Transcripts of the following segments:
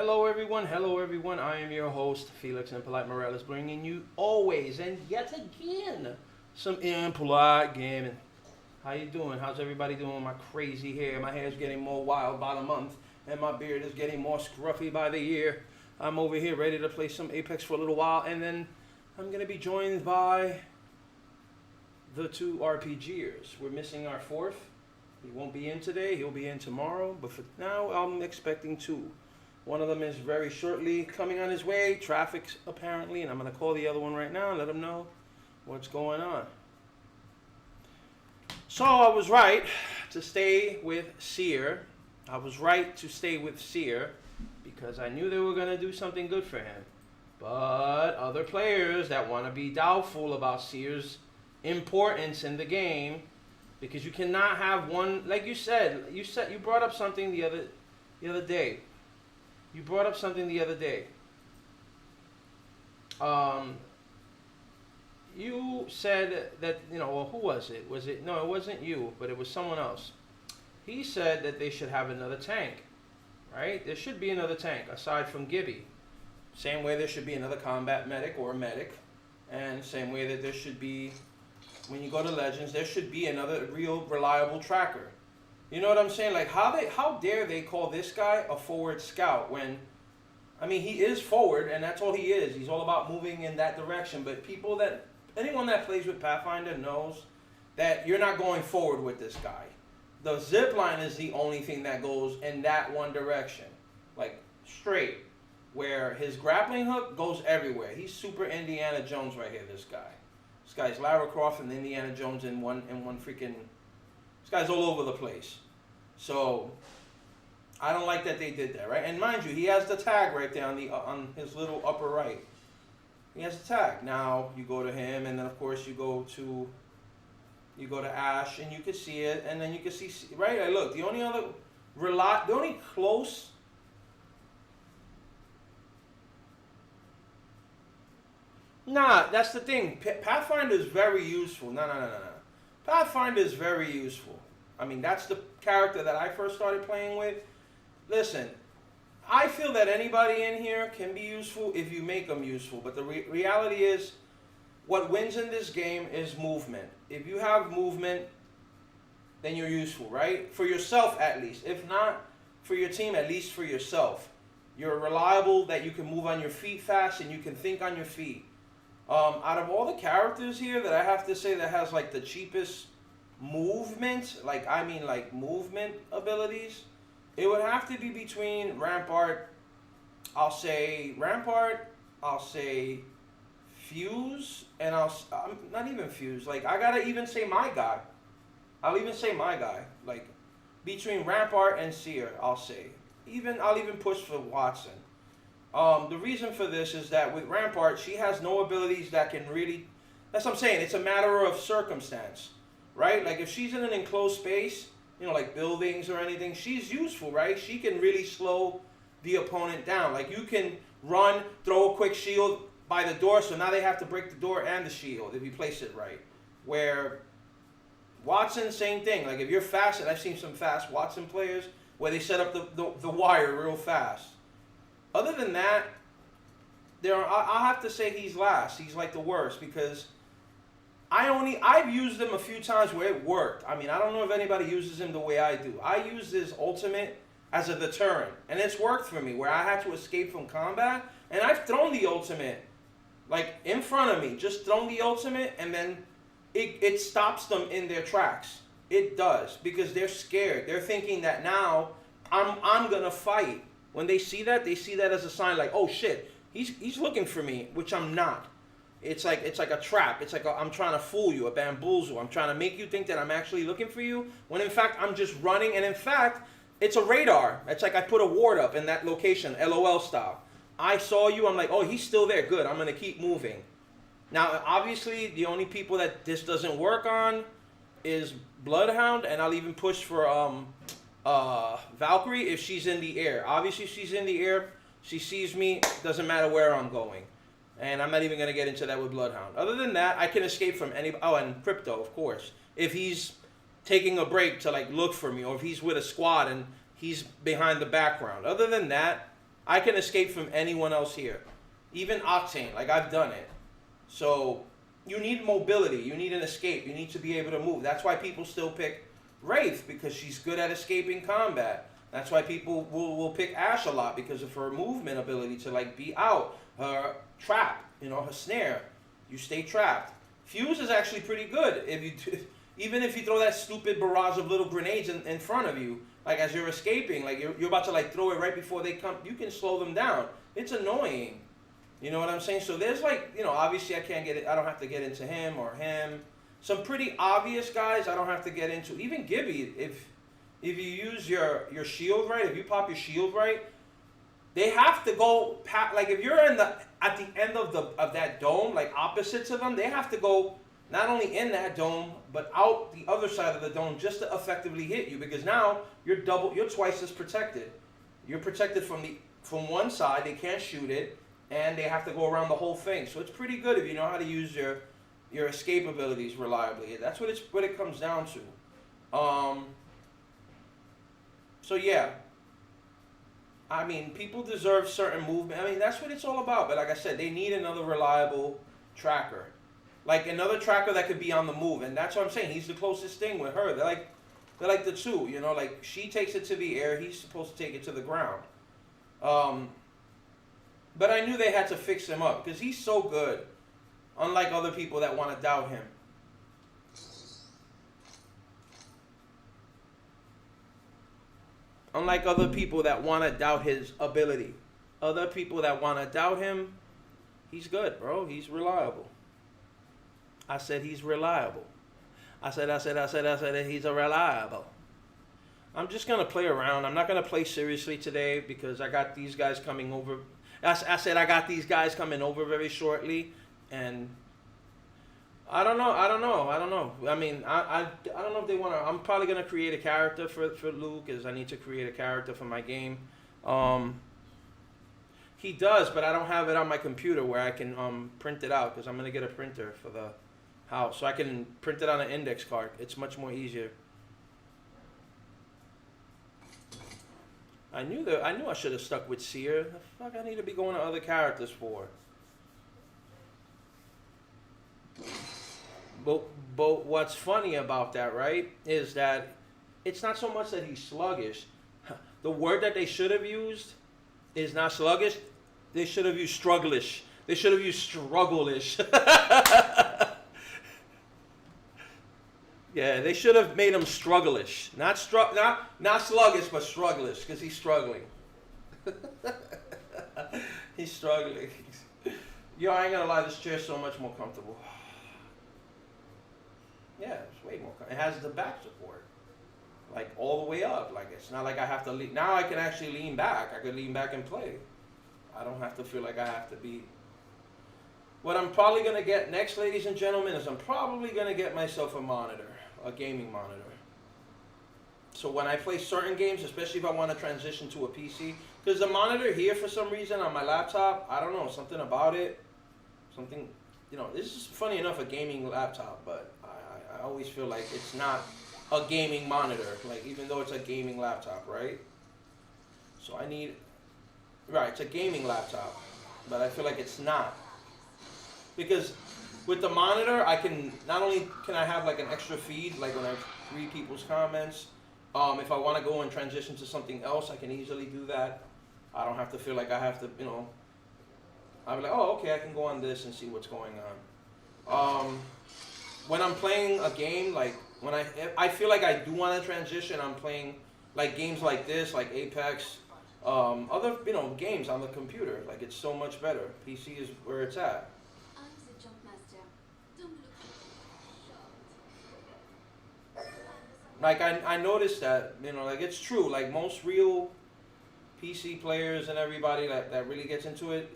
Hello everyone, hello everyone. I am your host, Felix Impolite Morales, bringing you always and yet again some impolite gaming. How you doing? How's everybody doing with my crazy hair? My hair is getting more wild by the month, and my beard is getting more scruffy by the year. I'm over here ready to play some Apex for a little while, and then I'm gonna be joined by the two RPGers. We're missing our fourth. He won't be in today, he'll be in tomorrow, but for now I'm expecting two. One of them is very shortly coming on his way, traffic apparently, and I'm going to call the other one right now and let him know what's going on. So I was right to stay with Seer. I was right to stay with Seer because I knew they were going to do something good for him. But other players that want to be doubtful about Seer's importance in the game, because you cannot have one, like you brought up something the other day. You brought up something the other day. You said that, well, who was it? No, it wasn't you, but it was someone else. He said that they should have another tank, right? There should be another tank aside from Gibby. Same way there should be another combat medic or medic. And same way that there should be, when you go to Legends, there should be another real reliable tracker. You know what I'm saying? Like, how dare they call this guy a forward scout when, I mean, he is forward, and that's all he is. He's all about moving in that direction. But anyone that plays with Pathfinder knows that you're not going forward with this guy. The zip line is the only thing that goes in that one direction, like straight, where his grappling hook goes everywhere. He's super Indiana Jones right here, this guy. This guy's Lara Croft and Indiana Jones in one freaking... This guy's all over the place. So, I don't like that they did that, right? And mind you, he has the tag right there on his little upper right. He has the tag. Now, you go to him, and then, of course, you go to Ash, and you can see it, and then you can see, right? Like, look, the only close... Nah, that's the thing. Pathfinder is very useful. No. Pathfinder is very useful. I mean, that's the character that I first started playing with. Listen, I feel that anybody in here can be useful if you make them useful. But the reality is, what wins in this game is movement. If you have movement, then you're useful, right? For yourself, at least. If not for your team, at least for yourself. You're reliable, that you can move on your feet fast, and you can think on your feet. Out of all the characters here that I have to say that has like the cheapest movement, like movement abilities, it would have to be between Rampart, I'll say Fuse, and not even Fuse, like I gotta even say my guy. I'll even say my guy, like between Rampart and Seer, I'll say. I'll even push for Watson. The reason for this is that with Rampart, she has no abilities that can really... That's what I'm saying. It's a matter of circumstance, right? Like, if she's in an enclosed space, like buildings or anything, she's useful, right? She can really slow the opponent down. Like, you can run, throw a quick shield by the door, so now they have to break the door and the shield if you place it right. Where Watson, same thing. Like, if you're fast, and I've seen some fast Watson players where they set up the wire real fast. Other than that, I'll have to say he's last. He's like the worst because I've used him a few times where it worked. I mean, I don't know if anybody uses him the way I do. I use his ultimate as a deterrent, and it's worked for me where I had to escape from combat, and I've thrown the ultimate like in front of me, just thrown the ultimate, and then it stops them in their tracks. It does, because they're scared. They're thinking that now I'm gonna fight. When they see that as a sign like, oh shit, he's looking for me, which I'm not. It's like a trap. It's like I'm trying to fool you, a bamboozle. I'm trying to make you think that I'm actually looking for you, when in fact I'm just running. And in fact, it's a radar. It's like I put a ward up in that location, LOL style. I saw you. I'm like, oh, he's still there. Good. I'm gonna keep moving. Now, obviously, the only people that this doesn't work on is Bloodhound, and I'll even push for Valkyrie if she's in the air. Obviously, if she's in the air, she sees me, doesn't matter where I'm going. And I'm not even going to get into that with Bloodhound. Other than that, I can escape from any... Oh, and Crypto, of course. If he's taking a break to, like, look for me, or if he's with a squad and he's behind the background. Other than that, I can escape from anyone else here. Even Octane, like I've done it. So you need mobility. You need an escape. You need to be able to move. That's why people still pick Wraith, because she's good at escaping combat. That's why people will pick Ashe a lot, because of her movement ability to like be out. Her trap, her snare. You stay trapped. Fuse is actually pretty good if you even if you throw that stupid barrage of little grenades in front of you, like as you're escaping, like you're about to like throw it right before they come, you can slow them down. It's annoying. You know what I'm saying? So there's like, obviously I don't have to get into him or him. Some pretty obvious guys I don't have to get into. Even Gibby, if you use your shield right, if you pop your shield right, they have to go like if you're at the end of that dome, like opposite to them, they have to go not only in that dome but out the other side of the dome just to effectively hit you, because now you're twice as protected. You're protected from one side, they can't shoot it, and they have to go around the whole thing. So it's pretty good if you know how to use your escape abilities reliably. That's what it comes down to. So yeah. I mean, people deserve certain movement. I mean, that's what it's all about. But like I said, they need another reliable tracker. Like another tracker that could be on the move. And that's what I'm saying. He's the closest thing with her. They're like the two, like she takes it to the air, he's supposed to take it to the ground. But I knew they had to fix him up because he's so good. Unlike other people that want to doubt him. Unlike other people that want to doubt his ability. Other people that want to doubt him, he's good, bro. He's reliable. I said he's reliable. I said he's a reliable. I'm just going to play around. I'm not going to play seriously today because I got these guys coming over. I said I got these guys coming over very shortly. And I don't know. I mean, I don't know if they want to. I'm probably going to create a character for Luke, because I need to create a character for my game. He does, but I don't have it on my computer where I can print it out, because I'm going to get a printer for the house. So I can print it on an index card. It's much more easier. I knew I should have stuck with Seer. The fuck I need to be going to other characters for? But what's funny about that, right, is that it's not so much that he's sluggish. The word that they should have used is not sluggish. They should have used strugglish. They should have used struggle-ish. Yeah, they should have made him strugglish. Not sluggish, but strugglish, because he's struggling. He's struggling. Yo, I ain't gonna lie, this chair's so much more comfortable. Yeah, it's way more comfortable. It has the back support. Like, all the way up. Like, it's not like I have to lean. Now I can actually lean back. I can lean back and play. I don't have to feel like I have to be. What I'm probably going to get next, ladies and gentlemen, is I'm probably going to get myself a monitor. A gaming monitor. So when I play certain games, especially if I want to transition to a PC, because the monitor here, for some reason, on my laptop, I don't know, something about it. Something, this is funny enough, a gaming laptop, but I always feel like it's not a gaming monitor, like even though it's a gaming laptop, right? So I need, right, it's a gaming laptop, but I feel like it's not. Because with the monitor, I can, not only can I have like an extra feed, like when I read people's comments, if I want to go and transition to something else, I can easily do that. I don't have to feel like I have to, I'll be like, oh, okay, I can go on this and see what's going on. When I'm playing a game, like when I feel like I do want to transition, I'm playing like games like this, like Apex, other games on the computer. Like it's so much better. PC is where it's at. Like I noticed that, like it's true. Like most real PC players and everybody that really gets into it,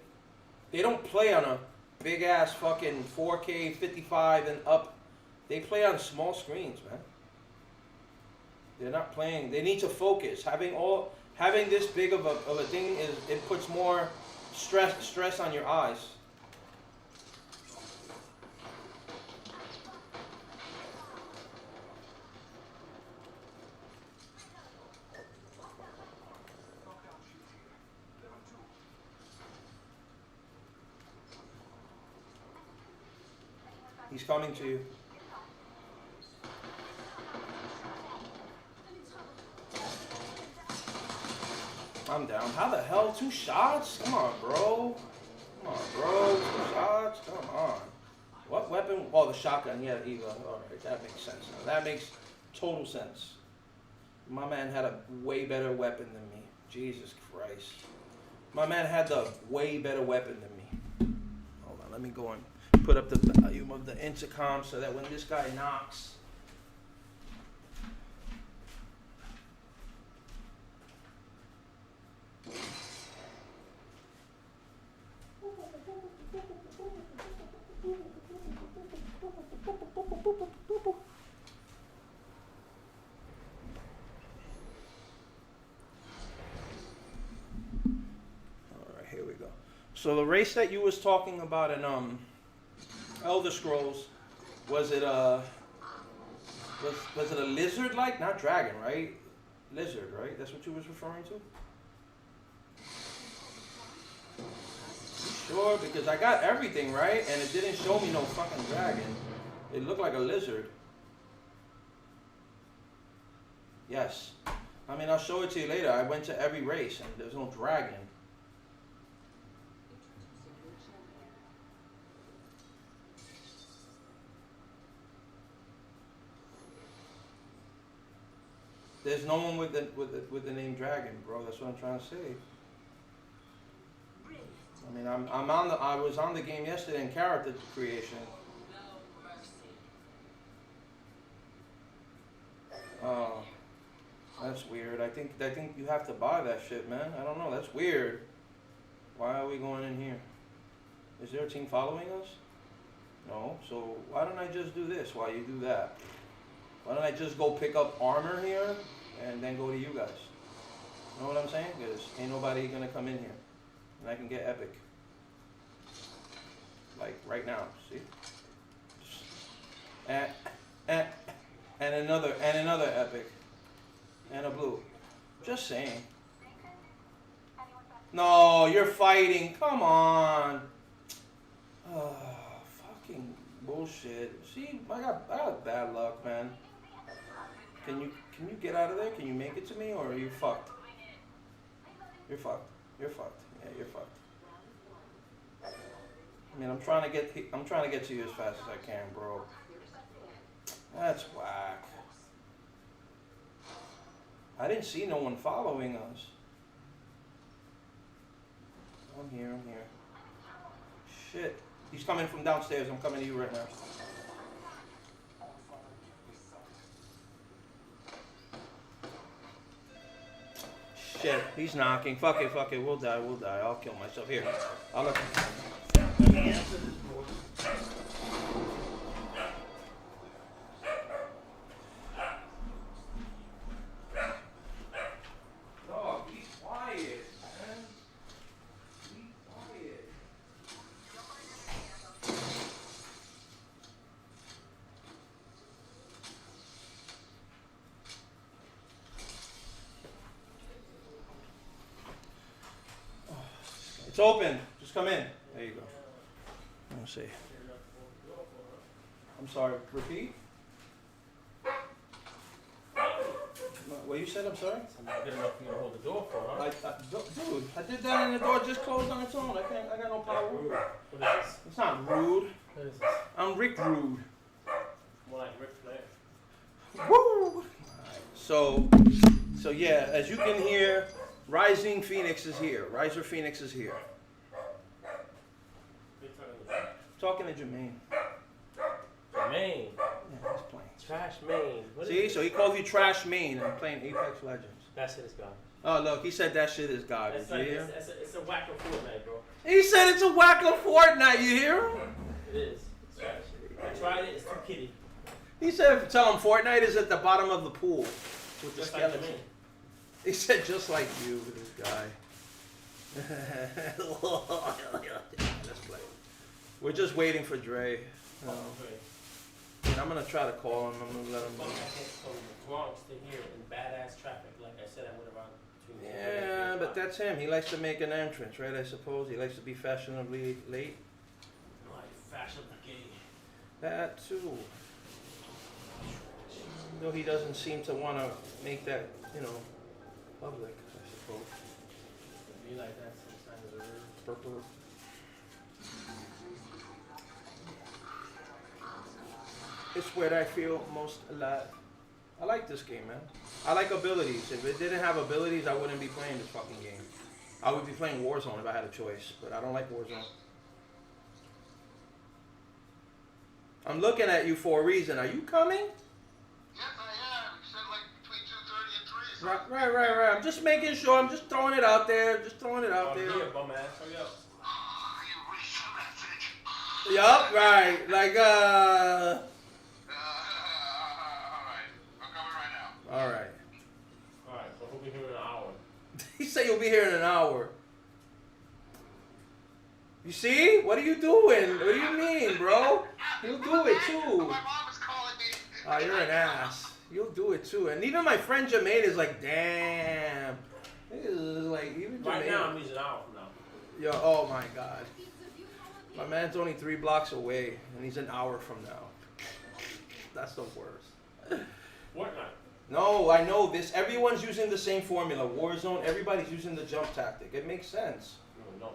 they don't play on a big ass fucking 4K 55 and up. They play on small screens, man. They're not playing. They need to focus. Having this big of a thing it puts more stress on your eyes. He's coming to you. I'm down. How the hell? 2 shots? Come on, bro. Come on, bro. 2 shots? Come on. What weapon? Oh, the shotgun. Yeah, Eva. Alright, that makes sense now. That makes total sense. My man had a way better weapon than me. Jesus Christ. My man had the way better weapon than me. Hold on, let me go and put up the volume of the intercom so that when this guy knocks. Alright, here we go. So the race that you was talking about in Elder Scrolls, was it a lizard like? Not dragon, right? Lizard, right? That's what you was referring to? Sure, because I got everything right, and it didn't show me no fucking dragon. It looked like a lizard. Yes. I mean, I'll show it to you later. I went to every race, and there's no dragon. There's no one with the name Dragon, bro. That's what I'm trying to say. I mean, I was on the game yesterday in character creation. Oh, that's weird. I think you have to buy that shit, man. I don't know. That's weird. Why are we going in here? Is there a team following us? No. So why don't I just do this while you do that? Why don't I just go pick up armor here and then go to you guys? You know what I'm saying? Because ain't nobody gonna come in here. And I can get epic. Like right now, see? And another epic. And a blue. Just saying. No, you're fighting. Come on. Oh, fucking bullshit. See, I got bad luck, man. Can you get out of there? Can you make it to me, or are you fucked? You're fucked. You're fucked. Yeah, you're fucked. I mean, I'm trying to get to you as fast as I can, bro. That's whack. I didn't see no one following us. I'm here. Shit. He's coming from downstairs. I'm coming to you right now. Shit. He's knocking. Fuck it. We'll die. I'll kill myself. Here. I'll let me answer this boy. It's open. Just come in. There you go. Let's see. I'm sorry. Repeat. What you said? I'm sorry. I'm not good enough for you to hold the door for, huh? Dude, I did that and the door just closed on its own. I got no power. What is this? It's not rude. What is this? I'm Rick Rude. More like Ric Flair. Woo! So yeah, as you can hear, Rising Pheonix is here. Riser Pheonix is here. Talking to Jermaine. Jermaine. Yeah, he's playing. Trash Maine. See, so he called you Trash Maine. I'm playing Apex Legends. That shit is garbage. Oh, look, he said that shit is garbage. It's like, you hear? it's a whack of Fortnite, bro. He said it's a wacko Fortnite. You hear him? It is. It's trash. I tried it. It's too kiddie. He said, tell him Fortnite is at the bottom of the pool with the Just like skeleton. Jermaine. He said just like you, this guy. Let's play. We're just waiting for Dre. And I'm gonna try to call him. I'm gonna let him know. I came from the Bronx to here in badass traffic. Like I said, I went around between. Yeah, but that's him. He likes to make an entrance, right? I suppose he likes to be fashionably late. Like fashionably gay. That too. Though he doesn't seem to want to make that, you know, public, I suppose. Be like that sometimes. Purple. It's where I feel most alive. I like this game, man. I like abilities. If it didn't have abilities, I wouldn't be playing this fucking game. I would be playing Warzone if I had a choice, but I don't like Warzone. I'm looking at you for a reason. Are you coming? Yes, I am. You said like between 2:30 and 3. So Right. I'm just making sure. I'm just throwing it out there. Just throwing it out Oh, there. yeah, bum ass. Hurry up. you reached the message. Yup, right. Like, Alright. I'm coming right now. Alright. Alright, so we'll be here in an hour. He said you'll be here in an hour. You see? What are you doing? What do you mean, bro? You'll do it too. My mom is calling me. Oh, you're an ass. You'll do it too. And even my friend Jermaine is like, damn. This is like, even Jermaine. Right now, I'm using an hour from now. Yo, oh my God. My man's only 3 blocks away, and he's an hour from now. That's the worst. Fortnite. No, I know this. Everyone's using the same formula. Warzone, everybody's using the jump tactic. It makes sense. No.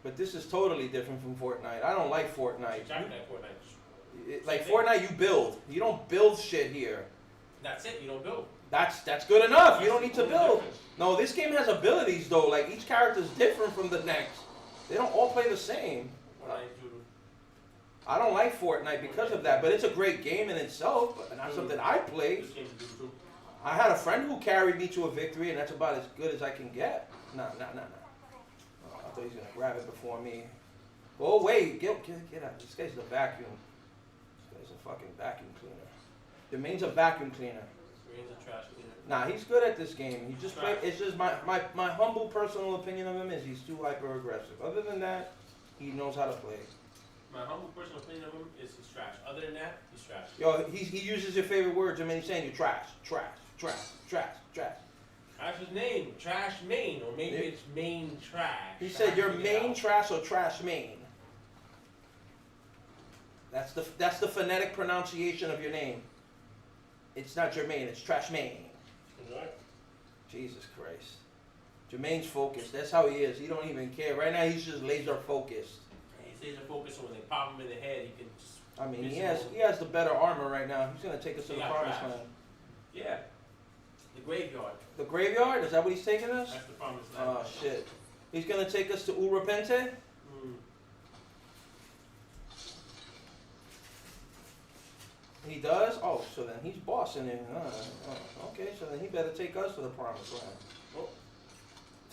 But this is totally different from Fortnite. I don't like Fortnite. Exactly like Fortnite. Like Fortnite, you build. You don't build shit here. That's it. You don't build. That's good enough. You That's don't need to the build. difference. No, this game has abilities though. Like each character's different from the next. They don't all play the same. I don't like Fortnite because of that, but it's a great game in itself, but not something I play. This game's good too. I had a friend who carried me to a victory, and that's about as good as I can get. Nah. Oh, I thought he was gonna grab it before me. Oh wait, get out. This guy's a vacuum. This guy's a fucking vacuum cleaner. Jermaine's a vacuum cleaner. Green's a trash cleaner. Nah, he's good at this game. He just play. It's just my humble personal opinion of him is he's too hyper aggressive. Other than that, he knows how to play. My humble personal opinion of him is he's trash. Other than that, he's trash. Yo, he uses your favorite words. I mean, he's saying you're trash. That's his name, Trash Main, or maybe it's Main Trash. He said you're main trash or trash main. That's the phonetic pronunciation of your name. It's not Jermaine, it's trash main. What? Jesus Christ. Jermaine's focused. That's how he is. He don't even care. Right now he's just laser focused. He stays focused on when they pop him in the head, he can just. I mean, he has the better armor right now. He's gonna take us to the promised land. Yeah. The graveyard. The graveyard? Is that what he's taking us? That's the promised land. Oh shit. He's gonna take us to Urapente? Mm. He does? Oh, so then he's bossing it. Okay, so then he better take us to the promised land. Oh.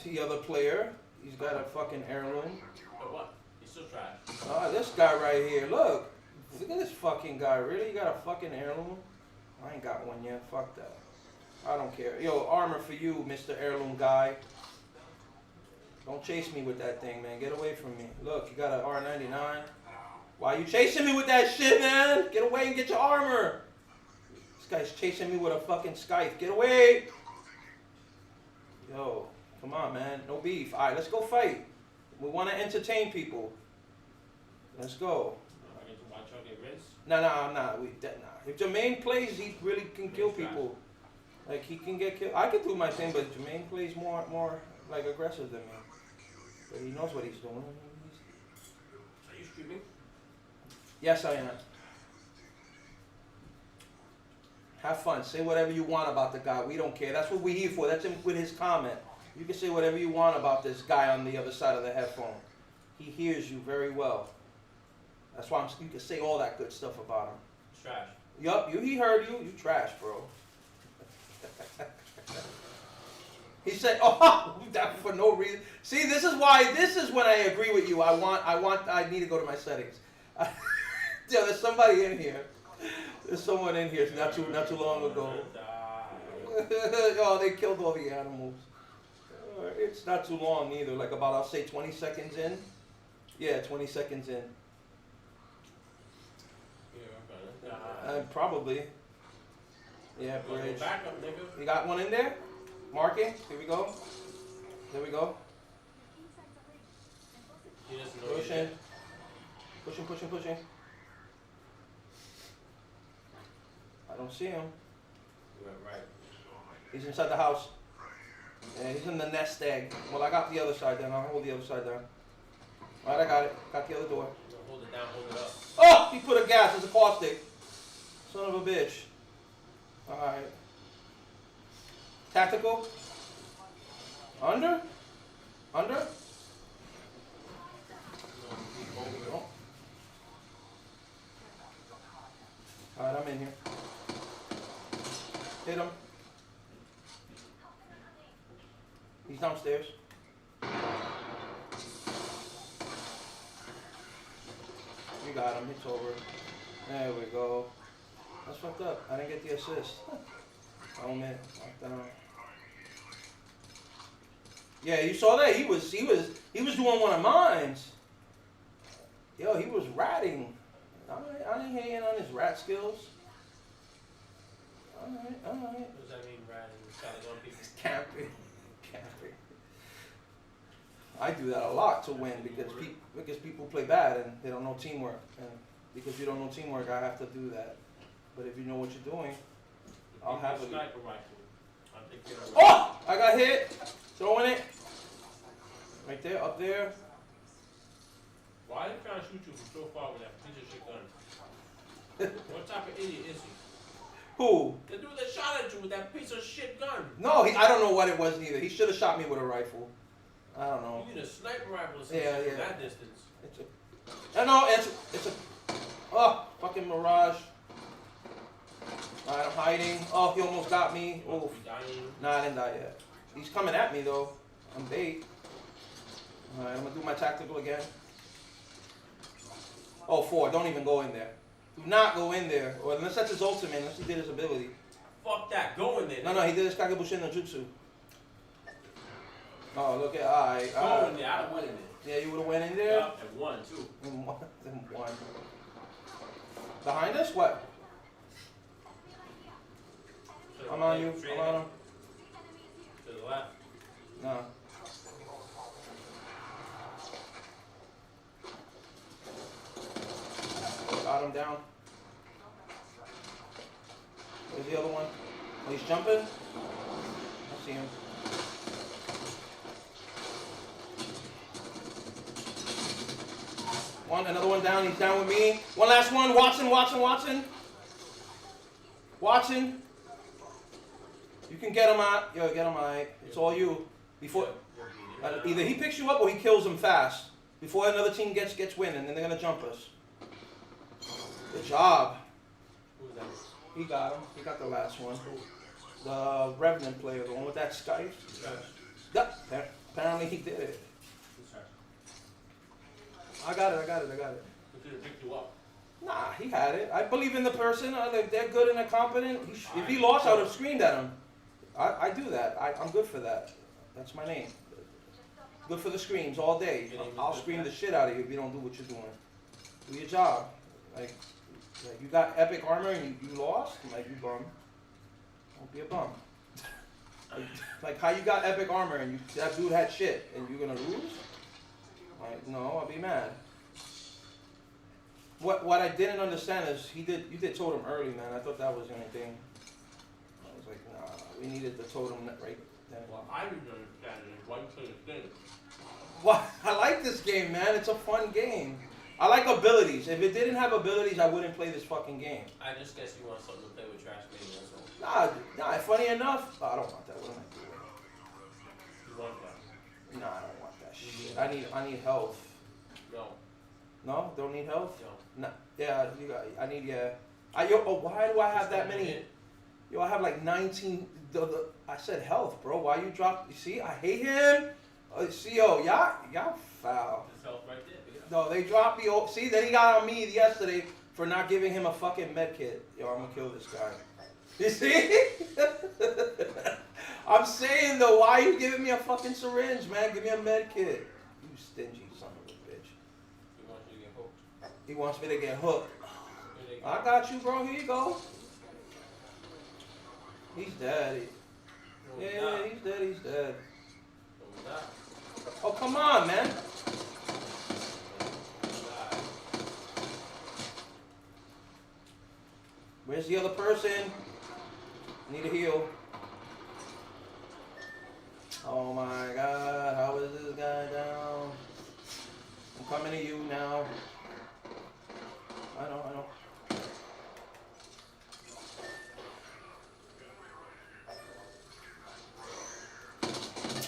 The other player, he's got a fucking heirloom. But what? He's still trash. Ah, this guy right here, look. Look at this fucking guy. Really? You got a fucking heirloom? I ain't got one yet. Fuck that. I don't care. Yo, armor for you, Mr. Heirloom guy. Don't chase me with that thing, man. Get away from me. Look, you got an R99. Why you chasing me with that shit, man? Get away and get your armor. This guy's chasing me with a fucking scythe. Get away. Yo, come on, man. No beef. All right, let's go fight. We want to entertain people. Let's go. I get to watch y'all get rinsed. Nah. If Jermaine plays, he really can kill people. Like, he can get killed. I can do my thing, but Jermaine plays more like aggressive than me. But he knows what he's doing. Are you streaming? Yes, I am. Have fun. Say whatever you want about the guy. We don't care. That's what we're here for. That's him with his comment. You can say whatever you want about this guy on the other side of the headphone. He hears you very well. That's why you can say all that good stuff about him. It's trash. Yup, he heard you. You trash, bro. He said, "Oh, that for no reason." See, this is when I agree with you. I need to go to my settings. Yo, there's somebody in here. There's someone in here. Not too long ago. Oh, they killed all the animals. It's not too long either. Like about, I'll say 20 seconds in. Yeah, 20 seconds in. Probably. Yeah, bridge. Back up, nigga. You got one in there? Marking. Here we go. There we go. He doesn't know yet. Pushing. don't see him. You went right. He's inside the house. Yeah, he's in the nest egg. Well, I got the other side down. I'll hold the other side down. Alright, I got it. Got the other door. Hold it down, hold it up. Oh! He put a gas. It's a caustic. Son of a bitch. Alright. Tactical. Under? Under? Oh. Alright, I'm in here. Hit him. He's downstairs. We got him. It's over. There we go. That's fucked up. I didn't get the assist. Oh man. Yeah, you saw that? He was doing one of mine. Yo, he was ratting. I ain't hanging on his rat skills. Alright. What does that mean, ratting? Shot on people? Camping. I do that a lot to win because people play bad and they don't know teamwork. And because you don't know teamwork, I have to do that. But if you know what you're doing, I'll have it. Sniper rifle. I'll take care of it. Oh! I got hit. Throwing it. Right there, up there. Why are they trying to shoot you from so far with that piece of shit gun? What type of idiot is he? Who? The dude that shot at you with that piece of shit gun. No, I don't know what it was either. He should have shot me with a rifle. I don't know. You need a sniper rifle or something Yeah. from that distance. It's a oh, fucking mirage. Alright, I'm hiding. Oh, he almost got me. You Oof. want to be dying? Nah, I didn't die yet. He's coming at me though. I'm bait. Alright, I'm gonna do my tactical again. Oh, 4. Don't even go in there. Do not go in there. Or unless that's his ultimate, unless he did his ability. Fuck that. Go in there. No, he did his Kakebushin no Jutsu. Oh, look at I. Go in there. I don't went in there. Yeah, you would have went in there? Yup, and won too. And one. Behind us? What? I'm on you. I'm on him. To the left. No. Got him down. Where's the other one? Oh, he's jumping? I see him. Another one down. He's down with me. One last one. Watson. You can get him out. Yo, get him out. It's all you. Before either he picks you up or he kills him fast. Before another team gets win, and then they're gonna jump us. Good job. Who was that? He got him. He got the last one. The Revenant player, the one with that Skype. Yep. Apparently he did it. I got it. Who could have picked you up? Nah, he had it. I believe in the person. They're good and they're competent. If he lost, I would have screamed at him. I do that. I'm good for that. That's my name. Good for the screams all day. I'll scream the shit out of you if you don't do what you're doing. Do your job. Like you got epic armor and you lost? Like, you bum. Don't be a bum. Like how you got epic armor and that dude had shit and you're gonna lose? Like, no, I'll be mad. What I didn't understand is you did totem early, man. I thought that was the only thing. I was like, nah, we needed the totem right then. Well, I didn't understand it. Why you play the thing? Well, I like this game, man. It's a fun game. I like abilities. If it didn't have abilities, I wouldn't play this fucking game. I just guess you want something to play with Trash Mania, that's all. Nah, funny enough, I don't want that. What am I doing? You want that? Nah, I don't want that shit. I need health. No. No? Don't need health? No. Nah, yeah, I need, yeah. Why do I have that many? Yo, I have like 19, I said health, bro. Why you drop, you see, I hate him. See, yo, y'all foul. There's health right there. No, they dropped the, see, then he got on me yesterday for not giving him a fucking med kit. Yo, I'm gonna kill this guy. You see? I'm saying though, why are you giving me a fucking syringe, man? Give me a med kit. You stingy son of a bitch. He wants you to get hooked. He wants me to get hooked. I got you, bro. Here you go. He's dead. Yeah, he's dead. He's dead. Oh, come on, man. Where's the other person? Need a heal. Oh my god, how is this guy down? I'm coming to you now. I know.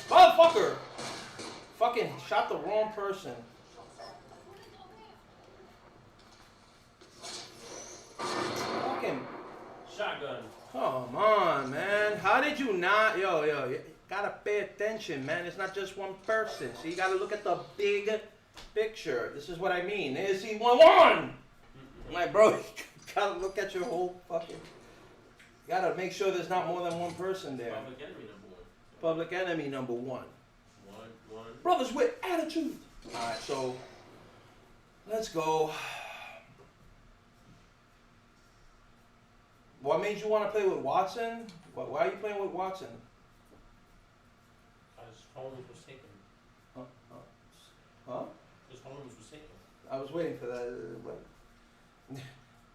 Motherfucker! Fucking shot the wrong person. Fucking. Shotgun. Come on, man. How did you not? Yo, you gotta pay attention, man. It's not just one person. So you gotta look at the big picture. This is what I mean. Is he 1-1? I'm like, bro, you gotta look at your whole fucking. You gotta make sure there's not more than one person there. Public enemy number 1. Public enemy number 1. 1. Brothers with attitude. Alright, so let's go. What made you want to play with Watson? Why are you playing with Watson? His home was taken. Huh? His home was taken. I was waiting for that. But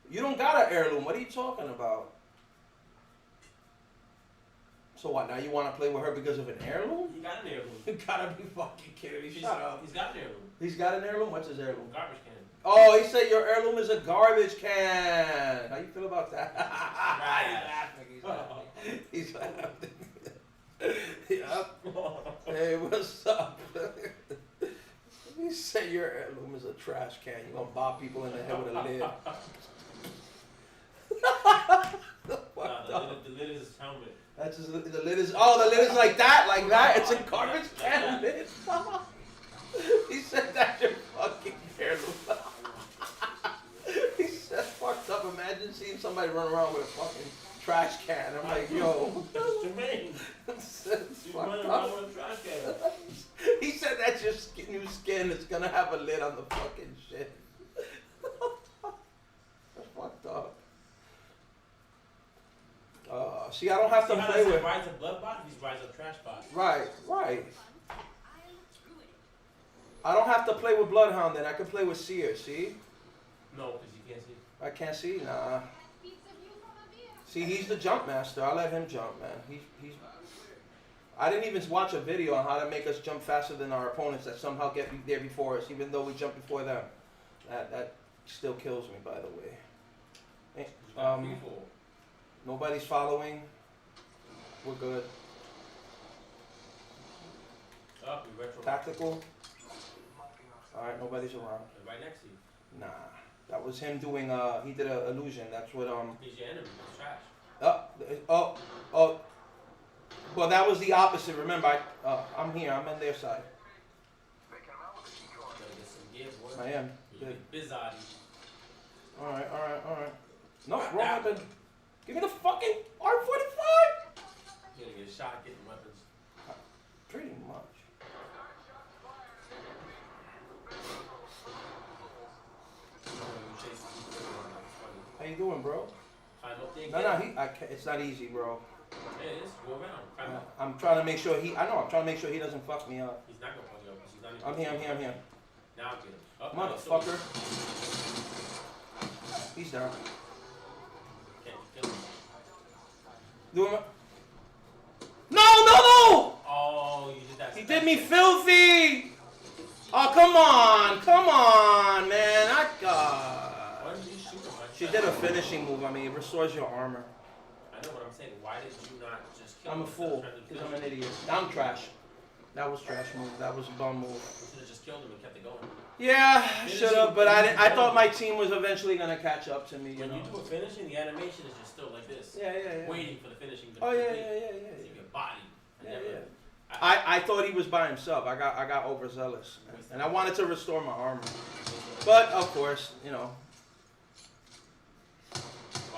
you don't got an heirloom. What are you talking about? So what? Now you want to play with her because of an heirloom? He got an heirloom. You gotta be fucking kidding me. Shut up. He's got an heirloom. He's got an heirloom? What's his heirloom? Garbage can. Oh, he said your heirloom is a garbage can. How you feel about that? He's laughing. He's laughing. Yep. Hey, what's up? He said your heirloom is a trash can. You gonna bop people in the head with a lid. The lid is his helmet. That's just, the lid is. Oh, the lid is like that, like that. It's a garbage can lid. He said that's your fucking heirloom. He said fucked up. Imagine seeing somebody run around with a fucking trash can. I'm like, yo. That's Jermaine. He's running around with a trash can. He said that's your new skin. It's gonna have a lid on the fucking shit. That's fucked up. See, I don't have to play with. Rise of blood bot. He's rise of trash bot. Right. I don't have to play with Bloodhound then. I can play with Seer. See? No, because you can't see. I can't see. Nah. See, he's the jump master. I let him jump, man. He's. I didn't even watch a video on how to make us jump faster than our opponents that somehow get there before us, even though we jump before them. That still kills me, by the way. Nobody's following. We're good. Up, we retro. Tactical. Alright, nobody's around. Right next to you. Nah. That was him doing he did an illusion. That's what He's your enemy, he's trash. Oh. Well, that was the opposite. Remember, I'm here. I'm on their side. I am. Good. Bizarre. Alright. No, wrong weapon. Give me the fucking R45! You're gonna get shot getting weapons. Pretty much. How you doing, bro? No, it's not easy, bro. Yeah, it is. Go around. I'm trying to make sure I'm trying to make sure he doesn't fuck me up. He's not gonna fuck you up because he's not even. I'm here. Now get him. Up, Motherfucker. He's down. Can't kill him. Do him. No! Oh, you did that. He did me filthy! Oh, come on, man. Why did you shoot him? She did a finishing move. I mean, it restores your armor. I know what I'm saying. Why did you not just kill him? I'm a fool, because I'm an idiot. I'm trash. That was trash move. That was a bum move. You should have just killed him and kept it going. Yeah, I should have, but I thought my team was eventually going to catch up to me, When you do a finishing, the animation is just still like this. Yeah. Waiting for the finishing to Oh, complete. yeah. So you get bodied. Yeah. I thought he was by himself. I got overzealous, and I wanted to restore my armor. But of course, Well,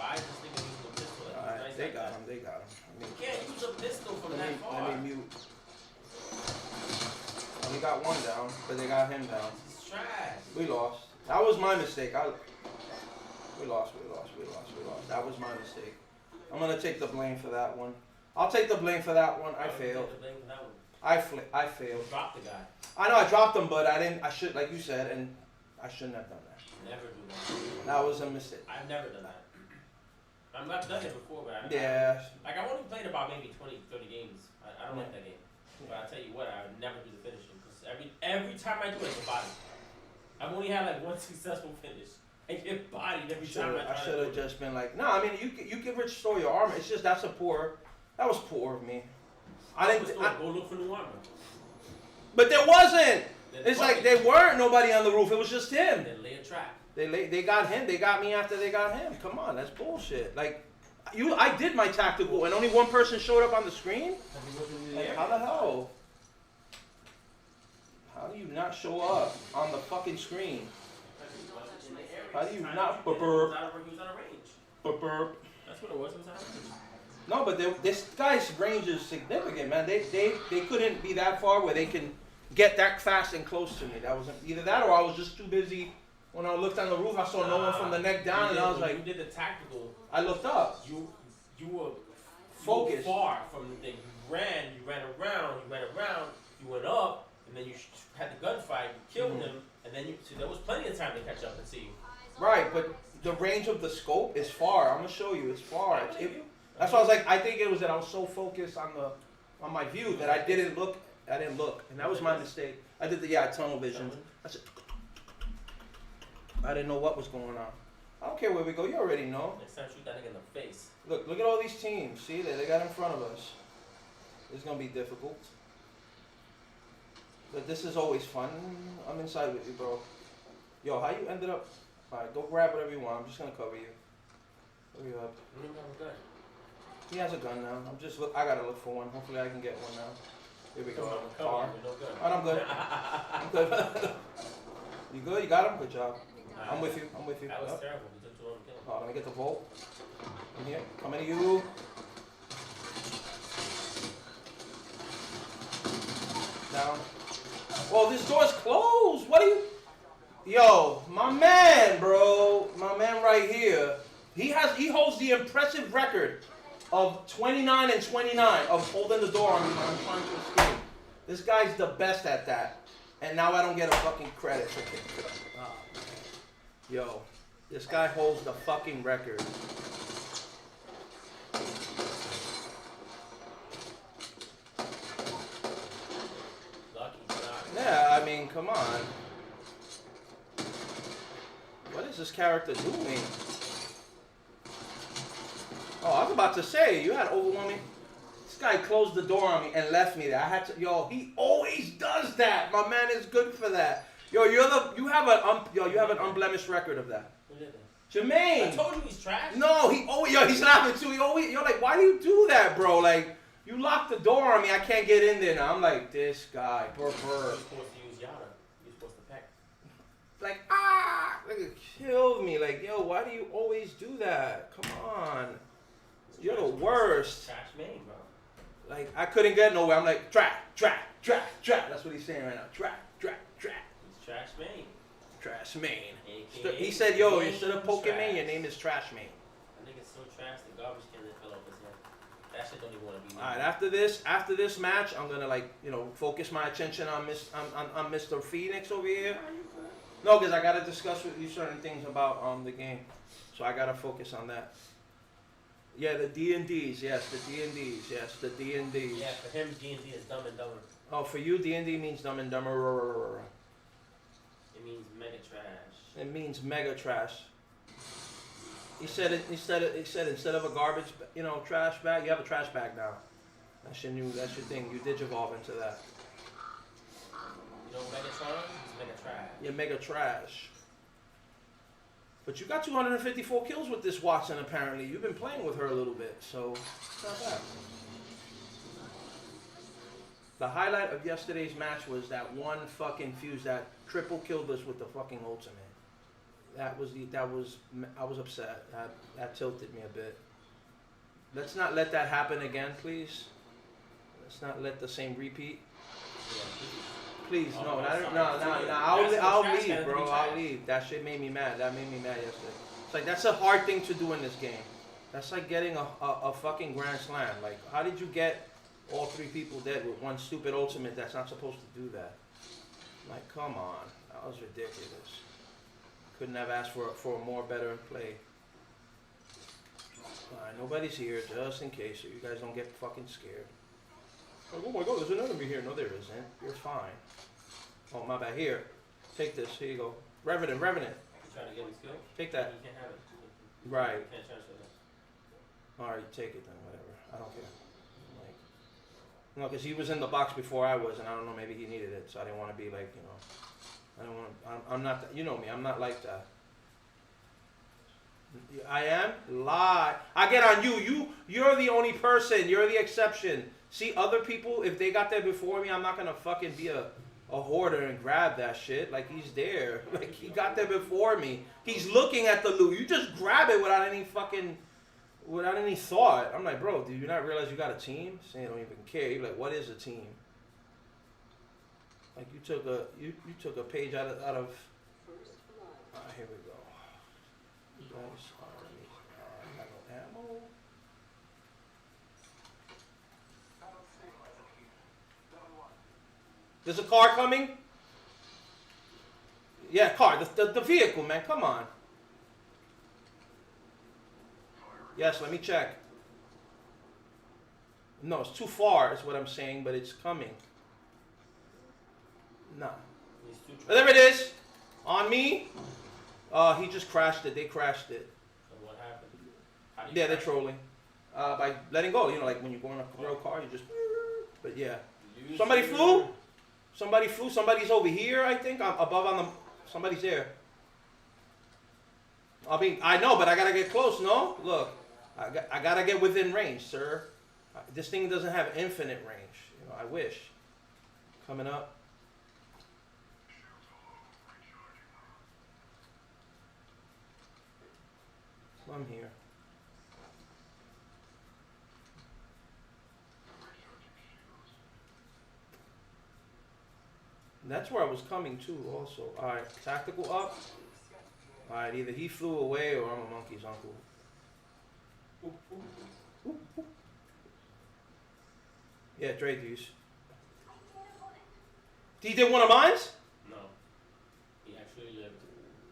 I just think of using a pistol. Nice they like got that. him. I mean, You can't use a pistol from that far. let me mute. Only got one down, but they got him down. It's trash. We lost. That was my mistake. We lost. That was my mistake. I'm gonna take the blame for that one. I'll take the blame for that one. I failed. Take the blame for that one. I failed. You dropped the guy. I know I dropped him, but I didn't. I should, like you said, and I shouldn't have done that. Never do that. That was a mistake. I've never done that. I'm not done it before, but Yeah. Like, I've only played about maybe 20, 30 games. I don't like that game. But I tell you what, I would never do the finishing. Because every time I do it, I get bodied. I've only had like one successful finish. I get bodied every time I try I should to have do it. just been like, no. I mean, you can restore your armor. It's just that was poor of me. I didn't. Go look for new armor. But there wasn't. Then It's fuck like it. there weren't nobody on the roof. It was just him. Then lay a trap. They got him. They got me after they got him. Come on, that's bullshit. Like, I did my tactical and only one person showed up on the screen. Like, how the hell? How do you not show up on the fucking screen? How do you not? He was out of range. Burp. That's what it was. It was out of range. No, but this guy's range is significant, man. They couldn't be that far where they can get that fast and close to me. That was either that or I was just too busy. When I looked on the roof, I saw no one from the neck down, and I was like, you did the tactical. I looked up. You were Focused. far from the thing. You ran around, you went up, and then you had the gunfight, you killed him, and then so there was plenty of time to catch up and see you. Right, but the range of the scope is far. I'm gonna show you, it's far. That's why I was like, I think it was that I was so focused on my view that I didn't look, and that was my mistake. I did tunnel vision. I didn't know what was going on. I don't care where we go, you already know. Next time, shoot that nigga in the face. Look at all these teams. See, they got in front of us. It's gonna be difficult. But this is always fun. I'm inside with you, bro. Yo, how you ended up? Alright, go grab whatever you want. I'm just gonna cover you. Hurry up. He has a gun now. I gotta look for one. Hopefully I can get one now. Here we go. Car. Alright, I'm good. I'm good. You good? You got him? Good job. I'm with you. That was terrible. We took too long to kill him. Oh, let me get the vault. In here. Coming to you. Down. Well, this door's closed. What are you? Yo, my man, bro. My man right here. He holds the impressive record of 29 and 29 of holding the door on me when I'm trying to escape. This guy's the best at that. And now I don't get a fucking credit for it. Oh, yo, this guy holds the fucking record. Lucky shot. Yeah, I mean, come on. What is this character doing? Oh, I was about to say, you had overwhelming. This guy closed the door on me and left me there. I had to. Yo, he always does that. My man is good for that. Yo, you have an unblemished record of that. Who did that? Jermaine. I told you he's trash. No, he's laughing too. You're like, why do you do that, bro? Like, you locked the door on me. I can't get in there now. I'm like, this guy, You're supposed to use Yada. You're supposed to peck. like, nigga killed me. Like, yo, why do you always do that? Come on, you're the worst. Trash main, bro. Like, I couldn't get nowhere. I'm like, track. That's what he's saying right now. Track. He's trash main. Trash main. AKA He said, yo, instead of Pokemon, your name is Trash Main. That nigga's so trash, the garbage can that fell off his head. That shit don't even want to be. Alright, after this match, I'm gonna focus my attention on Mr. Pheonix over here. No, because I gotta discuss with you certain things about the game, so I gotta focus on that. Yeah, the D&Ds, yes, the D&Ds. Yeah, for him, D&D is Dumb and Dumber. Oh, for you, D&D means Dumb and Dumber. It means mega trash. It means mega trash. He said instead of a garbage, trash bag, you have a trash bag now. That's your thing. You digivolve into that. You know Megatron? He's mega trash. You're mega trash. But you got 254 kills with this Watson, apparently. You've been playing with her a little bit, so it's not bad. The highlight of yesterday's match was that one fucking fuse that triple killed us with the fucking ultimate. I was upset. That tilted me a bit. Let's not let that happen again, please. Let's not let the same repeat. Please, no. I'll leave, bro. I'll leave. That shit made me mad. That made me mad yesterday. It's like, that's a hard thing to do in this game. That's like getting a fucking Grand Slam. Like, how did you get all three people dead with one stupid ultimate that's not supposed to do that? Like, come on. That was ridiculous. Couldn't have asked for a more better play. Alright, nobody's here, just in case, so you guys don't get fucking scared. Like, oh my god, there's an enemy here. No, there isn't. You're fine. Oh, my bad. Here. Take this. Here you go. Revenant. You trying to get his skill? Take that. You can't have it. Right. You can't transfer that. Alright, take it then, whatever. I don't care. Like, no, because he was in the box before I was, and I don't know, maybe he needed it, so I didn't want to be like, you know. I don't want to, I'm not, you know me, I'm not like that. I am? Lie. I get on you. You're the only person. You're the exception. See, other people, if they got there before me, I'm not going to fucking be a hoarder and grab that shit. Like, he's there. Like, he got there before me. He's looking at the loot. You just grab it without any fucking, without any thought. I'm like, bro, do you not realize you got a team? So you don't even care. You're like, what is a team? Like, you took a page out of here we go. You guys I got no ammo. There's a car coming? Yeah, car. The vehicle, man. Come on. Yes, let me check. No, it's too far is what I'm saying, but it's coming. No. There it is. On me. He just crashed it. They crashed it. So what happened? Yeah, they're trolling. By letting go. You know, like when you go in a real car, you just... But yeah. Somebody flew? Somebody flew. Somebody's over here, I think. I'm above on the... Somebody's there. I know, but I gotta get close, no? Look. I gotta get within range, sir. This thing doesn't have infinite range. You know, I wish. Coming up. I'm here. That's where I was coming to also. Alright, tactical up. Alright, either he flew away or I'm a monkey's uncle. Yeah, trade these. He did one of mine? No. He actually lived.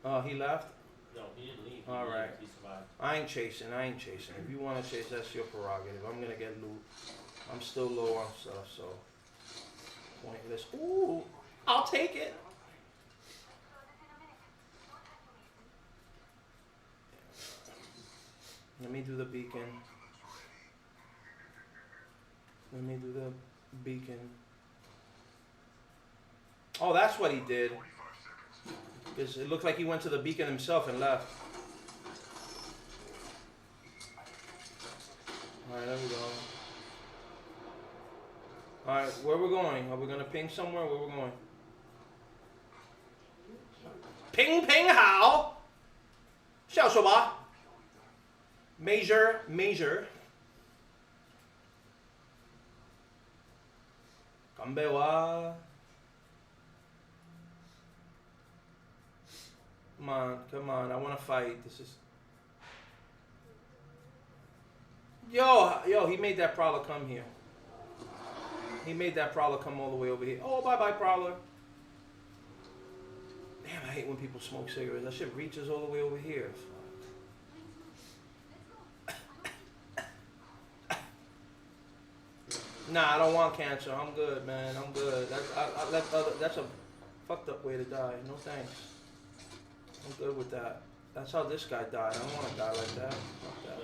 Oh, he left? No, he didn't leave. All right. He survived. I ain't chasing. If you want to chase, that's your prerogative. I'm going to get loot. I'm still low on stuff, so. Pointless. Ooh, I'll take it. Let me do the beacon. Oh, that's what he did. Because it looked like he went to the beacon himself and left. Alright, there we go. Alright, where we're going? Are we gonna ping somewhere? Where we're going? Ping ping how? 笑说吧 Major. Kambe wa. Come on, I wanna fight. This is... Yo, he made that Prowler come here. He made that Prowler come all the way over here. Oh, bye-bye, Prowler. Damn, I hate when people smoke cigarettes. That shit reaches all the way over here. Nah, I don't want cancer. I'm good, man. I'm good. That's a fucked up way to die. No thanks. I'm good with that. That's how this guy died. I don't want to die like that. Fuck that.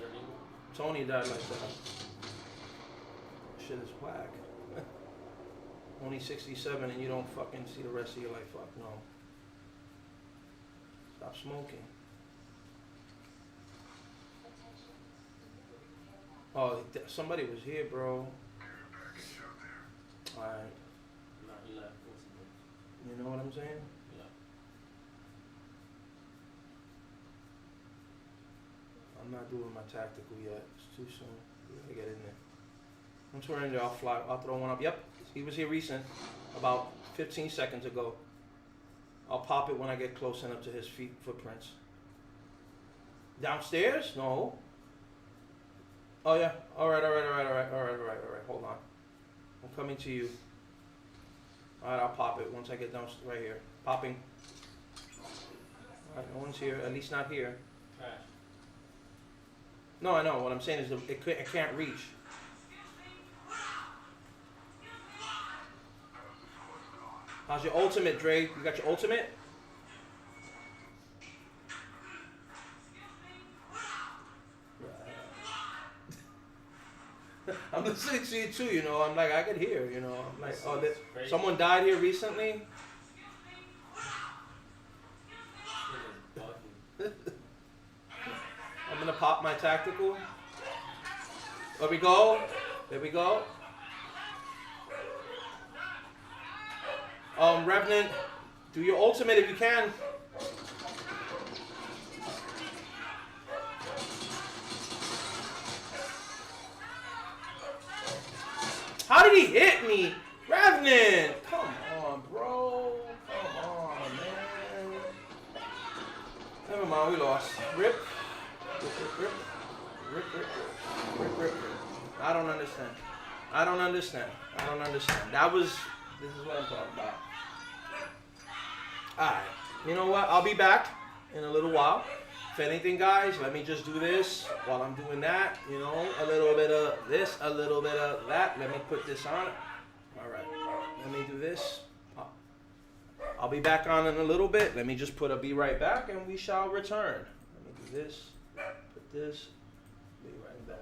Tony died like that. Shit is whack. Only 67 and you don't fucking see the rest of your life. Fuck no. Stop smoking. Oh, somebody was here, bro. Alright. No, he left. You know what I'm saying? Yeah. I'm not doing my tactical yet. It's too soon. We gotta get in there. Once we're in there, I'll throw one up. Yep, he was here recent, about 15 seconds ago. I'll pop it when I get close enough to his footprints. Downstairs? No. Oh yeah. Alright. Hold on. I'm coming to you. Alright, I'll pop it once I get down right here. Popping. Alright, no one's here. At least not here. Trash. No, I know. What I'm saying is it can't reach. How's your ultimate, Dre? You got your ultimate? I'm listening to you too, you know. I'm like, I could hear, you know. I'm like, oh, someone died here recently. I'm gonna pop my tactical. There we go. There we go. Revenant, do your ultimate if you can. How did he hit me? Revenant! Come on, bro. Come on, man. Never mind, we lost. Rip. Rip, rip, rip. Rip, rip, rip. Rip, rip, rip. I don't understand. I don't understand. I don't understand. This is what I'm talking about. Alright. You know what? I'll be back in a little while. If anything, guys, let me just do this while I'm doing that. You know, a little bit of this, a little bit of that. Let me put this on. Alright. Let me do this. I'll be back on in a little bit. Let me just be right back and we shall return. Let me do this. Put this. Be right back.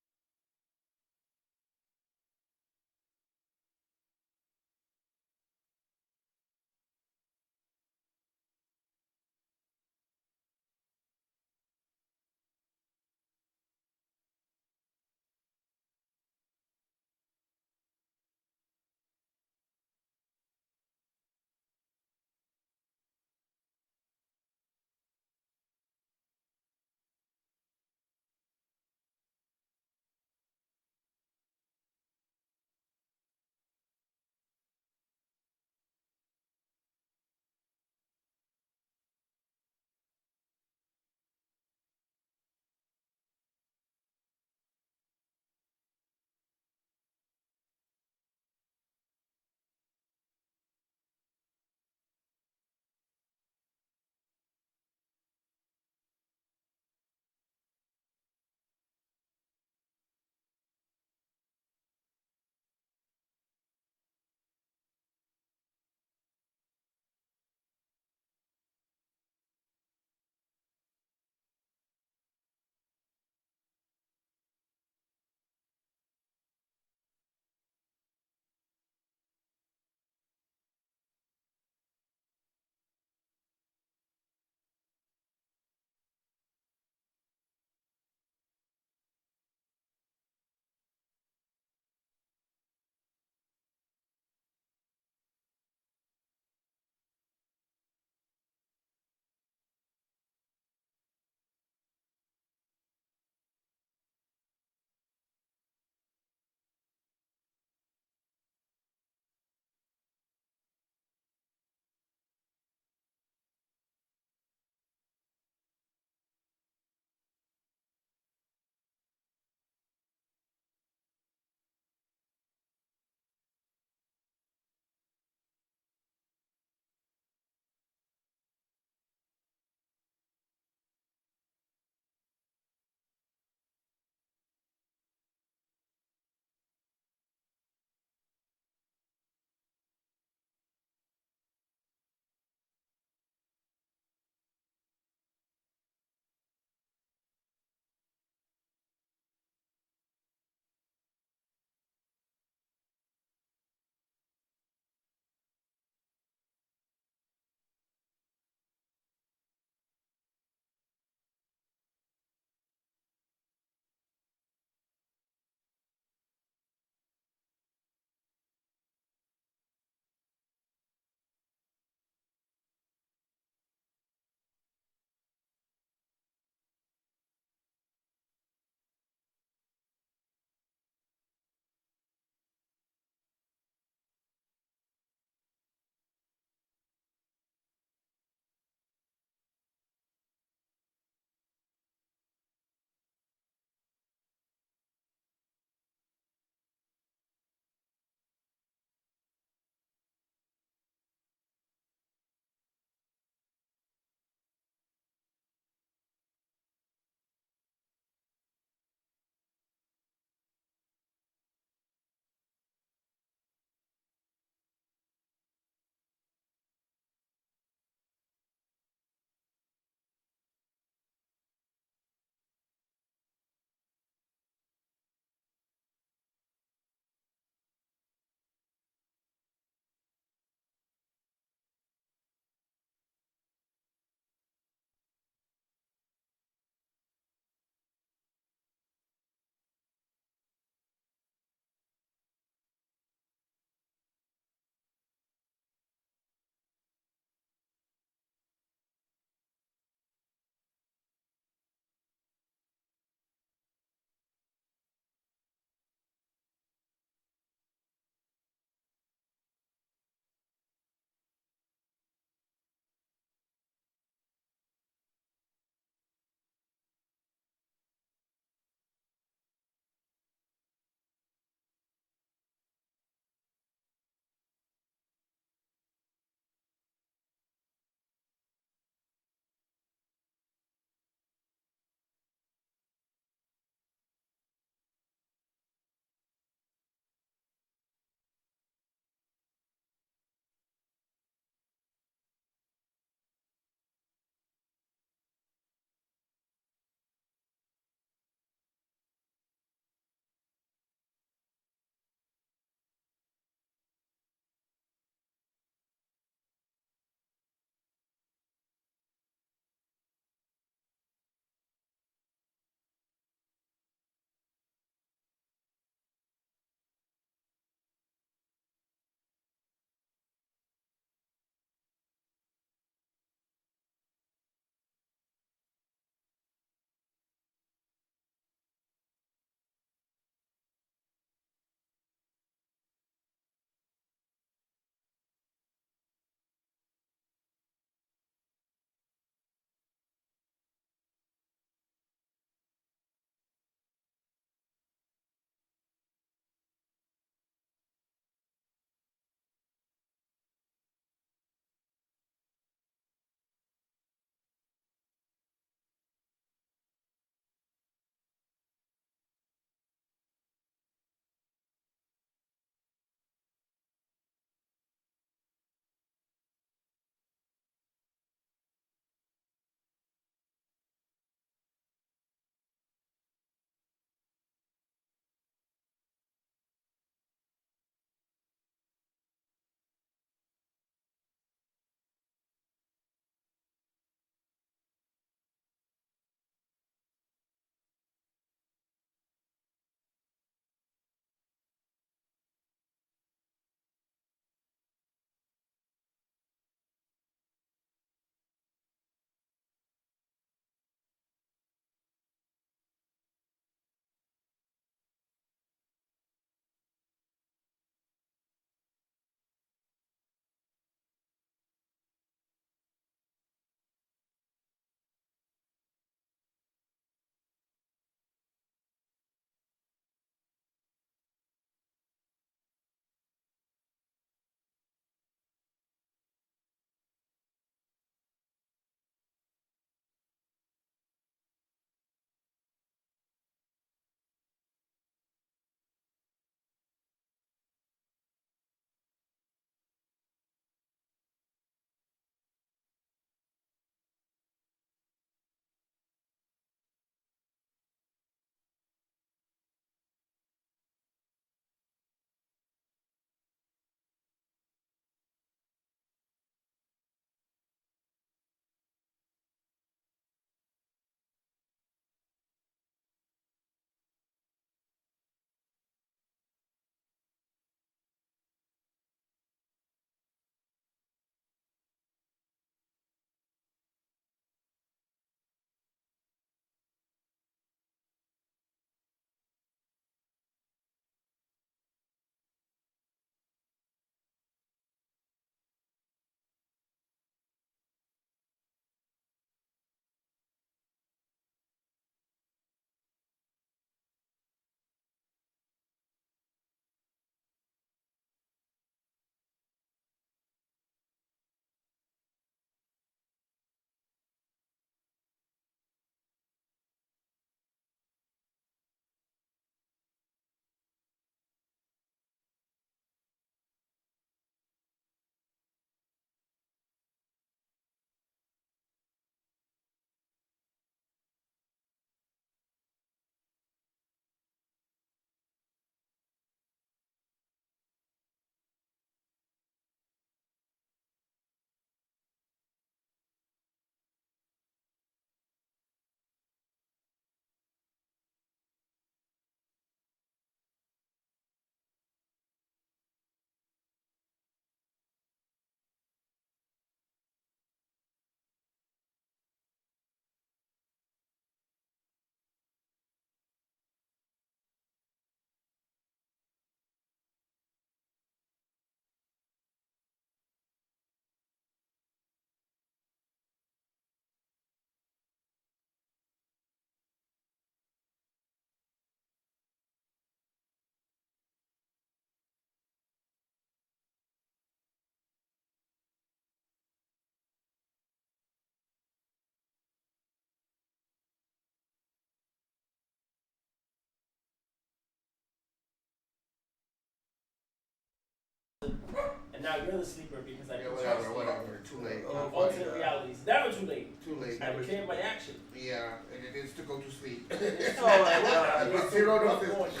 And now you're the sleeper because I Yeah, put whatever, you whatever. Too late. Alternate realities. Never too late. Too late. I declare my action. Yeah, and it is to go to sleep. Oh my God. With zero What notice. going you?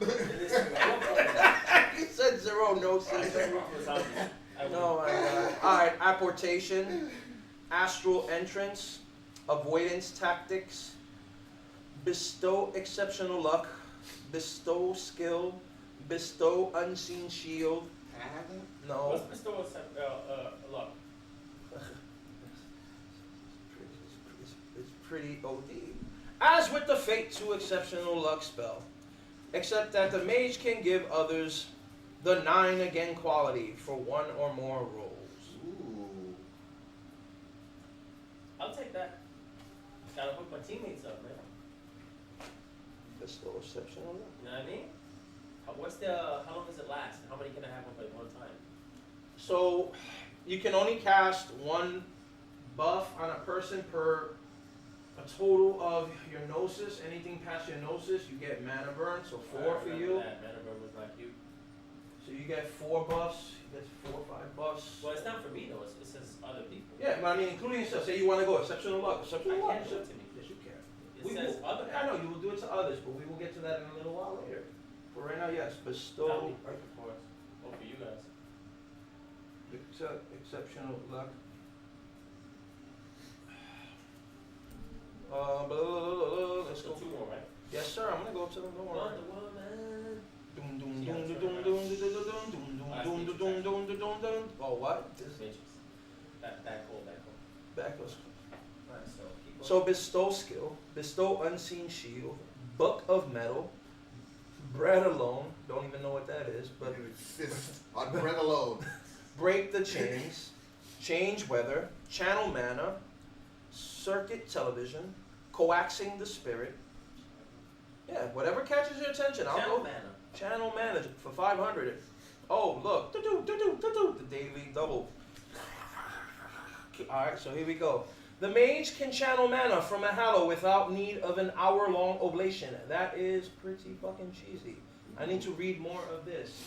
It is to what He said zero gnosis. Oh my God. Alright, apportation, astral entrance, avoidance tactics, bestow exceptional luck, bestow skill, bestow unseen shield. Can I have that? No. What's bestow a luck? It's pretty OD. As with the Fate 2 exceptional luck spell, except that the mage can give others the 9 again quality for one or more rolls. Ooh. I'll take that. Gotta hook my teammates up, man. Bestow exceptional luck. You know what I mean? How long does it last? And how many can I have at one time? So, you can only cast one buff on a person per a total of your gnosis. Anything past your gnosis, you get mana burn, so 4 for you. That mana burn was not cute. So you get 4 buffs, you get 4 or 5 buffs. Well, it's not for me though. It says other people. Yeah, but I mean, including yourself. Say you want to go exceptional luck. Exceptional I luck. can't do it to me. Yes, you can. It says other. I know you will do it to others, but we will get to that in a little while later. For right now, yes, That would bestow be perfect for us. Or for you guys. exceptional luck. Blah, blah, blah, blah. Let's So go. 2 more, right? Yes, sir. I'm gonna go to them. Don't worry. Wonder Woman. Doom, doom, doom, doom, doom, doom, doom, doom, doom, doom, doom, doom, doom, doom, doom. Oh, what? This Matrix. Back hole. back goes. Alright, so keep going. So bestow skill, bestow unseen shield, book of metal, bread alone. Don't even know what that is, but You insist on bread alone. break the chains, change weather, channel mana, circuit television, coaxing the spirit. Yeah, whatever catches your attention, I'll Channel go. mana. Channel mana for 500. Oh, look, the daily double. All right, so here we go. The mage can channel mana from a hallow without need of an hour-long oblation. That is pretty fucking cheesy. I need to read more of this.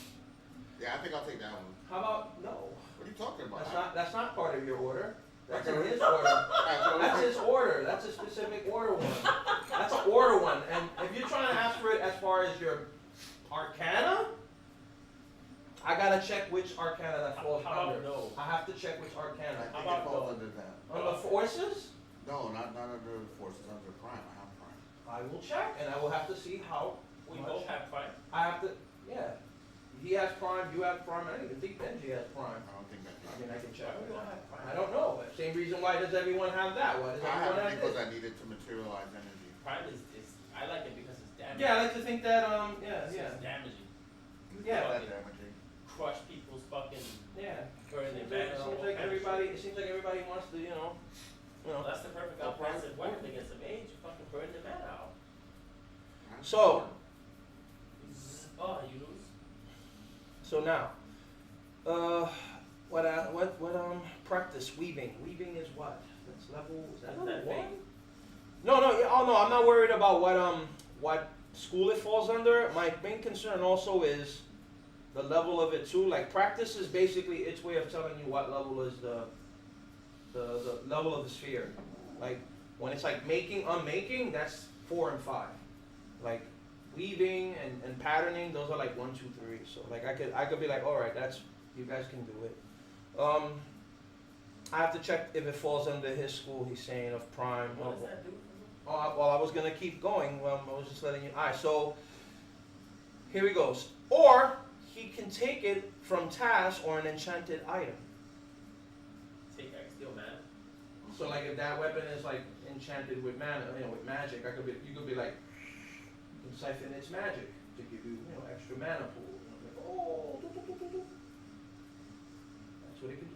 Yeah, I think I'll take that one. How about no? What are you talking about? That's not part of your order. That's in Okay. his order. Alright, That's his order. That's a specific order one. That's an order one. And if you're trying to ask for it as far as your arcana, I gotta check which arcana that falls How under. about no? I have to check which I arcana. think How it about falls no? under that. On the forces, No, not under the forces, under prime. I have prime. I will check, and I will have to see how We much. both have prime. I have to, yeah. He has prime, you have prime, I don't even think Benji has prime. I don't think that. I mean, I can check. Why we don't have prime? I don't know, but same reason why does everyone have that? Why does I everyone have have it because this? I needed to materialize energy. Prime is I like it because it's damaging. Yeah, I like to think that, It's damaging. Yeah. That damaging. Crush people's fucking yeah. burn their Seems mana. like, all seems like kinds of everybody, shit. it seems like everybody wants to, you know. Well, that's the perfect offensive weapon against a mage. You fucking burn the mana out. So, Oh, you lose. so now, practice weaving. Weaving is what? That's level, is that Isn't level that 1? big? No, yeah, oh no, I'm not worried about what school it falls under. My main concern also is the level of it too. Like practice is basically its way of telling you what level is the level of the sphere. Like when it's like making, unmaking, that's 4 and 5. Like weaving and patterning, those are like 1, 2, 3. So like I could be like, all right, that's, you guys can do it. I have to check if it falls under his school. He's saying of prime. What does that do? Well, I was gonna keep going. I was just letting you. Alright, so here he goes. Or he can take it from task or an enchanted item. Take steal mana. So like if that weapon is like enchanted with mana, with magic, you could be like, you can siphon its magic to give you, extra mana pool. Like, oh, that's what it can do.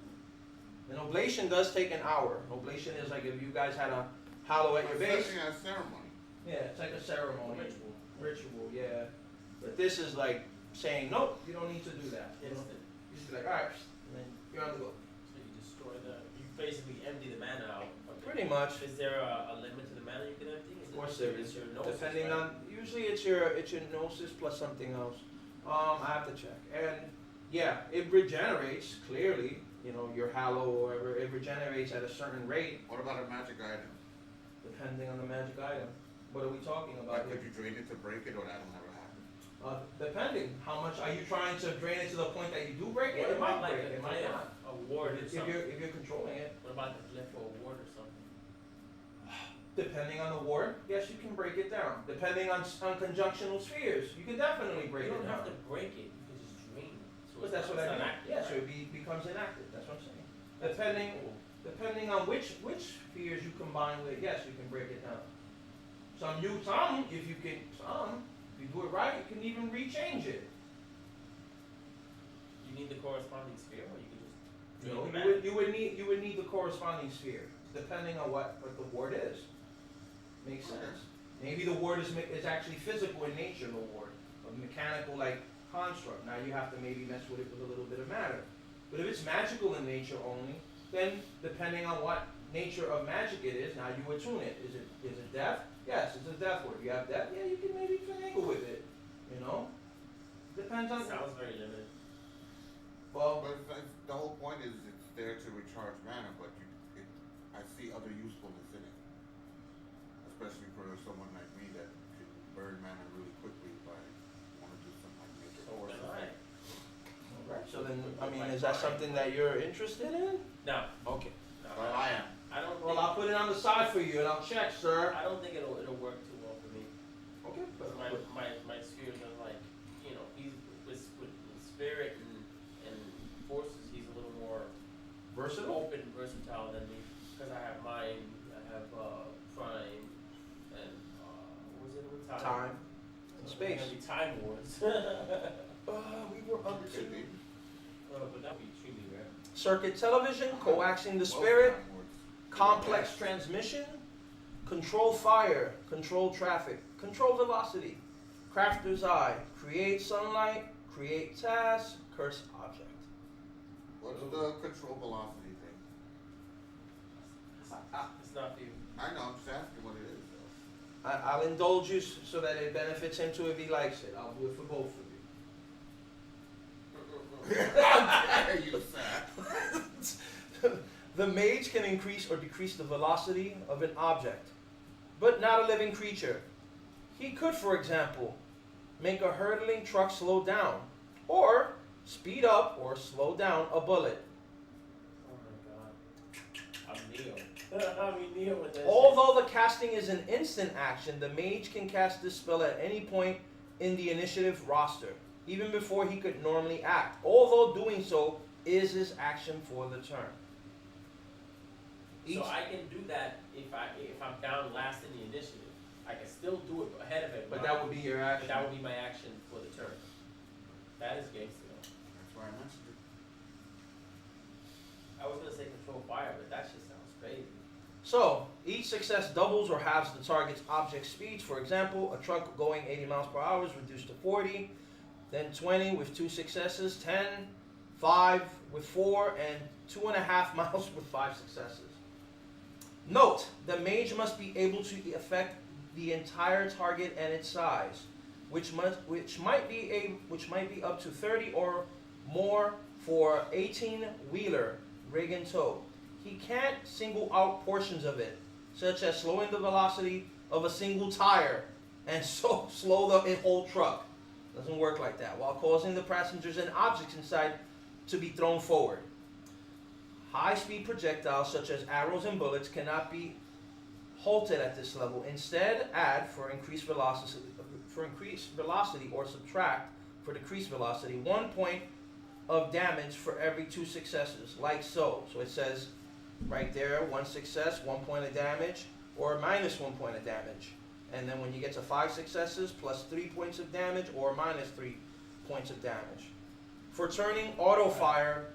An oblation does take an hour. An oblation is like if you guys had a hollow at your base. Especially at a ceremony. Yeah, it's like a ceremony. Ritual. Ritual, yeah. But this is like saying, nope, you don't need to do that. Instant. You just be like, alright, and then you're on the go. So you destroy you basically empty the mana out. of it. Pretty much. Is there a limit to the mana you can empty? Of course there is. Your gnosis, Depending right? on, usually it's your gnosis plus something else. I have to check. And Yeah, it regenerates, clearly. You know, your Hallow or whatever, it regenerates at a certain rate, What about a magic item? depending on the magic item. What are we talking about Like, here? could you drain it to break it, or that'll never happen? Depending, how much, are you trying to drain it to the point that you do break it? What It might about like break, a it might glyph, not. a ward or If something? you're controlling it. What about the glyph or a ward or something? Depending on the ward, yes, you can break it down. Depending on conjunctional spheres, you can definitely break You it don't down. have to break it, you can just drain it. So But that's what it's I not mean. active, Yeah, so right? it becomes inactive. That's what I'm saying. That's Depending cool. depending on which spheres you combine with, yes, you can break it down. If you do it right, you can even rechange it. You need the corresponding sphere, or you can just You drain know, it back? you would need the corresponding sphere, depending on what the ward is. Makes sense. Maybe the ward is actually physical in nature, the ward, a mechanical like construct. Now you have to maybe mess with it with a little bit of matter. But if it's magical in nature only, then depending on what nature of magic it is, now you attune it. Is it death? Yes, it's a death word. You have death, yeah, you can maybe finagle with it. You know? Depends on Sounds very limited. well, But the whole point is it's there to recharge mana, but I see other usefulness in it. Especially for someone like me that can burn mana really quickly if I want to do something like major So force. then so then I mean, is that something that you're interested in? No, Okay. no, Well, I am. I don't Well, think, I'll put it on the side for you and I'll check, sir. I don't think it'll work too well for me. Okay. Because my spheres are like, you know, he's with spirit and forces, he's a little more Versatile? open, versatile than me. Because I have mind, I have prime, and what was it with time? Time. And So space. it's gonna be time wars. We were up Could be. But that'd be extremely rare. Circuit television, coaxing the Most spirit, time words. complex transmission, control fire, control traffic, control velocity, crafter's eye, create sunlight, create task, curse object. What's the control velocity thing? It's not for you. I know, I'm just asking what it is though. I'll indulge you so that it benefits him too if he likes it. I'll do it for both of How dare you, sir? you. The mage can increase or decrease the velocity of an object, but not a living creature. He could, for example, make a hurtling truck slow down, or speed up or slow down a bullet. Oh my god. I'm Neo. I'm Neo with that Although the casting is an instant action, the mage can cast this spell at any point in the initiative roster, even before he could normally act, although doing so is his action for the turn. shit. So I can do that if I'm down last in the initiative. I can still do it ahead of everyone. But that would be your But action. that would be my action for the turn. That is gangster though. That's why I mentioned it. I was gonna say control fire, but that shit sounds crazy. So, each success doubles or halves the target's object speed. For example, a truck going 80 miles per hour is reduced to 40, then 20 with 2 successes, 10, 5 with 4, and 2.5 miles with 5 successes. Note, the mage must be able to affect the entire target and its size, which might be up to 30 or more for 18-wheeler rig and tow. He can't single out portions of it, such as slowing the velocity of a single tire and so slow the whole truck. Doesn't work like that, while causing the passengers and objects inside to be thrown forward. High-speed projectiles such as arrows and bullets cannot be halted at this level. Instead, add for increased velocity or subtract for decreased velocity 1 point of damage for every 2 successes, like so. So it says right there, 1 success, 1 point of damage, or minus 1 point of damage. And then when you get to 5 successes, plus 3 points of damage, or minus 3 points of damage. For tuning auto fire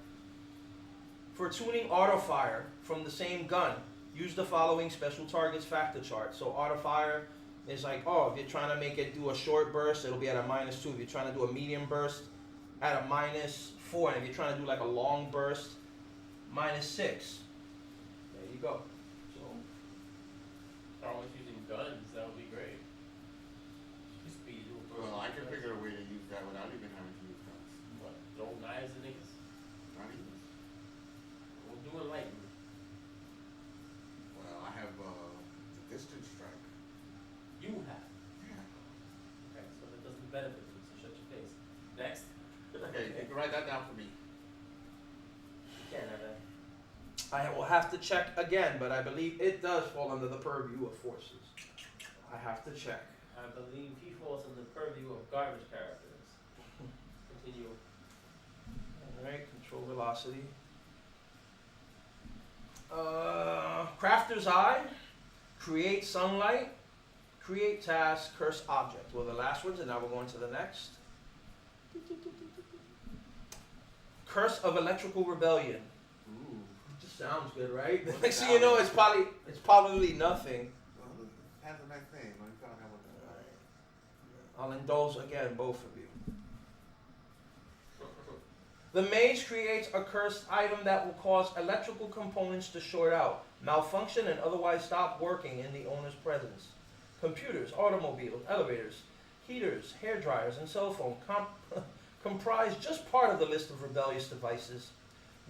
from the same gun, use the following special targets factor chart. So auto fire is like, oh, if you're trying to make it do a short burst, it'll be at a -2. If you're trying to do a medium burst, at a -4. And if you're trying to do like a long burst, -6. There you go. So If I was using guns, that would be great. Speed. Well, I can figure a way to use that without even having to use guns. What? throw knives at niggas. Not even. We'll do enlightenment. Well, I have the distance strike. You have. Yeah. Okay, so that doesn't benefit you, so shut your face. Next. Okay, you can write that down for me. Yeah, no, no. I will have to check again, but I believe it does fall under the purview of forces. I have to check. I believe he falls in the purview of garbage characters. Continue. Alright, control velocity. Crafter's Eye, create sunlight, create task, curse object. Well, the last ones, and now we're going to the next. Curse of Electrical Rebellion. Ooh. It just sounds good, right? What's Next thing that you know, one? it's probably nothing. Well, that's a nice thing. I'm gonna have what that. I'll indulge again, both of you. The mage creates a cursed item that will cause electrical components to short out, malfunction, and otherwise stop working in the owner's presence. Computers, automobiles, elevators, heaters, hair dryers, and cell phone comprise just part of the list of rebellious devices.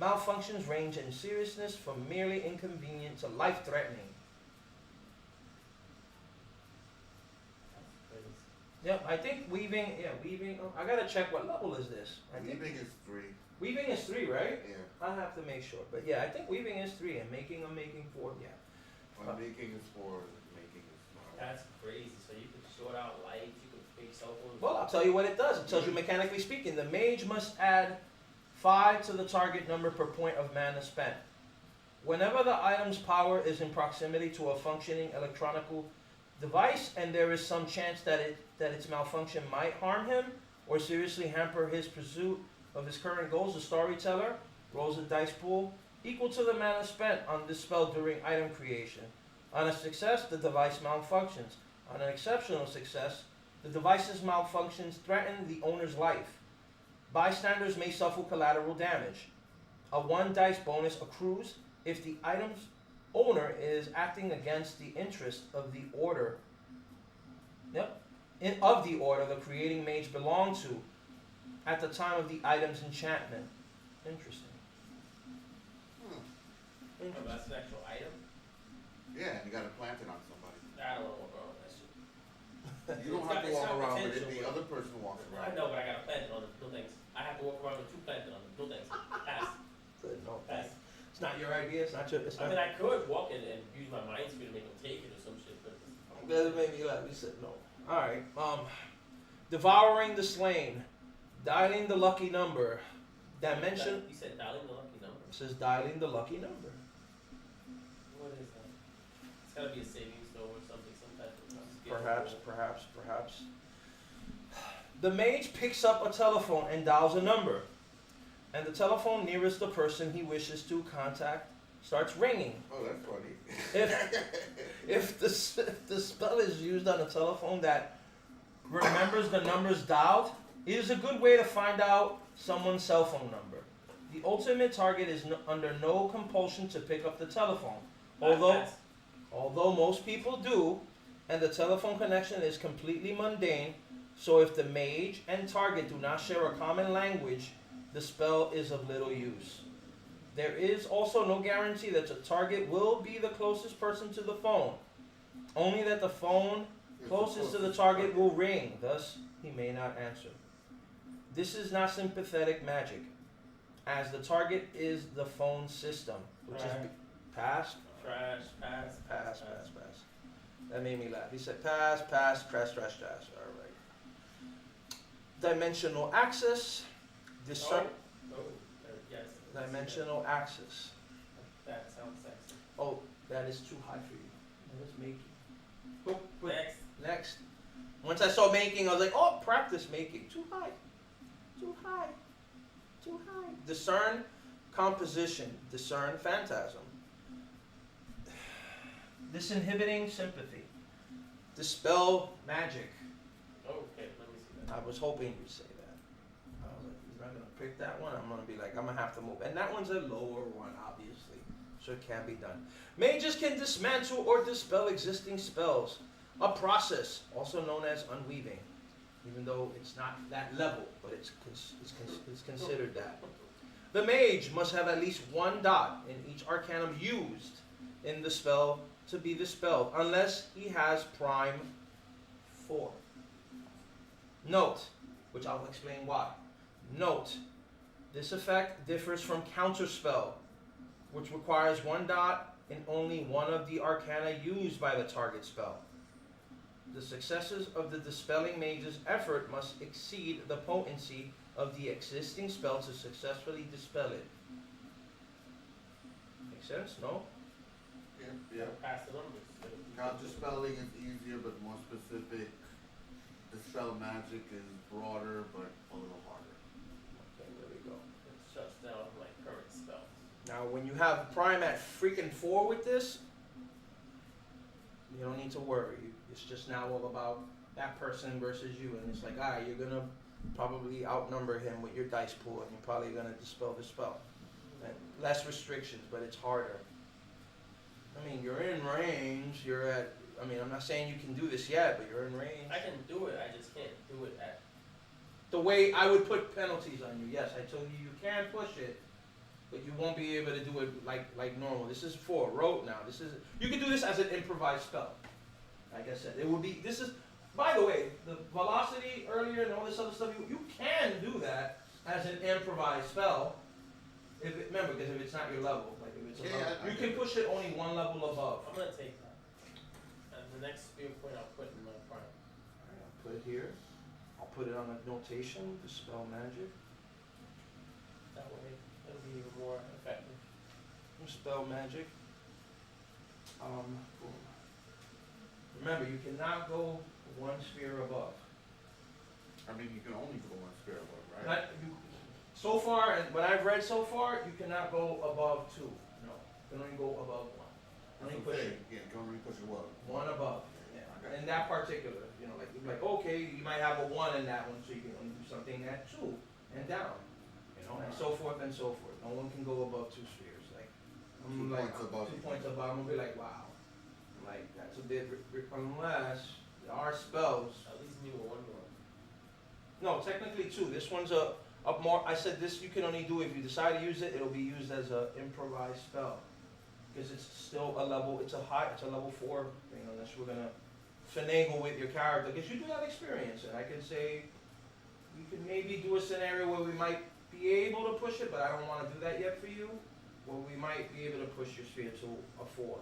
Malfunctions range in seriousness from merely inconvenient to life-threatening. Yep, I think weaving. Oh, I gotta check what level is this. I think Weaving is 3. weaving is 3, right? Yeah. I have to make sure, but yeah, I think weaving is 3, and making I'm making 4. Yeah. Well, making is 4. Making is 5. That's crazy. So you could short out lights, you could fake cell phones. Well, I'll tell you what it does. It tells you mechanically speaking, the mage must add 5 to the target number per point of mana spent. Whenever the item's power is in proximity to a functioning electronical device, and there is some chance that its malfunction might harm him or seriously hamper his pursuit of his current goals, the storyteller rolls a dice pool equal to the mana spent on this spell during item creation. On a success, the device malfunctions. On an exceptional success, the device's malfunctions threaten the owner's life. Bystanders may suffer collateral damage. A 1 dice bonus accrues if the item's owner is acting against the interest of the order. Of the order the creating mage belonged to at the time of the item's enchantment. Interesting. Oh, that's an actual item? Yeah, and you gotta plant it on somebody. I don't want to walk around with that shit. You don't It's have got- to it's walk got around with it. potential, The but- other person walks I around. know, but I got to plant it on the buildings. I have to walk around with 2 planted on the buildings. Pass. No, Pass. it's not your idea. It's not your. It's I not. mean, I could walk in and use my mind sphere to make them take it or some shit, but That made me laugh. He said no. All right. Devouring the slain, dialing the lucky number, dimension. You said dialing the lucky number. It says dialing the lucky number. What is that? It's got to be a savings throw or something, some type of skill. Perhaps. The mage picks up a telephone and dials a number, and the telephone nearest the person he wishes to contact starts ringing. Oh, that's funny. If the spell is used on a telephone that remembers the numbers dialed, it is a good way to find out someone's cell phone number. The ultimate target is under no compulsion to pick up the telephone, although most people do, and the telephone connection is completely mundane. So if the mage and target do not share a common language, the spell is of little use. There is also no guarantee that the target will be the closest person to the phone, only that the phone closest to the target will ring, thus he may not answer. This is not sympathetic magic, as the target is the phone system, which is pass. Trash, pass. That made me laugh. He said pass, trash. All right. Dimensional access. Yes. Dimensional access. That sounds sexy. Oh, that is too high for you. Let's make it. Next. Once I saw making, I was like, oh, practice making. Too high. Discern composition. Discern phantasm. Disinhibiting sympathy. Dispel magic. Okay, let me see that. I was hoping you'd say that. I was like, he's not going to pick that one. I'm going to be like, I'm going to have to move. And that one's a lower one, obviously. So it can be done. Mages can dismantle or dispel existing spells. A process, also known as unweaving. even though it's not that level, but it's considered that. The mage must have at least one dot in each arcanum used in the spell to be dispelled, unless he has prime 4. Note, which I'll explain why. Note, this effect differs from counterspell, which requires one dot in only one of the arcana used by the target spell. The successes of the dispelling mage's effort must exceed the potency of the existing spell to successfully dispel it. Make sense? No? Yeah. Pass the numbers. Counter spelling is easier but more specific. Dispel magic is broader but a little harder. Okay, there we go. It shuts down like current spells. Now, when you have prime at freaking 4 with this, you don't need to worry. It's just now all about that person versus you, and it's like, alright, you're gonna probably outnumber him with your dice pool, and you're probably gonna dispel the spell. And less restrictions, but it's harder. I mean, you're in range. You're at. I mean, I'm not saying you can do this yet, but you're in range. I can do it, I just can't do it at. The way I would put penalties on you, yes, I told you can push it, but you won't be able to do it like normal. This is for rote now. This is you can do this as an improvised spell. Like I said, it would be. This is. By the way, the velocity earlier and all this other stuff, you can do that as an improvised spell. Remember, because if it's not your level, like if it's above, you can push it only one level above. I'm gonna take that. And the next spear point I'll put in my prime. Alright, I'll put it here. I'll put it on the notation, dispel magic. That way it'll be even more effective. Spell magic. Boom. Remember, you cannot go one sphere above. I mean, you can only go one sphere above, right? So far, and what I've read so far, you cannot go above 2. No, you can only go above 1. Only push it. Yeah, you can only push it what? One above. Yeah. Okay. In that particular, like okay, you might have a 1 in that one, so you can only do something at 2 and down. And so forth and so forth. No one can go above 2 spheres. Like, I'm 2 like points above. 2 points above. I'm gonna be like, wow. Like that's a bit unless there are spells. At least me with one more. No, technically 2. This one's a more. I said this you can only do if you decide to use it. It'll be used as a improvised spell because it's still a level. It's a level 4 thing unless we're gonna finagle with your character because you do have experience, and I can say we could maybe do a scenario where we might be able to push it, but I don't want to do that yet for you. Where we might be able to push your sphere to a 4,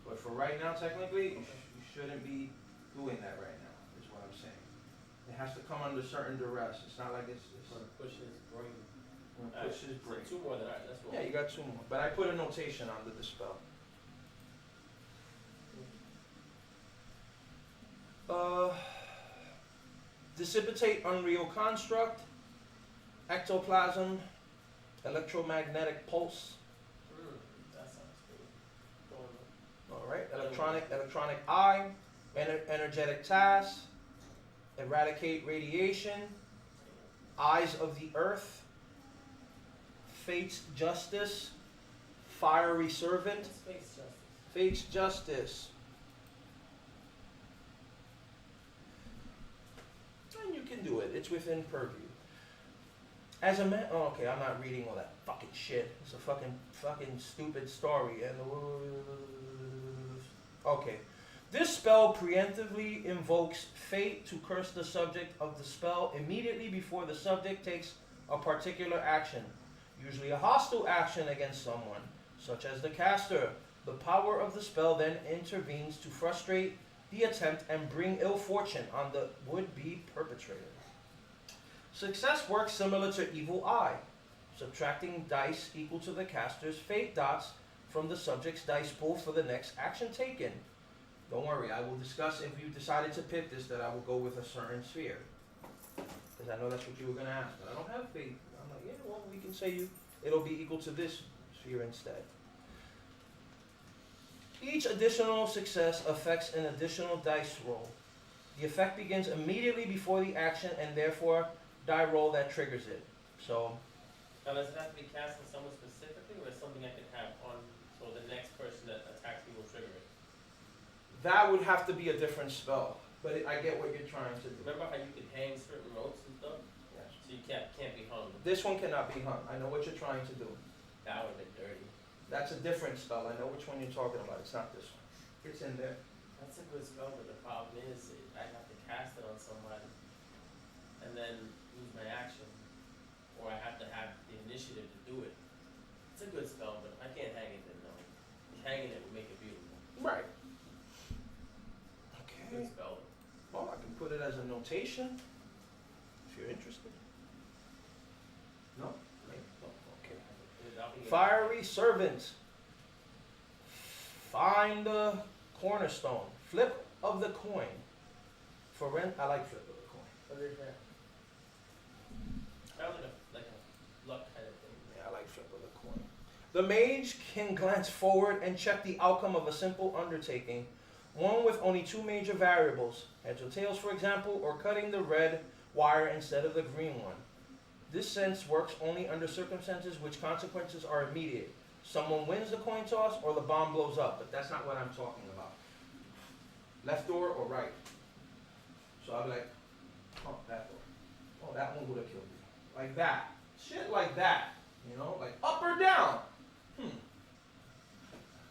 but for right now, technically, you shouldn't be doing that right now. Is what I'm saying. It has to come under certain duress. It's not like it's So the push is brain. push is So break. 2 more than that. That's what. Yeah, you got 2 more, but I put a notation under the spell. Dissipate unreal construct, ectoplasm, electromagnetic pulse. That sounds good. Going All right, electronic eye, energetic task, eradicate radiation, eyes of the earth, fate's justice, fiery servant, Space justice. fate's justice. And you can do it. It's within purview. As a man, oh, okay, I'm not reading all that fucking shit. It's a fucking stupid story. And okay, this spell preemptively invokes fate to curse the subject of the spell immediately before the subject takes a particular action, usually a hostile action against someone, such as the caster. The power of the spell then intervenes to frustrate the attempt and bring ill fortune on the would-be perpetrator. Success works similar to Evil Eye, subtracting dice equal to the caster's fate dots from the subject's dice pool for the next action taken. Don't worry, I will discuss if you decided to pick this that I will go with a certain sphere. Because I know that's what you were going to ask, but I don't have fate. I'm like, yeah, well, we can say it'll be equal to this sphere instead. Each additional success affects an additional dice roll. The effect begins immediately before the action and therefore die roll that triggers it. So, Now, does it have to be cast on someone specifically, or is something I can have on so the next person that attacks me will trigger it? that would have to be a different spell. But I get what you're trying to do. Remember how you could hang certain ropes and stuff? Yes. So you can't be hung. This one cannot be hung. I know what you're trying to do. That would have been dirty. That's a different spell. I know which one you're talking about. It's not this one. It's in there. That's a good spell, but the problem is I have to cast it on somebody and then lose my action, or I have to have the initiative to do it. It's a good spell, but if I can't hang it, then no. Hanging it would make it beautiful. Right. Good Okay. spell. Well, I can put it as a notation if you're interested. No? No. Okay. I'll be- Fiery servant. Find the cornerstone. Flip of the coin. For rent, I like flip of the coin. What is that? That was like a luck kind of thing. Yeah, I like flip of the coin. The mage can glance forward and check the outcome of a simple undertaking, one with only two major variables, heads or tails for example, or cutting the red wire instead of the green one. This sense works only under circumstances which consequences are immediate. Someone wins the coin toss or the bomb blows up, but that's not what I'm talking about. Left door or right? So I'll be like, oh, that door. Oh, that one would have killed me. Like that. Shit like that. You know, like up or down.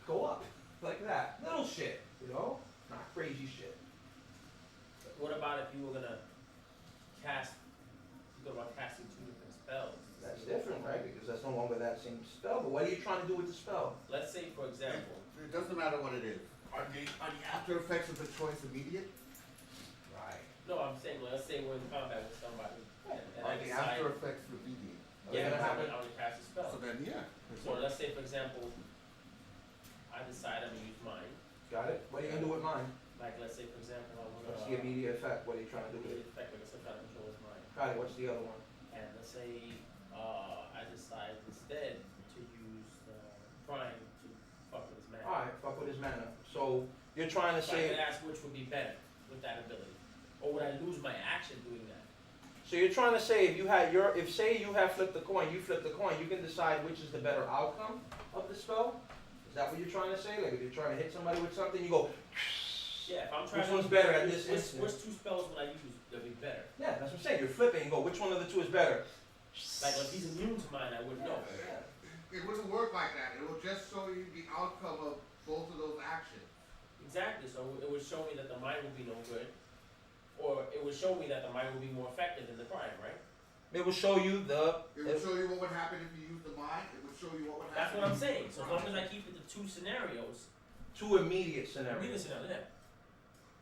Go up. Like that. Little shit, you know? Not crazy shit. What about if you were gonna cast? You go about casting two different spells. That's different, right? Because that's no longer that same spell. But what are you trying to do with the spell? Let's say, for example, It doesn't matter what it is. Are the after effects of the choice immediate? Right. no, I'm saying, let's say we're in combat with somebody, and Are I the decide, after effects immediate? yeah, gonna I happen? would cast a spell. So then, yeah. So let's say, for example, I decide I'm gonna use mine. Got it? What are you going to do with mine? Like, let's say, for example, I wanna. What's the immediate effect? What are you trying to do with it? Immediate effect, because I'm trying to control his mind. Got it. What's the other one? And let's say, I decide instead to use prime to fuck with his man. Alright, fuck with his mana. So you're trying to So I say. could ask which would be better with that ability, or would I lose my action doing that? So you're trying to say if you had if say you have flipped the coin, you flip the coin, you can decide which is the better outcome of the spell? Is that what you're trying to say? Like if you're trying to hit somebody with something, you go, Yeah, if I'm trying which to one's better at which- this which, instant? which two spells would I use that would be better? Yeah, that's what I'm saying. You're flipping, you go, which one of the two is better? Like if he's immune to mine, I wouldn't know. It wouldn't work like that. It will just show you the outcome of both of those actions. Exactly. So it would show me that the mine would be no good, or it would show me that the mine would be more effective than the prime, right? It will show you the. It would show you what would happen if you used the mind. It would show you what would That's happen. what I'm if you saying. used So the as long mind. as I keep it to two scenarios, Two immediate read scenarios. the scenario there.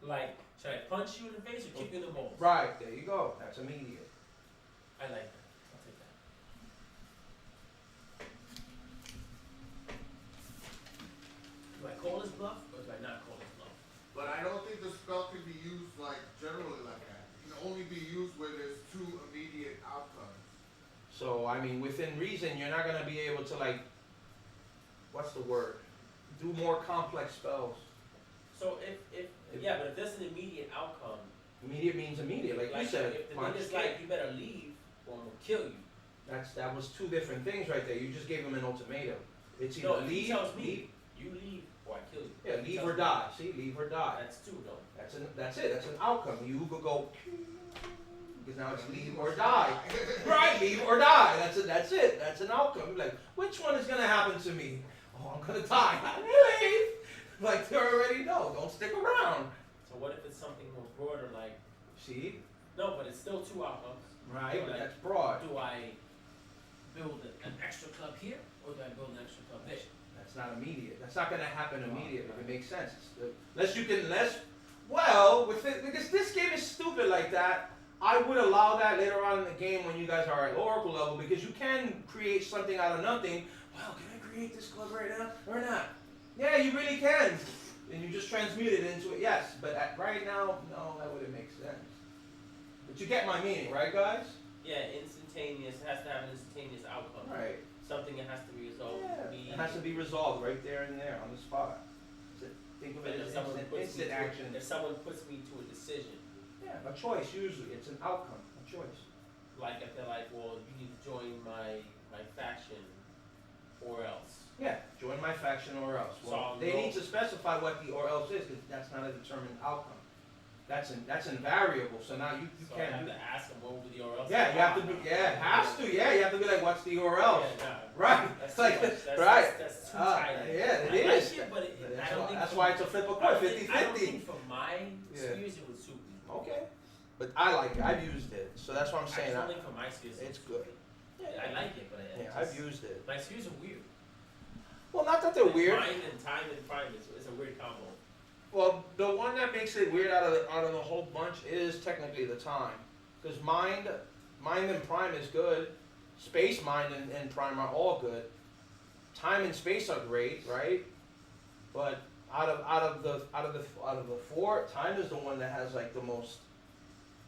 Like, should I punch you in the face or kick you in the balls? Right, there you go. That's immediate. I like that. I'll take that. Do I call his bluff or do I not call his bluff? But I don't think the spell can be used like generally like that. It can only be used where there's two immediate outcomes. So I mean, within reason, you're not gonna be able to like, what's the word? Do more complex spells. So if yeah, but if there's an immediate outcome, Immediate means immediate, like you said. if the punch, nigga's kick. like you better leave or I'm gonna kill you. That was two different things right there. You just gave him an ultimatum. It's either No, if he leave, tells me leave, you leave or I kill you. yeah, He leave tells or me. die. See, leave or die. That's two though. That's it. That's an outcome. You could go because now it's leave or die. Right, leave or die. That's it. That's an outcome. You're like, which one is gonna happen to me? Oh, I'm gonna die. Leave. Like they already know. Don't stick around. So what if it's something more broader like See? no, but it's still two outcomes. Right, but Like, that's broad. Do I build an extra club here or do I build an extra club there? That's not immediate. That's not gonna happen immediately. If it makes sense. Unless you can well, with it, because this game is stupid like that. I would allow that later on in the game when you guys are at Oracle level because you can create something out of nothing. Wow, can I create this club right now or not? Yeah, you really can. And you just transmute it into it. Yes, but right now, no, that wouldn't make sense. But you get my meaning, right, guys? Yeah, instantaneous. It has to have an instantaneous outcome. Right. Something that has to be resolved. Yeah. It has to be resolved right there and there on the spot. Think of it as instant action. If someone puts me to a decision, Yeah, a choice usually. It's an outcome, a choice. like if they're like, well, you need to join my faction or else. Yeah, join my faction or else. Well, So, they no. need to specify what the or else is because that's not a determined outcome. that's invariable. So now you So I can't have do to ask them what would the URL. Yeah, you have to be. Yeah, it has to. Yeah, you have to be like, what's the URL? Yeah, nah. Right. That's It's too like much. That's, right. That's too tiny. Yeah, it I is. like it, but I don't think That's for- why it's a flip a I coin, don't think- I don't 50-50. think for my Yeah. experience it was super easy. Okay. But I like it. I've used it, so that's what I'm I saying. just don't think for my experience It's it was good. super easy. Yeah, I like it, but Yeah, I've used it. my experience are weird. Well, not that they're weird. Mind and time and prime is a weird combo. Well, the one that makes it weird out of the whole bunch is technically the time, because mind and prime is good. Space, mind, and prime are all good. Time and space are great, right? But out of the four, time is the one that has like the most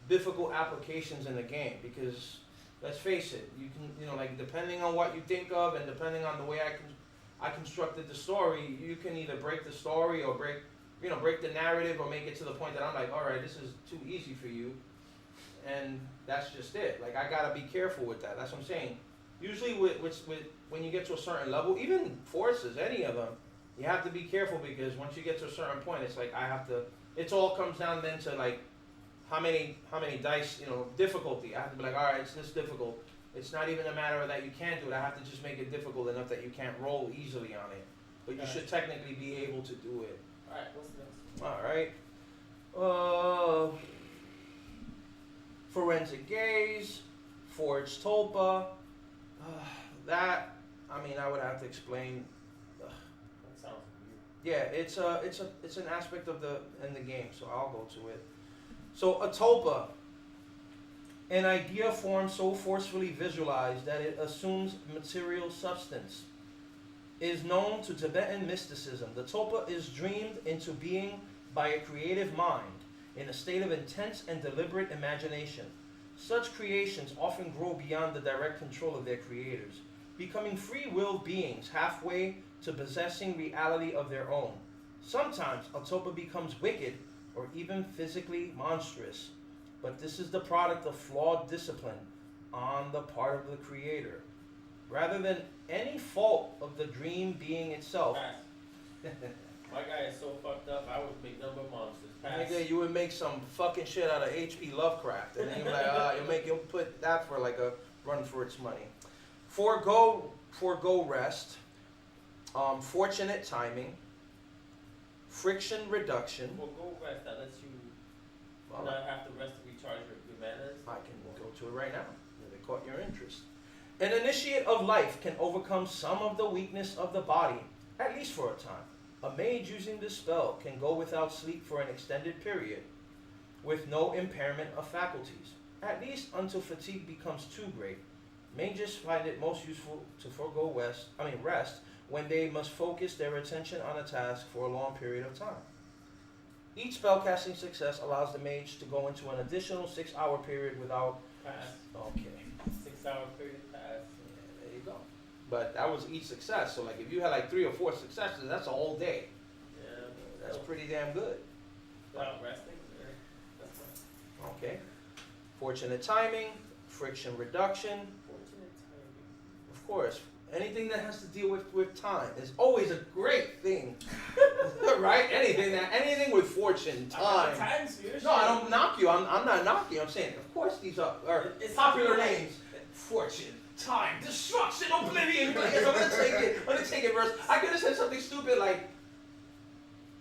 difficult applications in the game, because let's face it, you can like depending on what you think of and depending on the way I constructed the story, you can either break the story or break the narrative or make it to the point that I'm like, all right, this is too easy for you, and that's just it. Like I gotta be careful with that. That's what I'm saying. Usually with when you get to a certain level, even forces, any of them, you have to be careful, because once you get to a certain point, it's like it all comes down then to like how many dice, difficulty. I have to be like, all right, it's this difficult. It's not even a matter of that you can't do it. I have to just make it difficult enough that you can't roll easily on it. But you should technically be able to do it. Alright, what's next? All right. Forensic Gaze, Forged Tulpa. That, I mean, I would have to explain. That sounds weird. Yeah, it's an aspect of in the game, so I'll go to it. So a tulpa, an idea formed so forcefully visualized that it assumes material substance, is known to Tibetan mysticism. The tulpa is dreamed into being by a creative mind in a state of intense and deliberate imagination. Such creations often grow beyond the direct control of their creators, becoming free-willed beings halfway to possessing reality of their own. Sometimes a tulpa becomes wicked or even physically monstrous, but this is the product of flawed discipline on the part of the creator, rather than any fault of the dream being itself. Pass. My guy is so fucked up, I would make number of monsters. Pass. Nigga, you would make some fucking shit out of H.P. Lovecraft, and then you're like, you'll put that for like a run for its money. Forgo rest, fortunate timing, friction reduction. Well, go rest. That lets you Well, not have to rest to recharge your manners. I can go to it right now. They caught your interest. An initiate of life can overcome some of the weakness of the body, at least for a time. A mage using this spell can go without sleep for an extended period, with no impairment of faculties, at least until fatigue becomes too great. Mages find it most useful to forego rest when they must focus their attention on a task for a long period of time. Each spellcasting success allows the mage to go into an additional 6-hour period without... Pass. Okay. 6-hour period. Pass. Yeah, there you go. But that was each success. So like if you had like 3 or 4 successes, that's a whole day. Yeah. That's pretty damn good. Without resting. Yeah. That's fine. Okay. Fortunate timing, friction reduction. Fortunate timing. Of course, anything that has to deal with time is always a great thing. Right? Anything with fortune, time. Time, seriously. No, I don't knock you. I'm not knocking you. I'm saying, of course, these are It's popular like- names. Fortune, time, destruction, oblivion. Like, I'm gonna take it first. I could have said something stupid like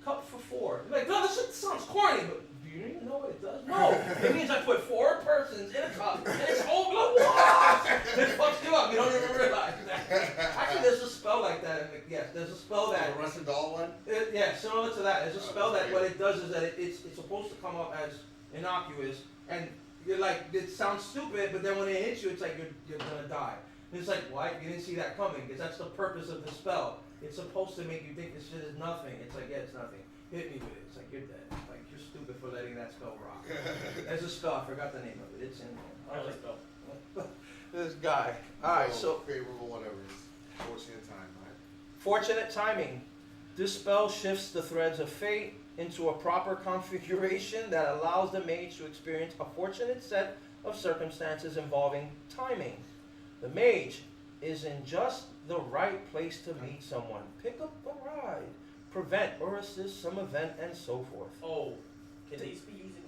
cup for 4. You're like, no, this shit sounds corny, but do you even know what it does? No, it means I put 4 persons in a cup and it's whole blood. What? It fucks you up. You don't even realize. Actually, there's a spell like that. Yes, there's a spell that. The Russian doll one? Yeah, similar to that. There's a spell that what it does is that it's supposed to come up as innocuous, and you're like, it sounds stupid, but then when it hits you, it's like you're gonna die. And it's like, what? You didn't see that coming, because that's the purpose of the spell. It's supposed to make you think this shit is nothing. It's like, yeah, it's nothing. Hit me with it. It's like, you're dead. Like, you're stupid for letting that spell rock. There's a spell, I forgot the name of it. It's in there. I was like, this guy. Alright, so favorable, whatever. Fortunate time, right? fortunate timing. This spell shifts the threads of fate into a proper configuration that allows the mage to experience a fortunate set of circumstances involving timing. The mage is in just the right place to meet someone, pick up a ride, prevent or assist some event, and so forth. Oh, can these be used in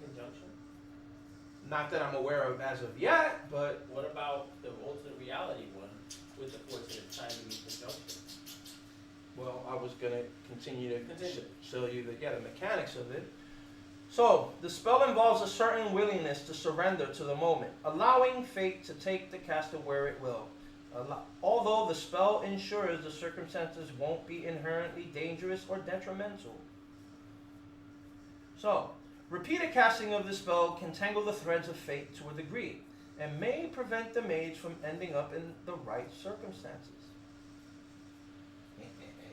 Not that I'm aware of as of yet, but What about the alternate reality one with the fortunate timing conjunction? well, I was gonna continue to Continue. show you the mechanics of it. So the spell involves a certain willingness to surrender to the moment, allowing fate to take the caster where it will. Although the spell ensures the circumstances won't be inherently dangerous or detrimental. So, repeated casting of the spell can tangle the threads of fate to a degree, and may prevent the mage from ending up in the right circumstances.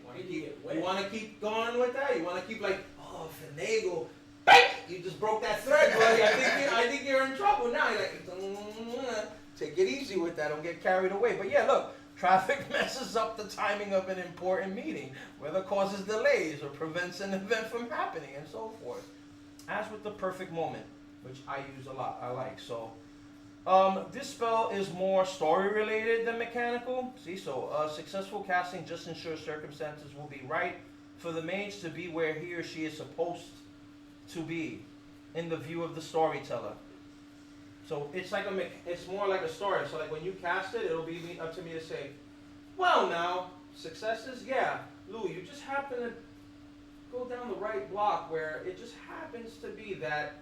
Why did you get You wet? want to keep going with that? You want to keep like, oh, finagle, bang! You just broke that thread, buddy. I think you're in trouble now. You're like, take it easy with that. Don't get carried away. But yeah, look, traffic messes up the timing of an important meeting, whether causes delays or prevents an event from happening, and so forth. As with the perfect moment, which I use a lot, I like. So, this spell is more story related than mechanical. See, so successful casting just ensures circumstances will be right for the mage to be where he or she is supposed to be in the view of the storyteller. So it's like it's more like a story. So like when you cast it, it'll be up to me to say, well now, successes, yeah, Lou, you just happen to go down the right block where it just happens to be that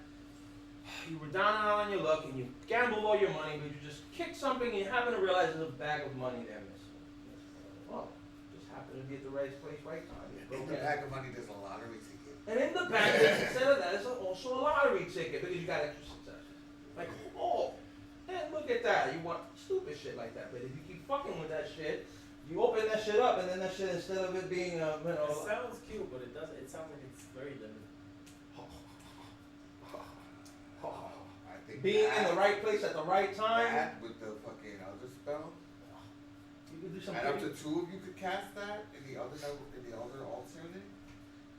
you were down and out on your luck and you gambled all your money, but you just kicked something and you happen to realize there's a bag of money there missing. Well, just happened to be at the right place, right time. In the bag of money, there's a lottery ticket. And in the bag, instead of that, there's also a lottery ticket because you got extra successes. Like, oh, man, look at that. You want stupid shit like that. But if you keep fucking with that shit, you open that shit up, and then that shit, instead of it being, It sounds cute, but it doesn't. It sounds like it's very limited. I think being that, in the right place at the right time. that with the fucking other spell, You can do and something. up to two of you could cast that in the other alternate,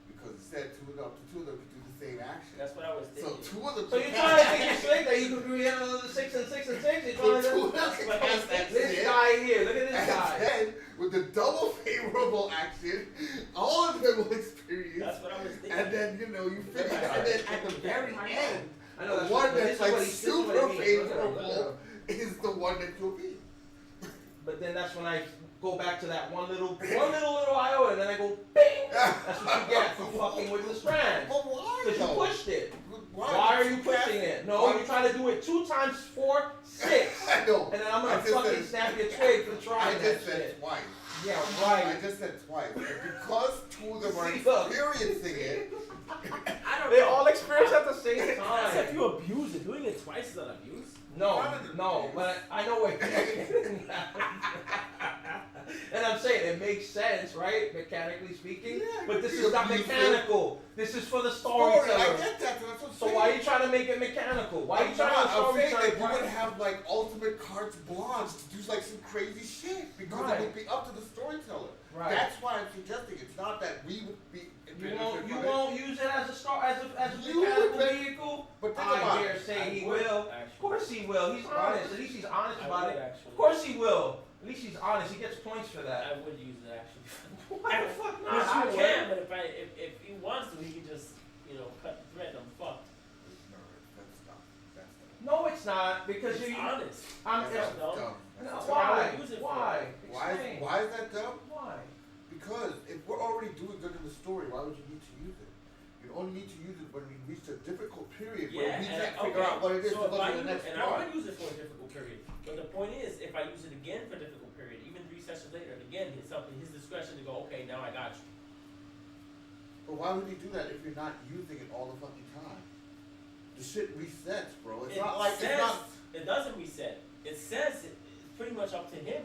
because it said up to two of them could do the same action. That's what I was So thinking. two of them. So you're trying to think you're slick that you could create another 6 and 6 and 6. You're trying So two to of them could cast that this shit. guy here. Look at this And guy. then, with the double favorable action, all of them will experience. That's what I was thinking. And then, you finish. And then at the very end, I know the that's one but that's this is like what he- this is what super it means. Look at him, favorable is the one that you'll be. But then that's when I go back to that one little iota, and then I go bang. That's what you get for fucking with the strand. But why? Because you though? pushed it. Why? Why are you pushing it? No, Why- you try to do it 2 times 4, 6. I know. And then I'm I gonna just fucking said- snap your twig for I trying that just said shit. twice. Yeah, I right. just said twice. And because two of them are See, look. experiencing it, I don't They know. all experience at the same That's if time. you abuse it. Doing it twice is not abuse. No, but I know what. And I'm saying it makes sense, right? Mechanically speaking. Yeah, But this you is not abuse it. mechanical. This is for the story. I storyteller. get that. That's what I'm So saying. why are you trying to make it mechanical? Why are you trying to I'm saying storyteller? that you would have like ultimate cards blanche to do like some crazy shit because Right. it would be up to the storyteller. Right. That's why I'm suggesting it's not that we would be. You won't use it as a You mechanical would- vehicle. But think I about dare it. say he I would, will. actually. Of course he will. He's honest. At least he's honest I about would it. actually. Of course he will. At least he's honest. He gets points for that. I would use it actually. Why the fuck not? Because I you would. can, but if he wants to, he can just cut the thread. I'm fucked. No, that's not. That's not. No, it's not because It's you. honest. I'm. That's it's- no. dumb. No, That's what I why? would use it for. Why? Why? Explain. Why is that dumb? Why? Because if we're already doing good in the story, why would you need to use it? You only need to use it when we reach a difficult period where we can't figure out what it is So to if go I to the use, next and I part. would use it for a difficult period. But the point is, if I use it again for a difficult period, even 3 sessions later, and again, it's up to his discretion to go, okay, now I got you. But why would you do that if you're not using it all the fucking time? The shit resets, bro. It's It not like says, it's not. It doesn't reset. It says it's pretty much up to him.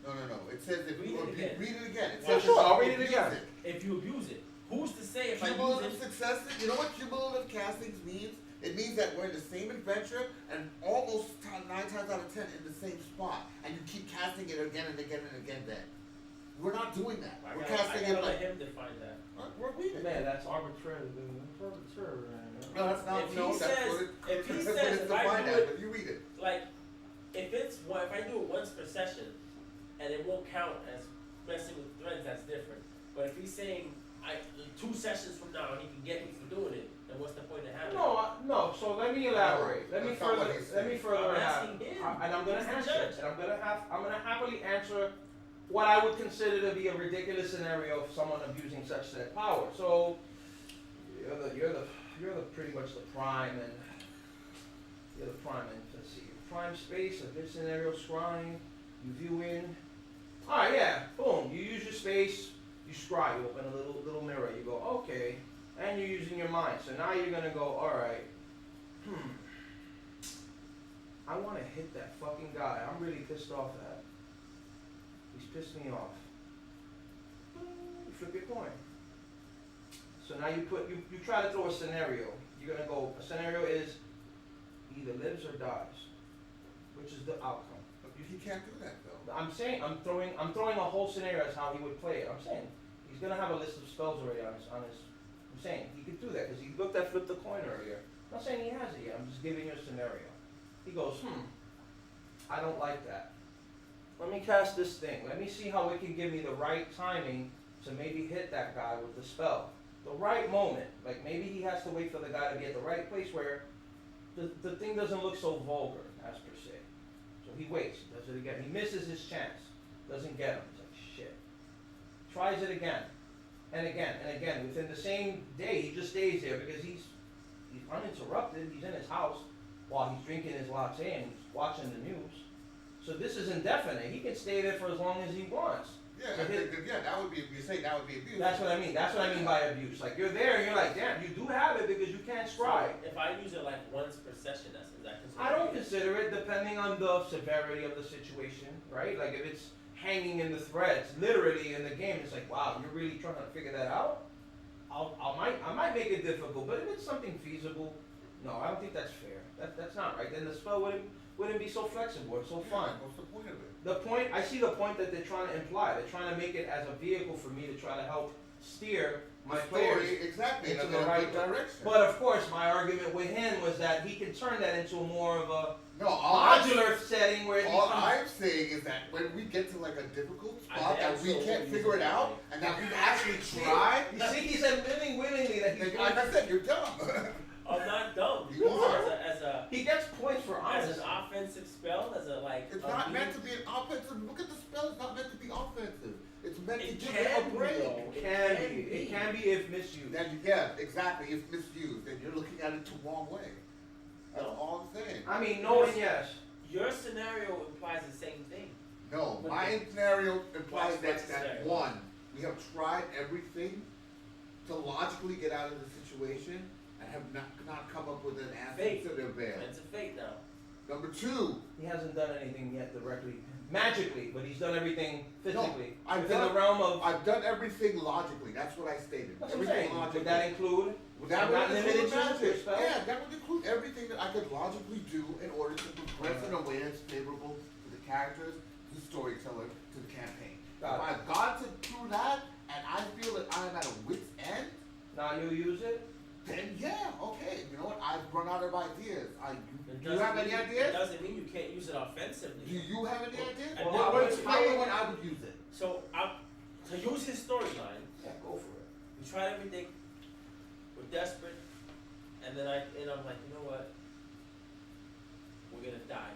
No. It says if Read you it again. read it again. It Oh, says sure, if I'll you read it abuse again. If you abuse it, who's to say if I use Cumulative it? successes. You know what cumulative castings means? It means that we're in the same adventure and almost 9 times out of 10 in the same spot, and you keep casting it again and again and again. Then we're not doing that. I We're gotta casting it let like him define that. we're reading. Man, that's arbitrary. Arbitrary. No, that's not. If No, he that's says- what it. if he that's says what it's if I defined do as, it- but you read it. Like, if I do it once per session, and it won't count as messing with threads, that's different. But if he's saying 2 sessions from now he can get me for doing it, then what's the point of having it? No. So let me elaborate. Let me That's not what further. he's Let me saying. further. I'm asking him. And I'm gonna He's the answer. judge. And I'm gonna happily answer what I would consider to be a ridiculous scenario of someone abusing such said power. So you're the pretty much the prime and let's see, prime space, a good scenario scrying, you view in. Alright, yeah, boom, you use your space, you scry, you open a little mirror, you go, okay, and you're using your mind. So now you're gonna go, alright, I wanna hit that fucking guy. I'm really pissed off at. He's pissed me off. You flip your coin. So now you try to throw a scenario. You're gonna go, a scenario is either lives or dies. Which is the outcome. He can't do that though. I'm saying, I'm throwing a whole scenario as how he would play it. I'm saying, he's gonna have a list of spells already on his, I'm saying, he could do that, because he looked at flip the coin earlier. I'm not saying he has it yet, I'm just giving you a scenario. He goes, I don't like that. Let me cast this thing. Let me see how it can give me the right timing to maybe hit that guy with the spell. The right moment. Like maybe he has to wait for the guy to be at the right place where the thing doesn't look so vulgar, as per se. So he waits, does it again. He misses his chance. Doesn't get him. He's like, shit. Tries it again. And again, and again. Within the same day, he just stays there because he's uninterrupted. He's in his house while he's drinking his latte and he's watching the news. So this is indefinite. He can stay there for as long as he wants. Yeah, that would be, you say that would be abuse. That's what I mean. That's what I mean by abuse. Like you're there and you're like, damn, you do have it because you can't scry. So if I use it like once per session, is that considered I don't abuse? consider it depending on the severity of the situation, right? Like if it's hanging in the threads, literally in the game, it's like, wow, you're really trying to figure that out? I might make it difficult, but if it's something feasible, no, I don't think that's fair. That's not right. Then the spell wouldn't be so flexible or so fun. What's the point of it? I see the point that they're trying to imply. They're trying to make it as a vehicle for me to try to help steer my players exactly into in the a right good direction. But of course, my argument with him was that he can turn that into more of a No, modular setting where all I'm saying is that when we get to like a difficult spot that we can't figure it out, and that we've actually tried. You see, he said willingly that he's Like I said, you're dumb. I'm not dumb. You are. He gets points for as honesty. an offensive spell, as a like. It's not meant to be an offensive. Look at the spell. It's not meant to be offensive. It's meant to It give it a can be, break. though. It can be if misused. Then yeah, exactly. If misused, then you're looking at it the wrong way. That's all I'm saying. I mean, no and yes. Your scenario implies the same thing. No, But my the- scenario implies What's that the scenario? one, we have tried everything to logically get out of the situation and have not come up with an answer Fate. to their bail. It's a fate now. Number two, He hasn't done anything yet directly, magically, but he's done everything physically. I've within done- the realm of. I've done everything logically. That's what I stated. That's what I'm Everything saying. logically. Would that include? That not would limited include to magic. spells? Yeah, that would include everything that I could logically do in order to progress in a way that's favorable to the characters, to the storyteller, to the campaign. Got If it. I've gone through that and I feel that I'm at a wit's end, Now you use it. then yeah, okay. You know what? I've run out of ideas. It Do you have any It ideas? doesn't mean you can't use it offensively. Do you have any ideas? I Well, do. tell me when I would use it. So to use his storyline, Yeah, go for it. we tried everything. We're desperate, and then I'm like, you know what? We're gonna die.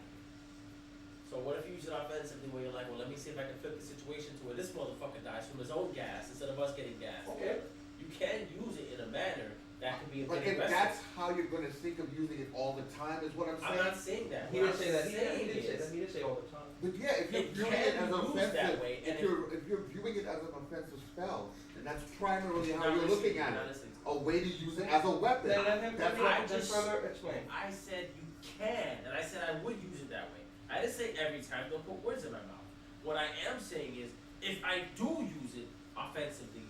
So what if you use it offensively, where you're like, well, let me see if I can flip the situation to where this motherfucker dies from his own gas instead of us getting gas. Okay. You can use it in a manner that can be a But bit if aggressive. that's how you're going to think of using it all the time, is what I'm I'm saying. not saying that. He What didn't I'm say that. He saying didn't say is- that. He didn't say all the time. But yeah, if you're It viewing can it as be used offensive, that way, and if you're viewing it as an offensive spell, then that's primarily how Not you're looking listening, at not it. listening. A way to use it as a weapon. Then let him That's I then just- further explain. I said you can, and I said I would use it that way. I didn't say every time, don't put words in my mouth. What I am saying is, if I do use it offensively,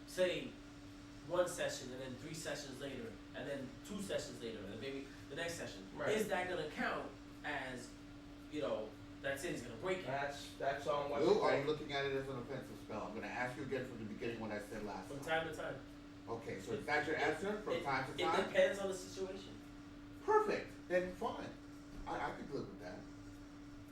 say one session and then 3 sessions later, and then 2 sessions later, and then maybe the next session, Right. is that gonna count as, that's it, he's gonna break it? That's on what. Lou, are you looking at it as an offensive spell? I'm going to ask you again from the beginning what I said last From time. time to time. Okay, so is that your answer from time to It time? depends on the situation. Perfect. Then fine. I could live with that.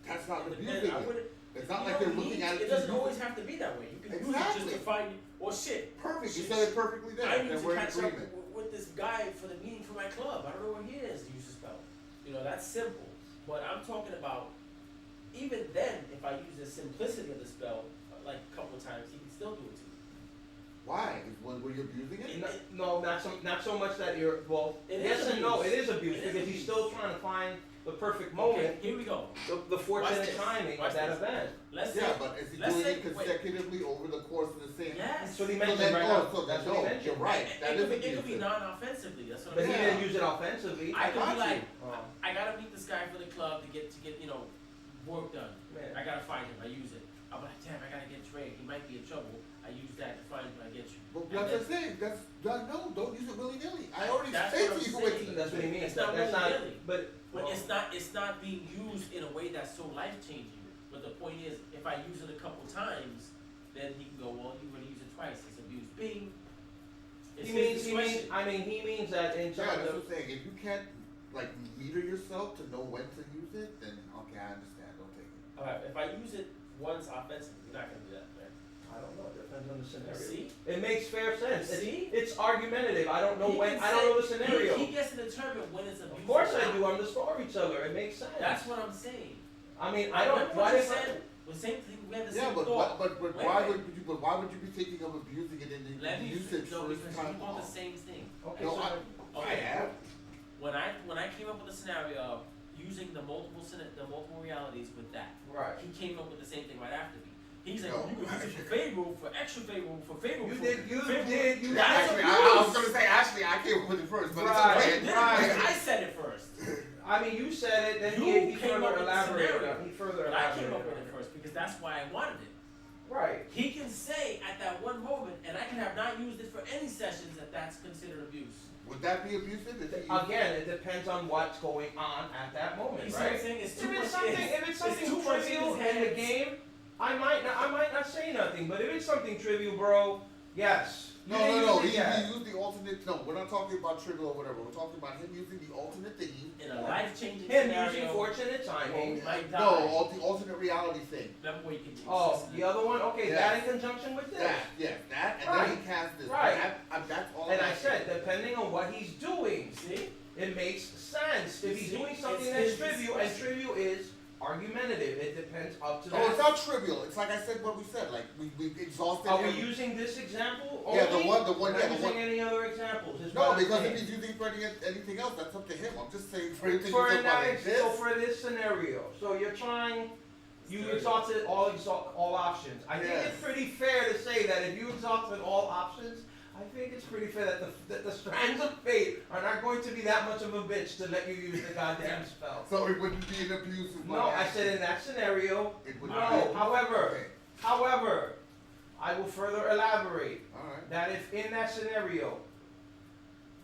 That's not It abusing depends. I it. wouldn't. It's not you like don't you're looking need- at it. It doesn't to always use have to be that way. You can use it Exactly. just to find, shit. Perfect. You Shit. said it perfectly I there. need Then to we're in catch up agreement. with this guy for the meeting for my club. I don't know where he is to use the spell. You know, that's simple. But I'm talking about, even then, if I use the simplicity of the spell, like a couple of times, he can still do it to me. Why? Is when were you abusing it? No, not so much that you're, well, It yes is and no, abuse. it is abuse, It is because he's abuse. still trying to find the perfect moment, Okay, here we go. the fortunate this. timing Watch of that this. event. Let's say, Yeah, but is he let's doing say, it consecutively over the course of the same? yes. That's what he So mentioned then, right oh, now. so That's then, what he no, mentioned. you're right. That is It could be abusive. non-offensively. That's what But I'm he saying. didn't use it offensively. I could got be like, Oh. I gotta meet this guy for the club to get you know, work done. Man. I gotta find him. I use it. I'm like, damn, I gotta get Trey. He might be in trouble. I use that to find him. I get you. But And that's then- what I'm saying. No, don't use it willy nilly. I already That's said what to you I'm what saying. you That's what he means. It's not That's willy-nilly. but But it's not being used in a way that's so life changing. But the point is, if I use it a couple times, then he can go, well, you already used it twice. It's abuse. Bing. It's his discretion. he means that in Yeah, terms that's of, what I'm saying. If you can't like meter yourself to know when to use it, then okay, I understand. Don't take it. All right, if I use it once offensively, you're not gonna do that, right? I don't know, it depends on the scenario. See? It makes fair sense. See? It's argumentative. I don't know He when, can I don't know the say- scenario. He gets to determine when it's abuse. Of course or I not. do, I'm the storyteller, it makes sense. That's what I'm saying. I mean, I don't, Remember why what you did I? said? The same thing. We had the Yeah, same but thought. but Wait, why wait. would you be thinking of abusing it in the Let me usage no, first because time you want off? the same thing. Okay, No, so, I have. When I came up with the scenario of using the multiple realities with that, right. he came up with the same thing right after me. He's like, No. you can use it for favorable, for extra favorable, for favorable. You for did, you favorable. did, you Yeah, That's actually, abuse. I was gonna say actually I came up with it first, but Right, it's You okay. did it right. because I said it first. I mean, you said it, then You he came further up with the elaborated scenario. on it. He further But I elaborated came up with on it first because that's why I wanted it. Right. He can say at that one moment, and I can have not used it for any sessions, that that's considered abuse. Would that be abusive? If he Again, it depends on what's going on at that moment, You see what I'm right? saying? It's If too much. it's something too much trivial his in the hands. game, I might not say nothing. But if it's something trivial, bro, yes. You didn't No. use it yet. He used the alternate. No, we're not talking about trivial or whatever. We're talking about him using the alternate thingy. In a life-changing Him scenario. using fortunate timing. Well, might die. No, the alternate reality thing. That way you can Oh, the other one? Okay, Yeah. that in conjunction with this. That, and Right. then he cast this. Right. That's all. And I'm I said, asking. depending on what he's doing, See? it makes sense. If he's See, doing something it's that's his trivial, and discretion. trivial is argumentative, it depends up to No, that. it's not trivial. It's like I said. What we said. Like we exhausted. Are we every- using this example Yeah, only? the one- We're not yeah, the using one- any other examples. is No, what I'm because saying. if he's using it for anything else, that's up to him. I'm just saying for anything For he's about like so this. for this scenario, so you're trying, you Sure. exhausted all options. I think Yes. it's pretty fair to say that if you exhausted all options, I think it's pretty fair that the strands of fate are not going to be that much of a bitch to let you use the goddamn spell. So it wouldn't be an abuse of my No, I action. said in that scenario, It would no. not. However, Okay. however, I will further elaborate All right. that if in that scenario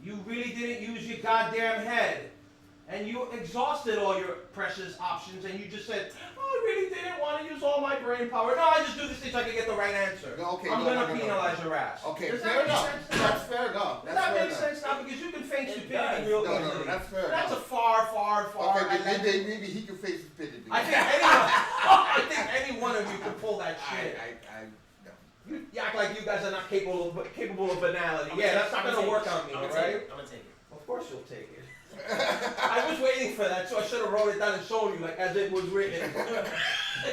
you really didn't use your goddamn head and you exhausted all your precious options and you just said, oh, I really didn't want to use all my brain power. No, I just do this thing so I can get the right answer. No, okay, I'm no, gonna no, no. penalize your ass. Okay, Does that fair make enough. sense now? That's fair enough. Does That's that fair make enough. sense now? Because you can feign It stupidity does. real No, easily. that's fair That's a enough. far. Okay, I like- maybe he can face stupidity. I think any one of you could pull that shit. No. You act like you guys are not capable of banality. I'm Yeah, gonna that's not take- gonna I'm work gonna on me, take it. right? I'm gonna take it. Of course you'll take it. I was waiting for that, so I should have wrote it down and shown you, like as it was written.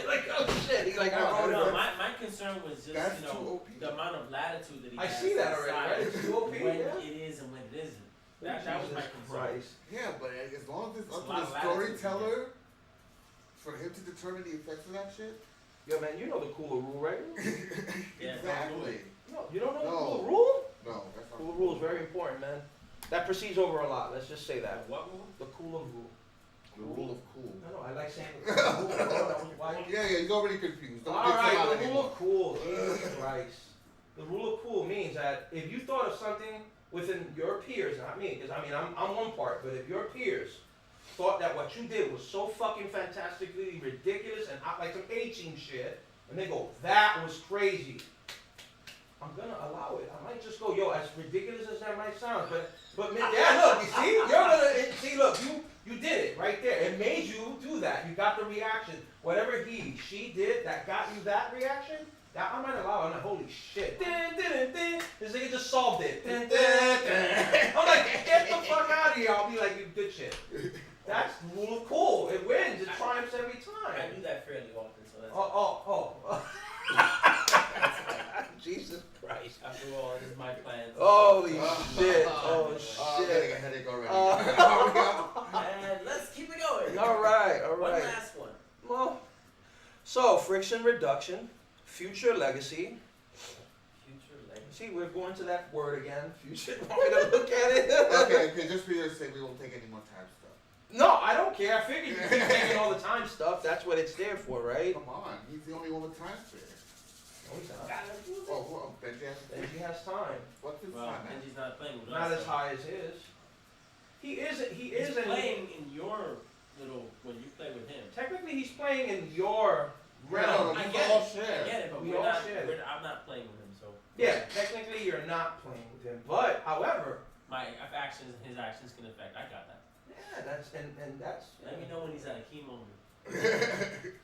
Like, oh shit, he's like, I wrote No, it. my concern was just, That's you too know, OP. the amount of latitude that he I has see that to already, decide right? It's too OP, when yeah. it is and when it isn't. That was my Jesus concern. Christ. Yeah, but as long as it's It's up a lot to of the latitude. storyteller for him to determine the effects of that shit. Yo, man, you know the cooler rule, right? Yeah, Exactly. No, you don't know No. the cooler rule? No, that's not. Cooler rule is very important, man. That proceeds over a lot. Let's just say that. What rule? The cooler rule. The rule of cool. No, I like saying the cooler rule. That was why. Yeah, he's already confused. Don't All get him out right, the rule anymore. of cool. Jesus Christ. The rule of cool means that if you thought of something within your peers, not me, because I mean I'm one part, but if your peers thought that what you did was so fucking fantastically ridiculous and like some A-team shit, and they go, that was crazy, I'm gonna allow it. I might just go, yo, as ridiculous as that might sound, but yeah, look, you see, you're gonna see, look, you did it right there. It made you do that. You got the reaction. Whatever she did that got you that reaction, That I might allow. I'm like, holy shit. This nigga just solved it. I'm like, get the fuck out of here. I'll be like, you good shit. That's cool. It wins. It triumphs every time. I do that fairly often, so that's. Oh. Jesus Christ. After all, this is my plan. Holy shit. I'm shit. getting a headache already. And let's keep it going. All right. One last one. Well, so friction reduction, future legacy. Future legacy. See, we're going to that word again. Future. Want me to look at it? Okay, just for your sake, we won't take any more time stuff. No, I don't care. I figured you keep taking all the time stuff. That's what it's there for, right? Come on, he's the only one with time spare. No, he's not. Oh, Benji has Benji has time. What's his Well, time? Man? Benji's not playing with us. Not as so- high as his. He isn't. He He's isn't. playing in your little when you play with him. Technically, he's playing in your realm. No, I we get all it. share. I get it, but We we're all not. share. I'm not playing with him, so Yeah, technically, you're not playing with him. But, however, my actions and his actions can affect. I got that. yeah, that's and that's. Let me know when he's at a key moment.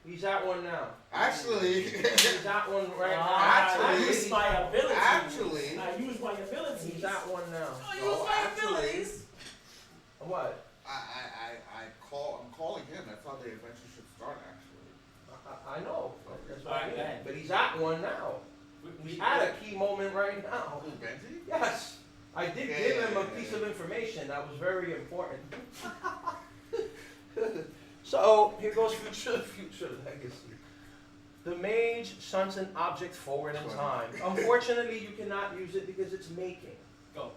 He's at one now. Actually, He's at one right now. I Actually- use my abilities. actually- I use my abilities. He's at one now. I use Oh, my actually- abilities. What? I'm calling him. That's how the adventure should start. Actually, I know. That's what I Alright, mean. go ahead. But he's at one now. He's at a key moment right now. who Benji? Yes. I did Yeah, give him a yeah, piece yeah. of information that was very important. So here goes future legacy. The mage shunts an object forward in time. Unfortunately, you cannot use it because it's making. Go.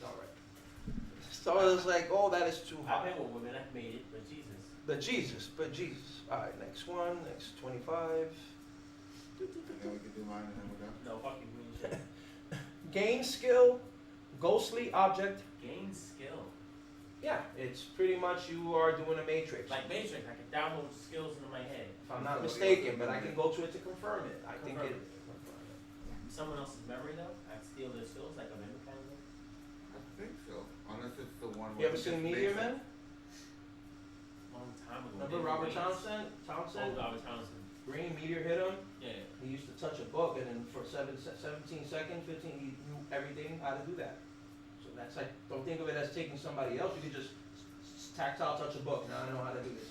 All right. So it's like, oh, that is too I've high. been with women. I've made it, but Jesus. But Jesus. All right, next one. Next 25. And then we can do mine, and then we're done. No, fuck you. We ain't shit. Gain skill, ghostly object. Gain skill. Yeah, it's pretty much you are doing a matrix. Like Matrix, I can download skills into my head. If I'm not mistaken, but I can go to it to confirm it. I think it. Someone else's memory though, I steal their skills like a memory kind of thing. I think so. Unless it's the one. You ever where seen it's Meteor basic. Men? Long time ago. Remember David Robert Waits. Townsend? Oh, Townsend? Robert Townsend. Green meteor hit him. Yeah. He used to touch a book, and then for 17 seconds, 15, he knew everything how to do that. So that's like, don't think of it as taking somebody else. You could just tactile touch a book. Now I know how to do this.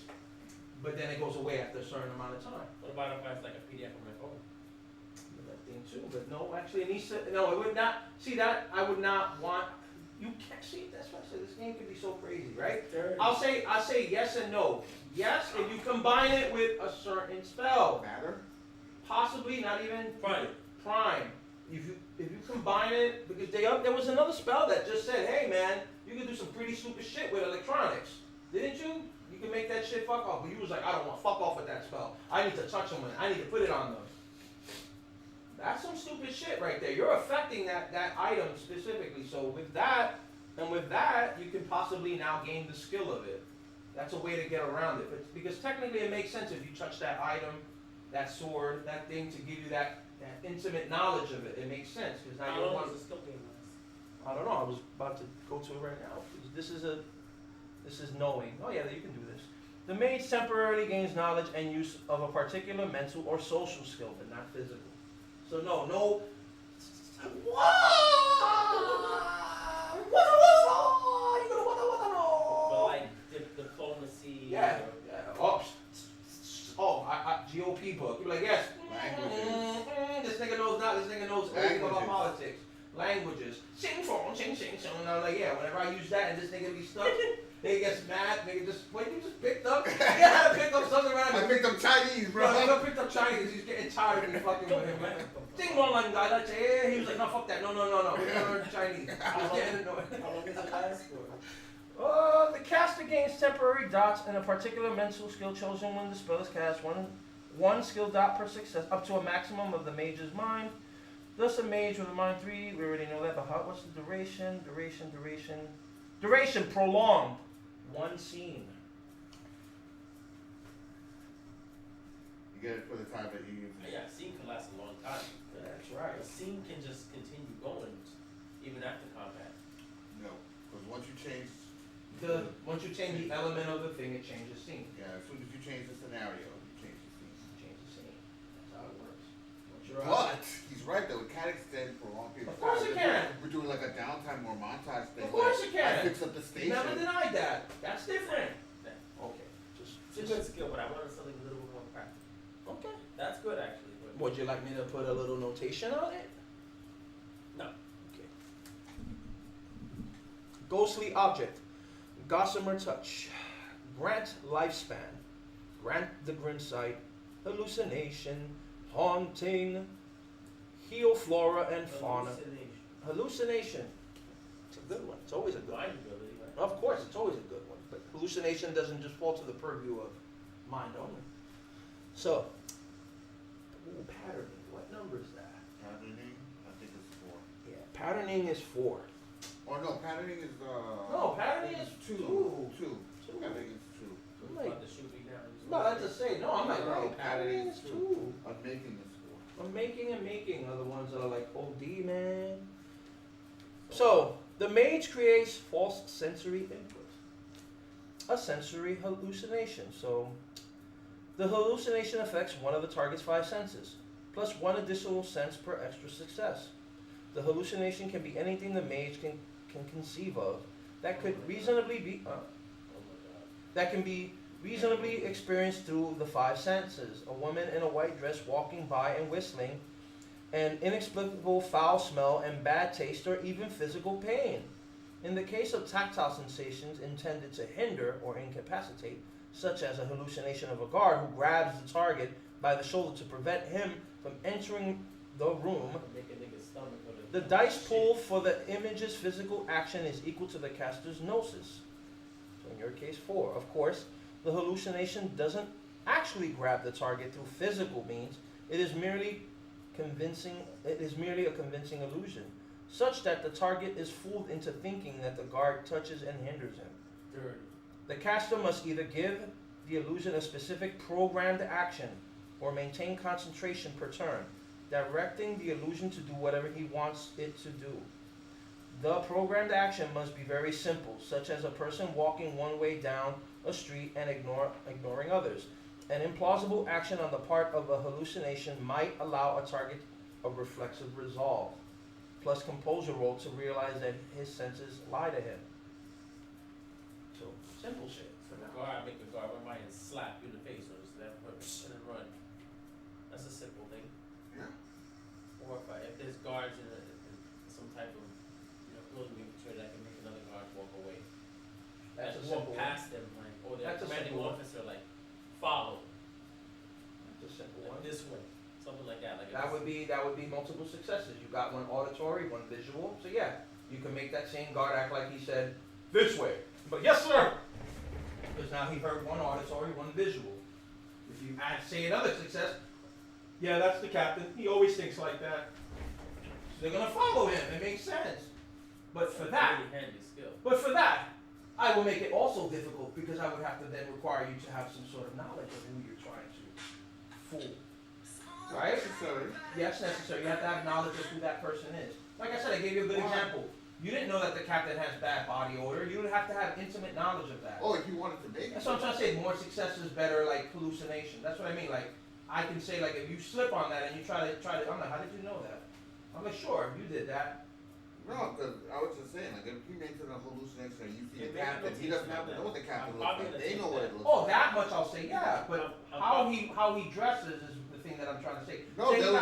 But then it goes away after a certain amount of time. What about if I have like a PDF on my phone? That thing too, but no, actually, it needs to, no, it would not, see that, I would not want, you can't see, that's why I said this game could be so crazy, right? I'll say yes and no. Yes, if you combine it with a certain spell, Matter? possibly not even Prime. prime. If you combine it, because there was another spell that just said, hey man, you can do some pretty stupid shit with electronics, didn't you? You can make that shit fuck off, but you was like, I don't want fuck off with that spell. I need to touch them, I need to put it on them. That's some stupid shit right there. You're affecting that item specifically. So with that, you can possibly now gain the skill of it. That's a way to get around it. But because technically it makes sense if you touch that item, that sword, that thing to give you that intimate knowledge of it. It makes sense because now How you long want. does the skill game last? I don't know. I was about to go to it right now. This is knowing. Oh yeah, you can do this. The mage temporarily gains knowledge and use of a particular mental or social skill, but not physical. So no. But like diplomacy. Yeah. Or, GOP book. You're like, yes. Languages. This nigga knows that. This nigga knows everything about Languages. politics. Languages. Sing song, sing. And I'm like, yeah. Whenever I use that and this nigga be stuck, nigga gets mad. Nigga just wait. You just picked up. You had to pick up something around. I picked up Chinese, bro. Bro, nigga picked up Chinese. He's getting tired of me fucking with him, man. Sing one line, guy. That's it. He was like, no, fuck that. No. We're gonna learn Chinese. He's getting annoyed. how long does it last for? The caster gains temporary dots and a particular mental skill chosen when the spell is cast. One skill dot per success, up to a maximum of the mage's mind. Thus, a mage with a mind 3, we already know that. But what's the duration? Duration prolonged. One scene. You get it for the time that you use it. Yeah, a scene can last a long time. That's right. A scene can just continue going even after combat. No, because once you change, Once you change the element of the thing, it changes scene. yeah, as soon as you change the scenario, you change the scene. Change the scene. That's how it works. Once you're Plus, find more montage things. Of course like, you can. I fix up the You station. never denied that. That's different. Yeah. Okay. It's a good skill, but I wanted something a little bit more practical. Okay. That's good actually. But Would you like me to put a little notation on it? no. Okay. Ghostly object. Gossamer touch. Grant lifespan. Grant the grim sight. Hallucination. Haunting. Heal flora and fauna. Hallucination. It's a good one. It's always a good one. Mind ability, right? Of course, it's always a good one. But hallucination doesn't just fall to the purview of mind only. So, ooh, patterning. What number is that? Patterning, I think it's 4. Yeah, patterning is 4. Or no, patterning is No, patterning is 2. 2. Two. Patterning is 2. I'm I'm like, about to shoot me down. no, that's to say, no, I'm like, No, right, patterning is 2. I'm making this 4. I'm making and making are the ones that are like OD, man. So, the mage creates false sensory input. A sensory hallucination. So, the hallucination affects one of the target's 5 senses, plus 1 additional sense per extra success. The hallucination can be anything the mage can conceive of that could reasonably be Oh my god. that can be reasonably experienced through the 5 senses. A woman in a white dress walking by and whistling, an inexplicable foul smell and bad taste, or even physical pain. In the case of tactile sensations intended to hinder or incapacitate, such as a hallucination of a guard who grabs the target by the shoulder to prevent him from entering the room, Make a nigga's stomach hurt. the dice pool for the image's physical action is equal to the caster's gnosis. So in your case, 4. Of course, the hallucination doesn't actually grab the target through physical means. It is merely a convincing illusion, such that the target is fooled into thinking that the guard touches and hinders him. Dirty. The caster must either give the illusion a specific programmed action or maintain concentration per turn, directing the illusion to do whatever he wants it to do. The programmed action must be very simple, such as a person walking one way down a street and ignoring others. An implausible action on the part of a hallucination might allow a target a reflexive resolve, plus composure roll to realize that his senses lie to him. So, simple shit for The now. guard, make the guard run by and slap you in the face or just that and then run. That's a simple thing. Yeah. Or if there's guards in some type of building infantry that can make another guard walk away. That's a Like, walk simple one. past them, like, or their That's a commanding simple one. officer, like, follow, That's a simple like one. this way, something like that. Like That would be multiple successes. You got 1 auditory, 1 visual. So yeah, you can make that same guard act like he said this way. But yes, sir. Because now he heard 1 auditory, 1 visual. If you say another success, yeah, that's the captain. He always thinks like that. So they're gonna follow him. It makes sense. But for that, really handy skill. I will make it also difficult because I would have to then require you to have some sort of knowledge of who you're trying to fool. Right? Necessary. Yes, necessary. You have to have knowledge of who that person is. Like I said, I gave you a good example. You didn't know that the captain has bad body odor. You would have to have intimate knowledge of that. Oh, if you wanted to make it. That's what I'm trying to say. More success is better, like hallucination. That's what I mean. Like I can say, like if you slip on that and you try to, I'm like, how did you know that? I'm like, sure, you did that. No, because I was just saying, like, if he makes it a hallucination and you see Yeah, the captain, he doesn't have to know what the captain looks like. They know what it looks Oh, like. that much I'll say, yeah. But how he dresses is the thing that I'm trying to say. No, Say they'll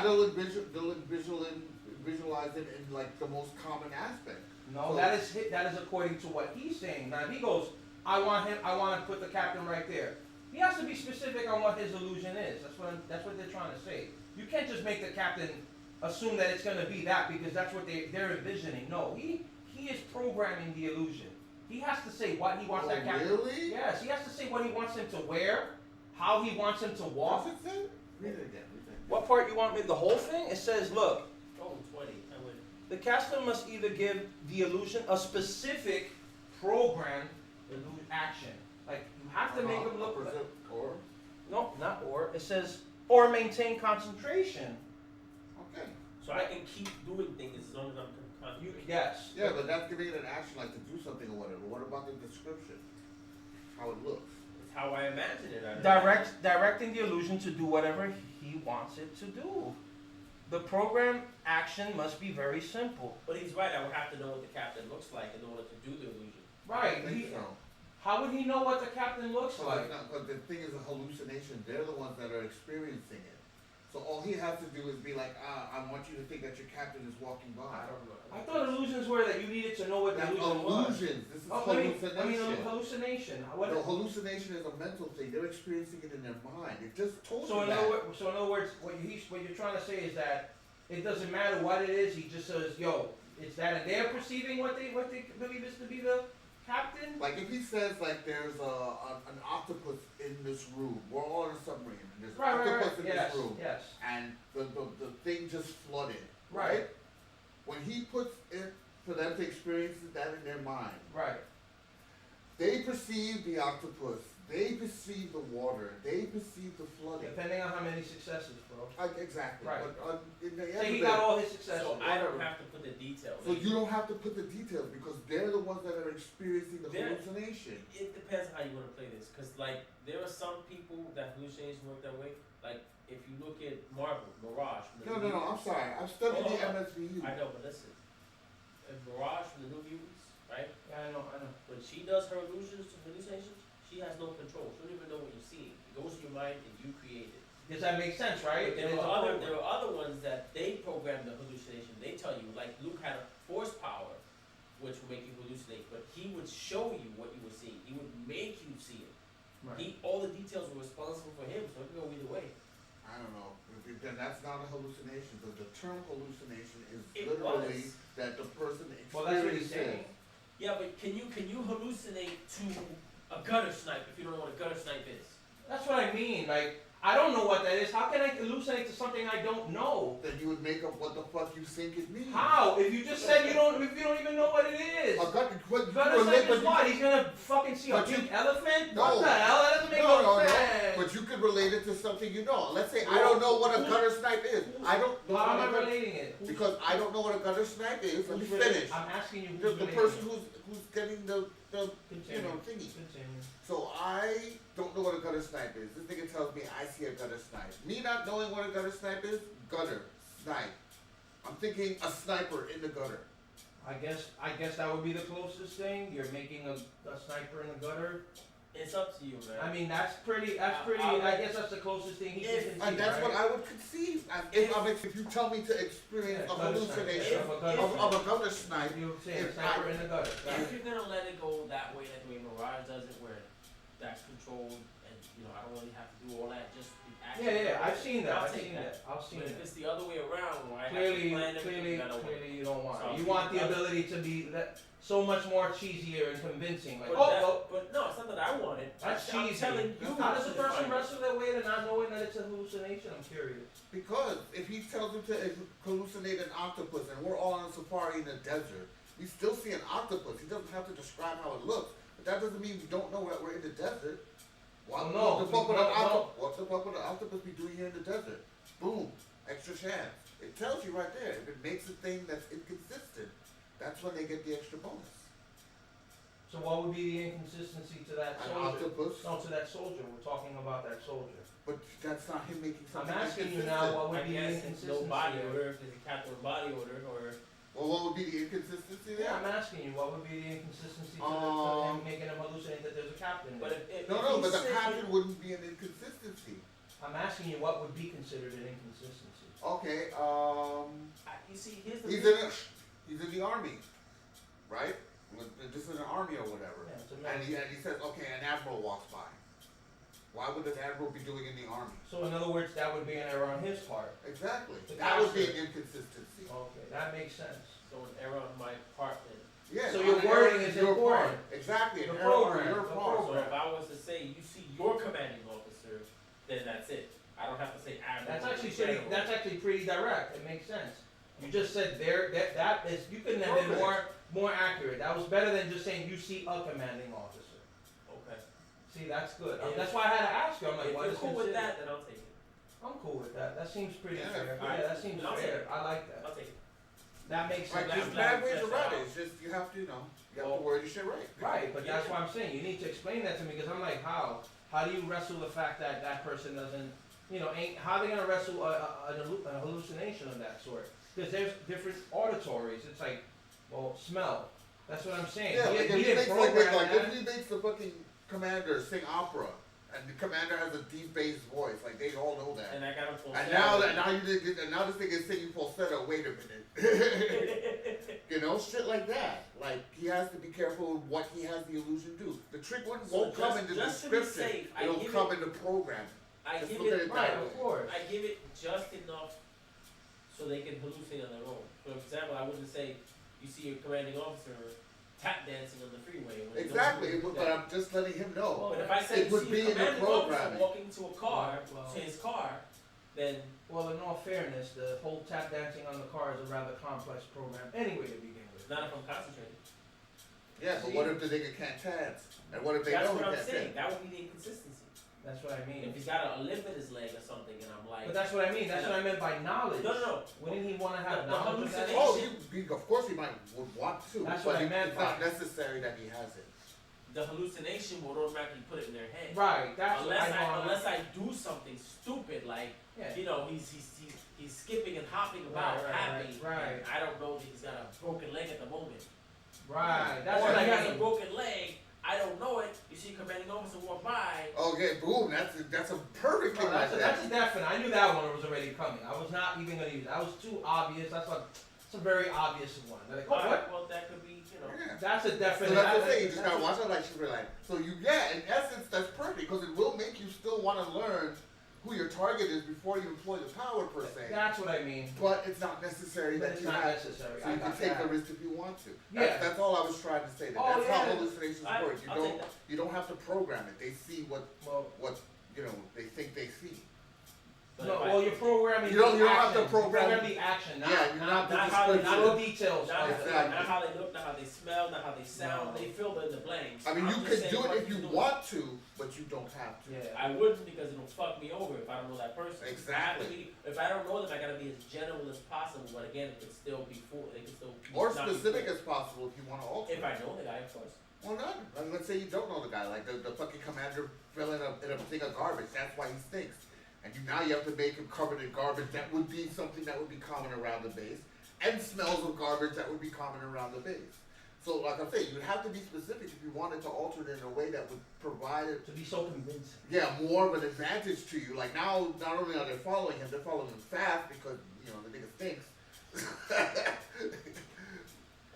visualize it in, like, the most common aspect. No, that is according to what he's saying. Now, if he goes, I want to put the captain right there. He has to be specific on what his illusion is. That's what they're trying to say. You can't just make the captain assume that it's going to be that because that's what they're envisioning. No, he is programming the illusion. He has to say what he wants that captain. Really? Yes, he has to say what he wants him to wear, how he wants him to walk. What's it say? Read it again. What part you want me? The whole thing? It says, look, Oh, 20. I would. the caster must either give the illusion a specific programmed action. Like you have to make him look. Or? No, not or. It says or maintain concentration. Okay. So I can keep doing things as long as I'm concentrating. Yes. Yeah, but that's giving it an action, like to do something or whatever. What about the description? How it looks? It's how I imagine it. I don't know. Directing the illusion to do whatever he wants it to do. The program action must be very simple. But he's right. I would have to know what the captain looks like in order to do the illusion. Right. I think so. How would he know what the captain looks like? But the thing is, a hallucination. They're the ones that are experiencing it. So all he has to do is be like, I want you to think that your captain is walking by. I don't know. I thought illusions were that you needed to know what the That's illusion was. illusions. This is Oh, hallucination. hallucination. What? The hallucination is a mental thing. They're experiencing it in their mind. It just told So you in that. other words, what you're trying to say is that it doesn't matter what it is. He just says, "Yo, it's that," and they're perceiving what they believe is to be the captain. Like if he says like there's an octopus in this room. We're all in a submarine and there's an octopus in Yes, this room. yes. And the thing just flooded. Right. When he puts it for them to experience that in their mind, Right. they perceive the octopus, they perceive the water, they perceive the flooding. Depending on how many successes, bro. Exactly. Right. But in the end Say of he it, got all his successes. So I don't have to put the details. so you don't have to put the details because they're the ones that are experiencing the They're- hallucination. It depends how you want to play this, because like there are some people that hallucinations work that way. Like if you look at Marvel, Mirage. From the No, New no, I'm sorry. I've studied Hold the on. MSVU. I know, but listen. Mirage from the New Mutants, right? Yeah, I know. When she does her hallucinations, she has no control. She don't even know what you're seeing. It goes in your mind and you create it. Does that make sense, right? But there It is a are program. other ones that they program the hallucination. They tell you, like Luke had a force power, which would make you hallucinate, but he would show you what you were seeing. He would make you see it. Right. All the details were responsible for him, so it could go either way. I don't know. Then that's not a hallucination. The term hallucination is It literally was. that the person Well, that's what he's experiences. saying. Yeah, but can you hallucinate to a gutter snipe if you don't know what a gutter snipe is? That's what I mean. Like, I don't know what that is. How can I hallucinate to something I don't know? Then you would make up what the fuck you think it means. How? If you just said if you don't even know what it is. A gut, what, Gutter snipe is what? He's gonna fucking see a But you- pink elephant? No. What the hell? That doesn't make No, no no, sense. but you could relate it to something you know. Let's say I don't know what a gutter snipe is. I don't know How am what I a gutter- relating it? because I don't know what a gutter snipe is. Let me Who's relating- finish. I'm asking you The who's relating person it. who's getting the Continue. thingy. Continue. So I don't know what a gutter snipe is. This nigga tells me I see a gutter snipe. Me not knowing what a gutter snipe is, gutter, snipe. I'm thinking a sniper in the gutter. I guess that would be the closest thing. You're making a sniper in the gutter. It's up to you, man. I mean, that's pretty. I guess that's the closest thing he can conceive, And that's right? what I would conceive. If you tell me to experience Yeah, a gutter snipe, hallucination yeah, of a gutter snipe, You say a if sniper I- in the gutter. Got If it. you're gonna let it go that way, like the way Mirage does it, where that's controlled, and I don't really have to do all that, just the action. Yeah, I've seen that. I'll I've take seen that. I've seen But if that. it's the other way around, where I have to plan everything, that'll work. Clearly, you don't want. So it. You I'll want keep the it- ability to be so much more cheesier and convincing. Like, But no, it's not that I want it. that's I'm cheesy. telling you. How does a to person define it. wrestle that way to not knowing that it's a hallucination? I'm curious. because if he tells him to hallucinate an octopus and we're all on safari in the desert, we still see an octopus. He doesn't have to describe how it looks, but that doesn't mean we don't know that we're in the desert. Well, What the fuck would an octopus be doing here in the desert? Boom, extra chance. It tells you right there. If it makes a thing that's inconsistent, that's when they get the extra bonus. So what would be the inconsistency to that An soldier? octopus, No, to that soldier. We're talking about that soldier. but that's not him making I'm something asking you inconsistent. now what would I be the guess it's inconsistency no body there? odor, if there's a captain with body odor, or Well, what would be the inconsistency there? Yeah, I'm asking you, what would be the inconsistency to him making him hallucinate that there's a captain but there? if No, he but the said- captain wouldn't be an inconsistency. I'm asking you what would be considered an inconsistency. Okay, You see, here's the he's thing. he's in the army, right? This is an army or whatever. Yeah, it's a And military. he says, okay, an admiral walks by. Why would an admiral be doing in the army? So in other words, that would be an error on his part. Exactly. The That would be an captain. inconsistency. Okay, that makes sense. So an error on my part then. Yeah. So your an wording error is your important. part. Exactly. An The error on program, your the part. So if I was to say, you see your commanding officer, then that's it. I don't have to say admiral. That's actually or pretty. general. That's actually pretty direct. It makes sense. You just said there that is. You couldn't have been Perfect. more accurate. That was better than just saying you see a commanding officer. Okay. See, that's good. If- That's why I had to ask you. I'm like, If what you're is cool with considered? that, then I'll take it. I'm cool with that. That seems pretty Yeah, fair. alright. Yeah, that seems I'll take fair. it. I like that. I'll take it. That makes Right, sense. I'm there's glad bad we ways set around that it. out. It's just, you have to, you have Well, to word your shit right. Right, but that's Yeah. what I'm saying. You need to explain that to me because I'm like, how? How do you wrestle the fact that that person doesn't ain't how they gonna wrestle a hallucination of that sort? Because there's different auditories. It's like, well, smell. That's what I'm saying. Yeah, He like if he didn't makes program like that. if he makes the fucking commander sing opera, and the commander has a deep bass voice, like they all know that. And I got him full. And now this thing is singing falsetto. Wait a minute, shit like that. Like he has to be careful of what he has the illusion do. The trick one won't come in the description. It'll come in the program. I Just give look at it it Right, that way. of course. I give it just enough so they can hallucinate on their own. For example, I wouldn't say you see your commanding officer tap dancing on the freeway. When Exactly, but I'm just letting him know. But if I say It you would see be a in the commanding officer programming. walking to a car, Well. to his car, then Well, in all fairness, the whole tap dancing on the car is a rather complex program anyway to begin with. not if I'm concentrated. Yeah, but what if the nigga can't dance? And what if they That's know what he I'm can't saying. dance? That would be the inconsistency. That's what I mean. If he's got a limp in his leg or something, and I'm like, But that's what I mean. That's what I meant by knowledge. no. Wouldn't he want to have The knowledge of that? hallucination- Of course he would want to, That's but what I meant it's not by- necessary that he has it. The hallucination will automatically put it in their head. Right. That's what I know. Unless I do something stupid, like Yeah. he's skipping and hopping about happy. right. And I don't know that he's got a broken leg at the moment. Right. That's or what he I has a mean. broken leg. I don't know it. You see a commanding officer walk by. Okay, boom, that's a perfect thing like that. That's a definite. I knew that one was already coming. I was not even going to use it. That was too obvious. That's a very obvious one. Like, oh, what? Alright, well, that could be, Yeah. That's a So definite. that's the thing, you just gotta watch out like she's like. So in essence, that's perfect, because it will make you still want to learn who your target is before you employ the power per se. That's what I mean. But it's not necessary But that it's you not have. necessary. So you I can got take that. the risk if you want to. Yeah. That's all I was trying to say. Oh, That's how yeah. hallucinations Alright, work. I'll take that. You don't have to program it. They see what Well, they think they see. But no, if I- well, you're programming. You don't the have to action. program- the action. Not, Yeah, you're not the not how they- not description. the details. Not, of it. Exactly. not how they look, not how they smell, not how they sound. No. They fill in the blanks. I mean, I'm you just can saying do what it if he's you doing. want to, but you don't have to. Yeah. I wouldn't, because it'll fuck me over if I don't know that person. Exactly. If I don't know them, I gotta be as general as possible. But again, it could still be full. It could still be Or not be specific full. as possible if you want to alter. If I know the guy, of course. Well, not. Let's say you don't know the guy, like the fucking commander fell in a thing of garbage. That's why he stinks. And now you have to make him covered in garbage. That would be something that would be common around the base. And smells of garbage that would be common around the base. So, like I'm saying, you'd have to be specific if you wanted to alter it in a way that would provide it. To be so convincing. Yeah, more of an advantage to you. Like now, not only are they following him, they're following him fast because the nigga stinks.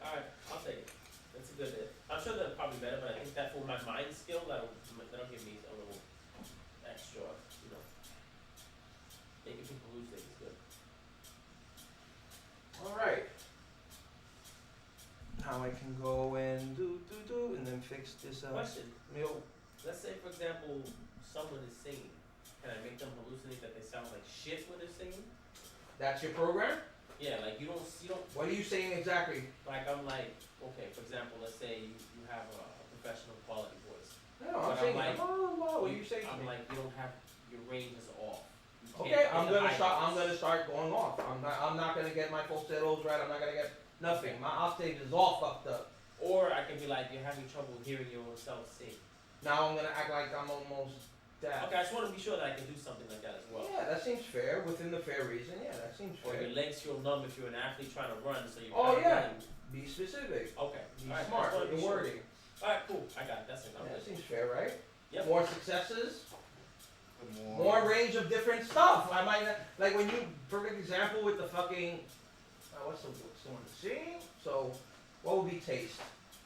Alright, I'll take it. That's a good hit. I'm sure that's probably better, but I think that for my mind skill, that'll give me a little extra, making people lose things is good. All right. Now I can go and do, and then fix this up. Question. Yo, Let's say, for example, someone is singing. Can I make them hallucinate that they sound like shit when they're singing? that's your program? Yeah, like you don't, What are you saying exactly? like I'm like, okay, for example, let's say you have a professional quality voice. No, But I'm I'm saying, like- what are you saying? to I'm me? like, you don't have, your range is off. You can't Okay, hit I'm the gonna high start. notes. start going off. I'm not gonna get my falsettos right. I'm not gonna get nothing. My octave is all fucked up. Or I can be like, you're having trouble hearing yourself sing. Now I'm gonna act like I'm almost deaf. Okay, I just want to be sure that I can do something like that as well. Yeah, that seems fair within the fair reason. Yeah, that seems Or fair. your legs feel numb if you're an athlete trying to run, so you're Oh, kinda yeah. running. Be specific. Okay. Be Alright, smart just wanna with be your sure. wording. Alright, cool. I got it. That's it. I'm Yeah, that good. seems fair, right? Yep. More successes, The more range of different stuff. I might not, like when you, perfect example with the fucking, what's the one to sing? So, what would be taste?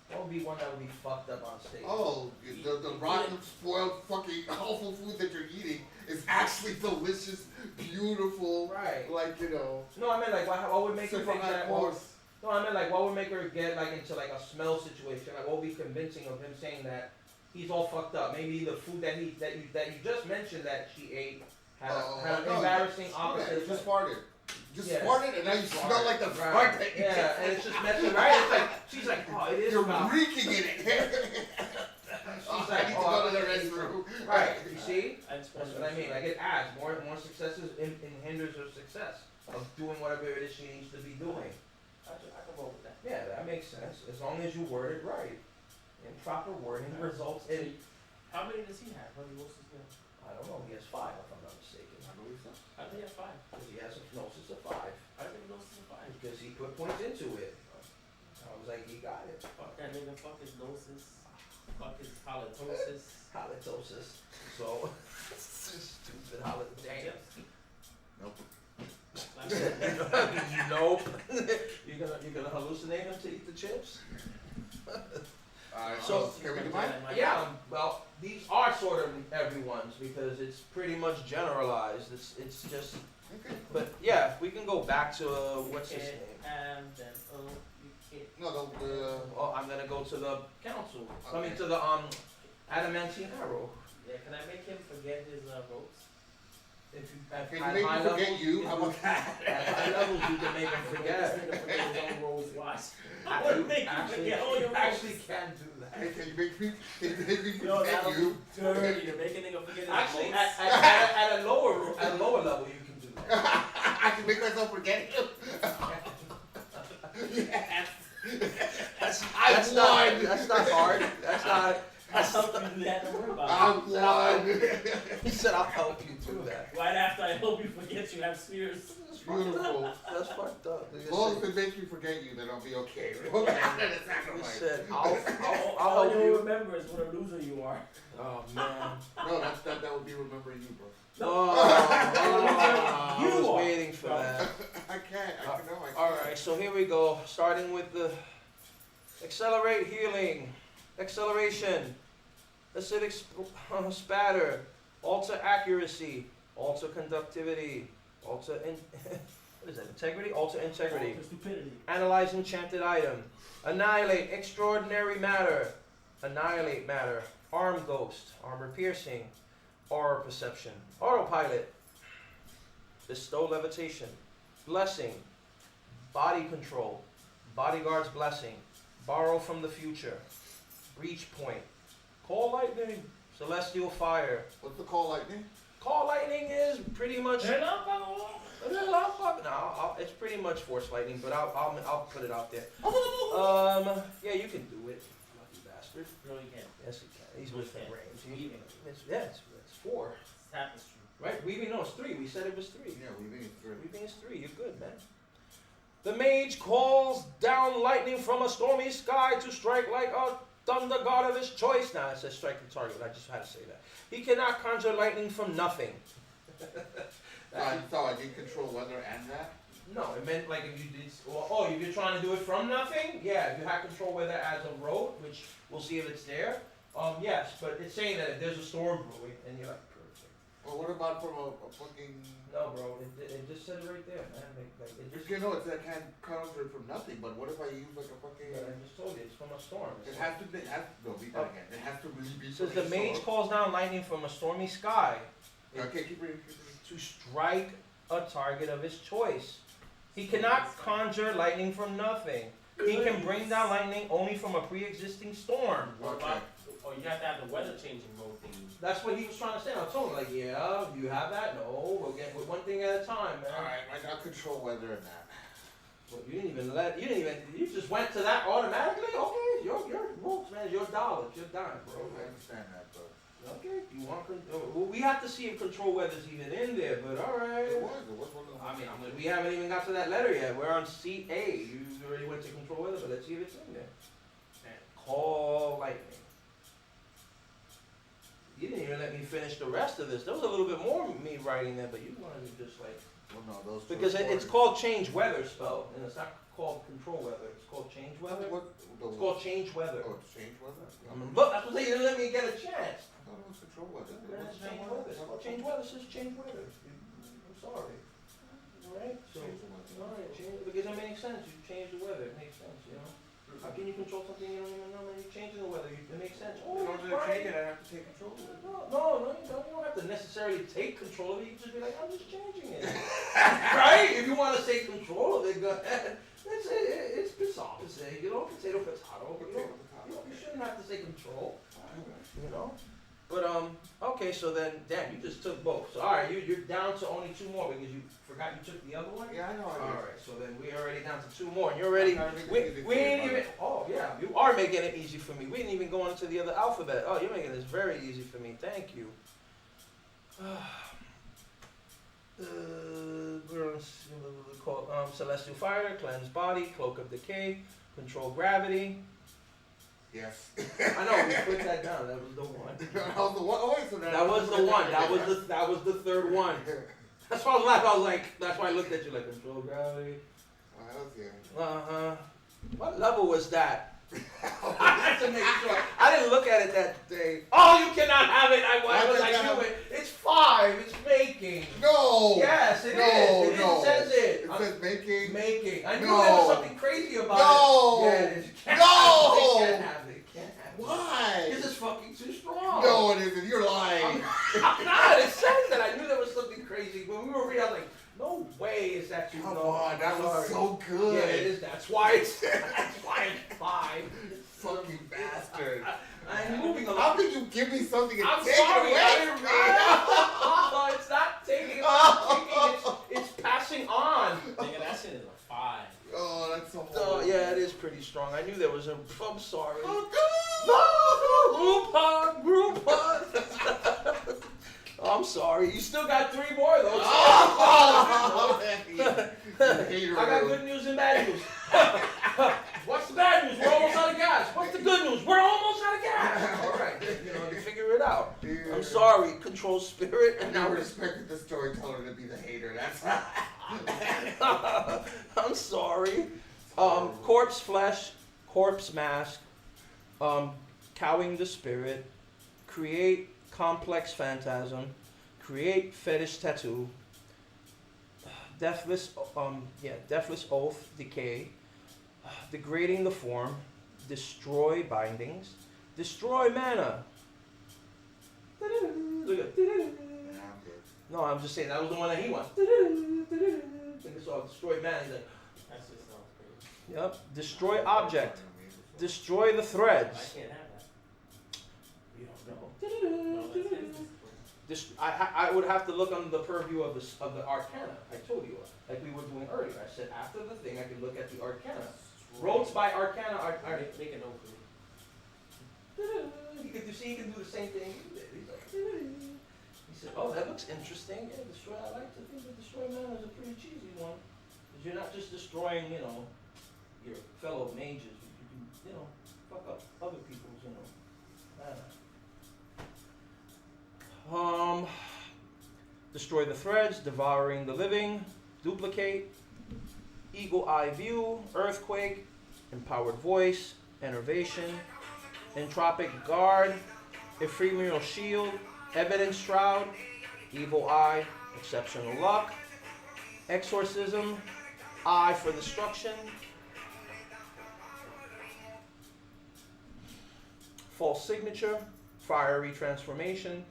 What would be one that would be fucked up on stage? Oh, the rotten, spoiled, fucking awful food that you're eating is actually delicious, beautiful. Right. Like No, I meant like what would make her super think high that? course. No, I meant like what would make her get like into like a smell situation? Like what would be convincing of him saying that he's all fucked up? Maybe the food that you just mentioned that she ate had an no, embarrassing you opposite. just farted. Just Yeah. farted, and now you smell like the fart Right. that you Yeah, and it's just messing right. It's like she's like, oh, it is You're about. reeking in it. She's I like, need to oh, go to the it's- restroom. Right. You see? I just That's wanted what I to mean. be Like it adds more successes and hinders her success of doing whatever it is she needs to be doing. sure. I can roll with that. Yeah, that makes sense. As long as you word it right. And proper wording results in. How many does he have? How many voices do he have? I don't know. He has 5, if I'm not mistaken. I believe so. I think it's 5. Because he has a Gnosis of 5. I think it's a 5. Because he put points into it. I was like, he got it. Fuck that nigga, fuck his gnosis. Fuck his halitosis. Halitosis. So, stupid halitosis. Damn. Nope. Nope. You're gonna hallucinate him to eat the chips? So, can we do mine? Yeah. Well, these are sort of everyone's because it's pretty much generalized. It's just. Okay. But yeah, we can go back to what's his name? You can't. No, the Oh, I'm gonna go to the council. I mean to the adamantine arrow. Yeah, can I make him forget his ropes? If you can at you make high me forget levels, you? How about that? At high levels, you can make him forget. This nigga forget his own roles. Watch. I You would make you actually, forget all your roles. actually can do that. Hey, can you make me Yo, forget that'll you? be dirty. You're making a nigga forget his Actually, roles. at a lower level, you can do that. I can make myself forget him. Yes. That's I not. won. That's not hard. That's not. I'll help you do that. Don't worry about I it. won. He said, "I'll help you do that." Right after I hope you forget you have spears. Beautiful. That's fucked up. As long as it makes me forget you, then I'll be okay. After the He sacrifice. said, All I'll help you you. remember is what a loser you are. Oh man. No, that would be remembering you, bro. I You was are. waiting for that. I can't. I can know. I can't. Alright, so here we go. Starting with the accelerate healing, acceleration, acidic spatter, alter accuracy, alter conductivity, alter what is that? Integrity, alter integrity. For stupidity. Analyze enchanted item, annihilate extraordinary matter, annihilate matter, arm ghost, armor piercing, aura perception, autopilot, bestow levitation, blessing, body control, bodyguard's blessing, borrow from the future, breach point, call lightning, celestial fire. What's the call lightning? Call lightning is pretty much. Turn up on the wall. No, it's pretty much force lightning, but I'll put it out there. Yeah, you can do it, lucky bastard. No, you can't. Yes, he can. He's within Okay. range. It's 4. It's tapestry. Right? Weaving, no, it's 3. We said it was 3. Yeah, we think it's three. Weaving is 3. You're good, man. The mage calls down lightning from a stormy sky to strike like a thunder god of his choice. Now it says strike the target, but I just had to say that. He cannot conjure lightning from nothing. So I did control weather and that? No, it meant like if you did. Oh, if you're trying to do it from nothing, yeah. If you had control weather as a road, which we'll see if it's there. Yes, but it's saying that if there's a storm brewing, and you're like perfect. Well, what about from a fucking... No, bro, it just said it right there, man. Like, it just. You know, it's, I can't conjure it from nothing, but what if I use like a fucking... But I just told you, it's from a storm. It has to be... No, read that again. It has to really be It says from the a mage storm. calls down lightning from a stormy sky Okay, keep reading. Keep reading. to strike a target of his choice. He cannot conjure lightning from nothing. He can bring down lightning only from a pre-existing storm. What Okay. about? Oh, you have to have the weather changing mode thing. That's what he was trying to say. I told him, like, yeah, you have that? No, we'll get with one thing at a time, man. Alright, I got control weather and that. Well, you just went to that automatically? Okay, your rules, man, your dollars, your dime, bro. I understand that, but... Okay, you want well, we have to see if control weather's even in there, but alright. It was one of the... I mean, we haven't even got to that letter yet. We're on CA. You already went to control weather, but let's see if it's in there. Call lightning. You didn't even let me finish the rest of this. There was a little bit more of me writing there, but you wanted to just like... Well, no, those... Because it's called change weather spell, and it's not called control weather. It's called change weather. It's called change weather. Oh, it's change weather? Look, that's what they didn't let me get a chance. I thought it was control weather. It's change weather. It's called change weather. It says change weather. I'm sorry. Alright? So, alright, change because it makes sense. You change the weather. It makes sense, you know? How can you control something you don't even know when you're changing the weather? It makes sense. Oh, In order to change it, I have to take control of it. No, you don't. You don't have to necessarily take control of it. You can just be like, I'm just changing it. Right? If you want to take control of it, go ahead. It's bizarre to say, you know, potato. You shouldn't have to take control. You know? But okay, so then damn, you just took both. So alright, you're down to only 2 more because you forgot you took the other one? Yeah, I know. Alright, so then we're already down to 2 more. And you're already we We ain't even yeah, you are making it easy for me. We didn't even go into the other alphabet. Oh, you're making this very easy for me. Thank you. Celestial fire, cleanse body, cloak of decay, control gravity. Yes. I know we put that down. That was the one. That was the one. Oh, wait, so That was the one. That was the third one. That's why I was laughing. I was like, that's why I looked at you like control gravity. What level was that? I had to make sure. I didn't look at it that day. Oh, you cannot have it. I knew it. It's 5. It's making. No. Yes, it is. It says it. It says making. Making. I knew there was something crazy about No. it. Yeah, it is. No. They can't have it. Can't have it. Why? Because it's fucking too strong. No, it isn't. You're lying. I'm not. It says that. I knew there was something crazy. When we were reading, I was like, no way is that too Come low. on, that was so good. Yeah, it is. That's why it's 5. Fucking bastard. I'm moving along. How could you give me something and I'm take sorry. it away from me? It's not taking. It's not taking. It's passing on. Nigga, that shit is a 5. Oh, that's so Oh, horrible. yeah, it is pretty strong. I knew there was a. I'm sorry. Oh, Group hug. I'm sorry. You still got 3 more though. Oh, I got good news and bad news. What's the bad news? We're almost out of gas. What's the good news? We're almost out of gas. All right, you figure it out. Yeah. I'm sorry. Control spirit, I and now never we're. expected the storyteller to be the hater. That's I'm sorry. Corpse flesh, corpse mask, cowing the spirit, create complex phantasm, create fetish tattoo, deathless oath, decay, degrading the form, destroy bindings, destroy mana. Look at. No, I'm just saying that was the one that he wants. And it's all destroy mana. He's like, That shit sounds crazy. yep. Destroy object. Destroy the I threads. can't have that. You don't No, know. that's it. I would have to look under the purview of the arcana. I told you, like we were doing earlier. I said after the thing, I could look at the arcana. Rotes by arcana are. Make a note for me. He can do the same thing you did. He's like, he said, "Oh, that looks interesting. Yeah, destroy. I like to think that destroy mana is a pretty cheesy one, because you're not just destroying, your fellow mages. You can, fuck up other people's, mana. Destroy the threads, devouring the living, duplicate, eagle eye view, earthquake, empowered voice, enervation, entropic guard, ephemeral shield, evidence shroud, evil eye, exceptional luck, exorcism, eye for destruction, false signature, fiery transformation,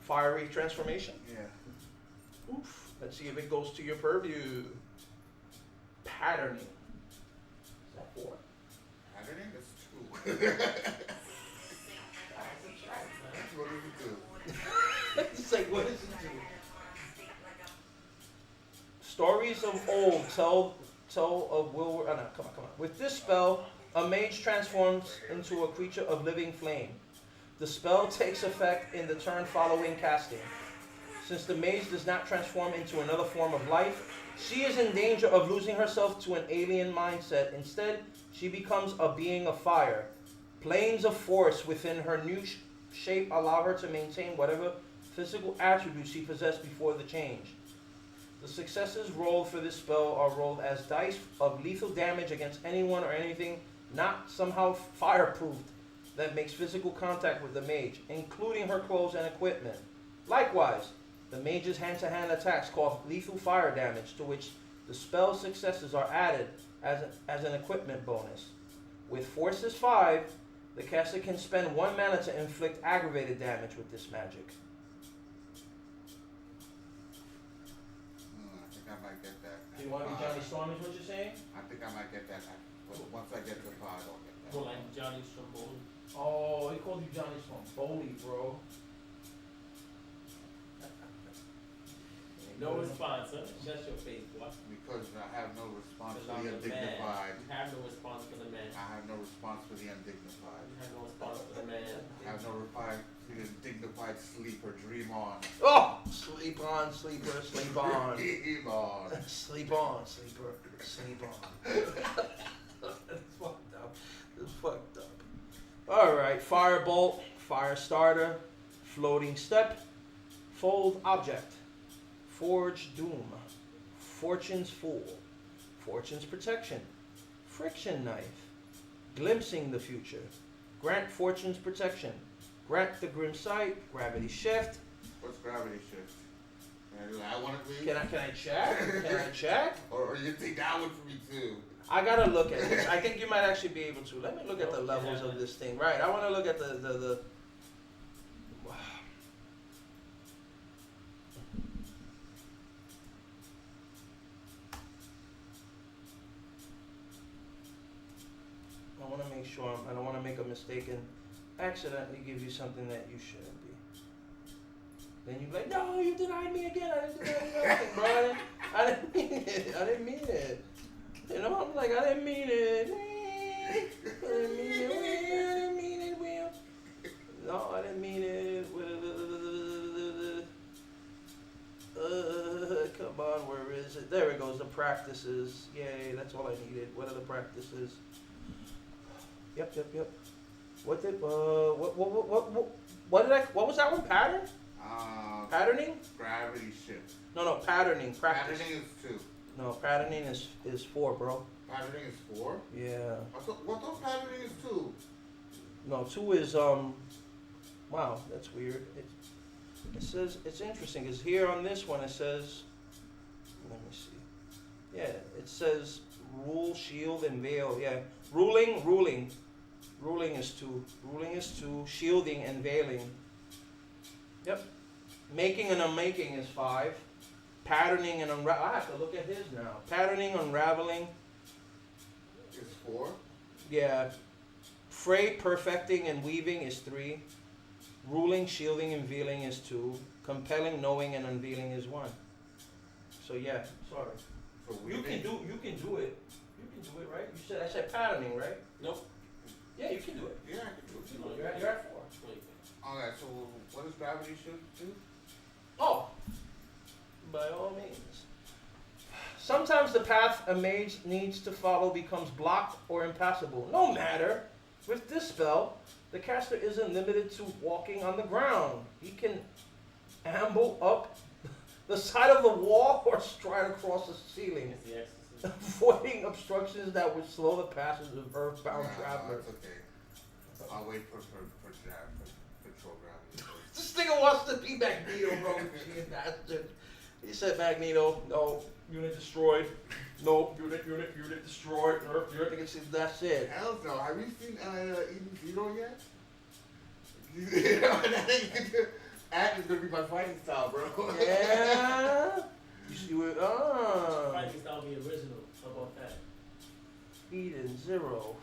fiery transformation. Yeah. Oof. Let's see if it goes to your purview. Patterning. Is that 4? Patterning? That's 2. What does it do? It's like, what does it do? Stories of old tell of Will. Oh no, come on. With this spell, a mage transforms into a creature of living flame. The spell takes effect in the turn following casting. Since the mage does not transform into another form of life, she is in danger of losing herself to an alien mindset. Instead, she becomes a being of fire. Planes of force within her new shape allow her to maintain whatever physical attributes she possessed before the change. The successes rolled for this spell are rolled as dice of lethal damage against anyone or anything not somehow fireproofed that makes physical contact with the mage, including her clothes and equipment. Likewise, the mage's hand-to-hand attacks cause lethal fire damage, to which the spell successes are added as an equipment bonus. With forces 5, the caster can spend 1 mana to inflict aggravated damage with this magic. I think I might get that. Do you want to be Johnny Storm is what you're saying? I think I might get that. Once I get to 5, I'll get that. Well, like Johnny Stromboli. Oh, he called you Johnny Storm. Bowley, bro. No response, huh? Shut your face, boy. Because I have no response Because for the I'm the man. undignified. You have no response for the man. I have no response for the undignified. You have no response for the man. I have no reply to the undignified sleeper. Dream on. Oh, sleep on, sleeper, sleep on. Dream on. Sleep on, sleeper, sleep on. That's fucked up. That's fucked up. Alright, firebolt, fire starter, floating step, fold object, forge doom, fortune's fool, fortune's protection, friction knife, glimpsing the future, grant fortune's protection, grant the grim sight, gravity shift. What's gravity shift? Can I do that one, please? Can I check? Can I check? Or you take that one for me too? I gotta look at this. I think you might actually be able to. Let me look at the levels of this thing. Right, I want to look at the. I want to make sure I don't want to make a mistake and accidentally give you something that you shouldn't be. Then you're like, no, you denied me again. I didn't deny you nothing, bro. I didn't mean it. I didn't mean it. You know, I'm like, I didn't mean it. I didn't mean it. I didn't mean it, Will. No, I didn't mean it. Come on, where is it? There it goes. The practices. Yay, that's all I needed. What are the practices? Yep. What did what was that one? Pattern? Patterning? Gravity shift. No, patterning. Practice. Patterning is 2. No, patterning is 4, bro. Patterning is 4? Yeah. What thought patterning is 2? No, 2 is wow, that's weird. It says it's interesting because here on this one it says, let me see. Yeah, it says rule, shield, and veil. Yeah, ruling is 2. Ruling is 2. Shielding and veiling. Yep. Making and unmaking is 5. Patterning and I have to look at his now. Patterning, unraveling. Is 4? Yeah. Fray, perfecting, and weaving is 3. Ruling, shielding, and veiling is 2. Compelling, knowing, and unveiling is 1. So yeah, sorry. So You can do it. You can do it, right? I said patterning, right? Nope. Yeah, you can do it. Yeah, I can do it. No, You're at 4. Alright, so what does gravity shift do? Oh, by all means. Sometimes the path a mage needs to follow becomes blocked or impassable. No matter. With this spell, the caster isn't limited to walking on the ground. He can amble up the side of the wall or stride across the ceiling, It's the exorcism. avoiding obstructions that would slow the passage of earthbound travelers. That's okay. I'll wait for control gravity. This nigga wants to be Magneto, bro. You bastard. He said Magneto, no, unit destroyed. No, unit destroyed. Unit, that's it. Hell no. Have you seen Eden Zero yet? You know, that is gonna be my fighting style, bro. Yeah. You were, Fighting style be original. How about that? Eden Zero.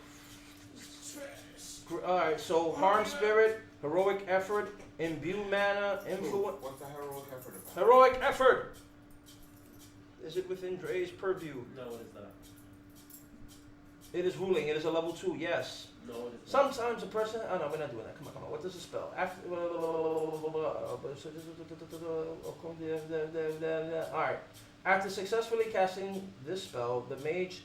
Alright, so harm spirit, heroic effort, imbue mana, influence. What's the heroic effort about? Heroic effort! Is it within Dre's purview? No, it is not. It is ruling. It is a level 2, yes. No, it is not. Sometimes a person. Oh no, we're not doing that. Come on. What does it spell? Alright. After successfully casting this spell, the mage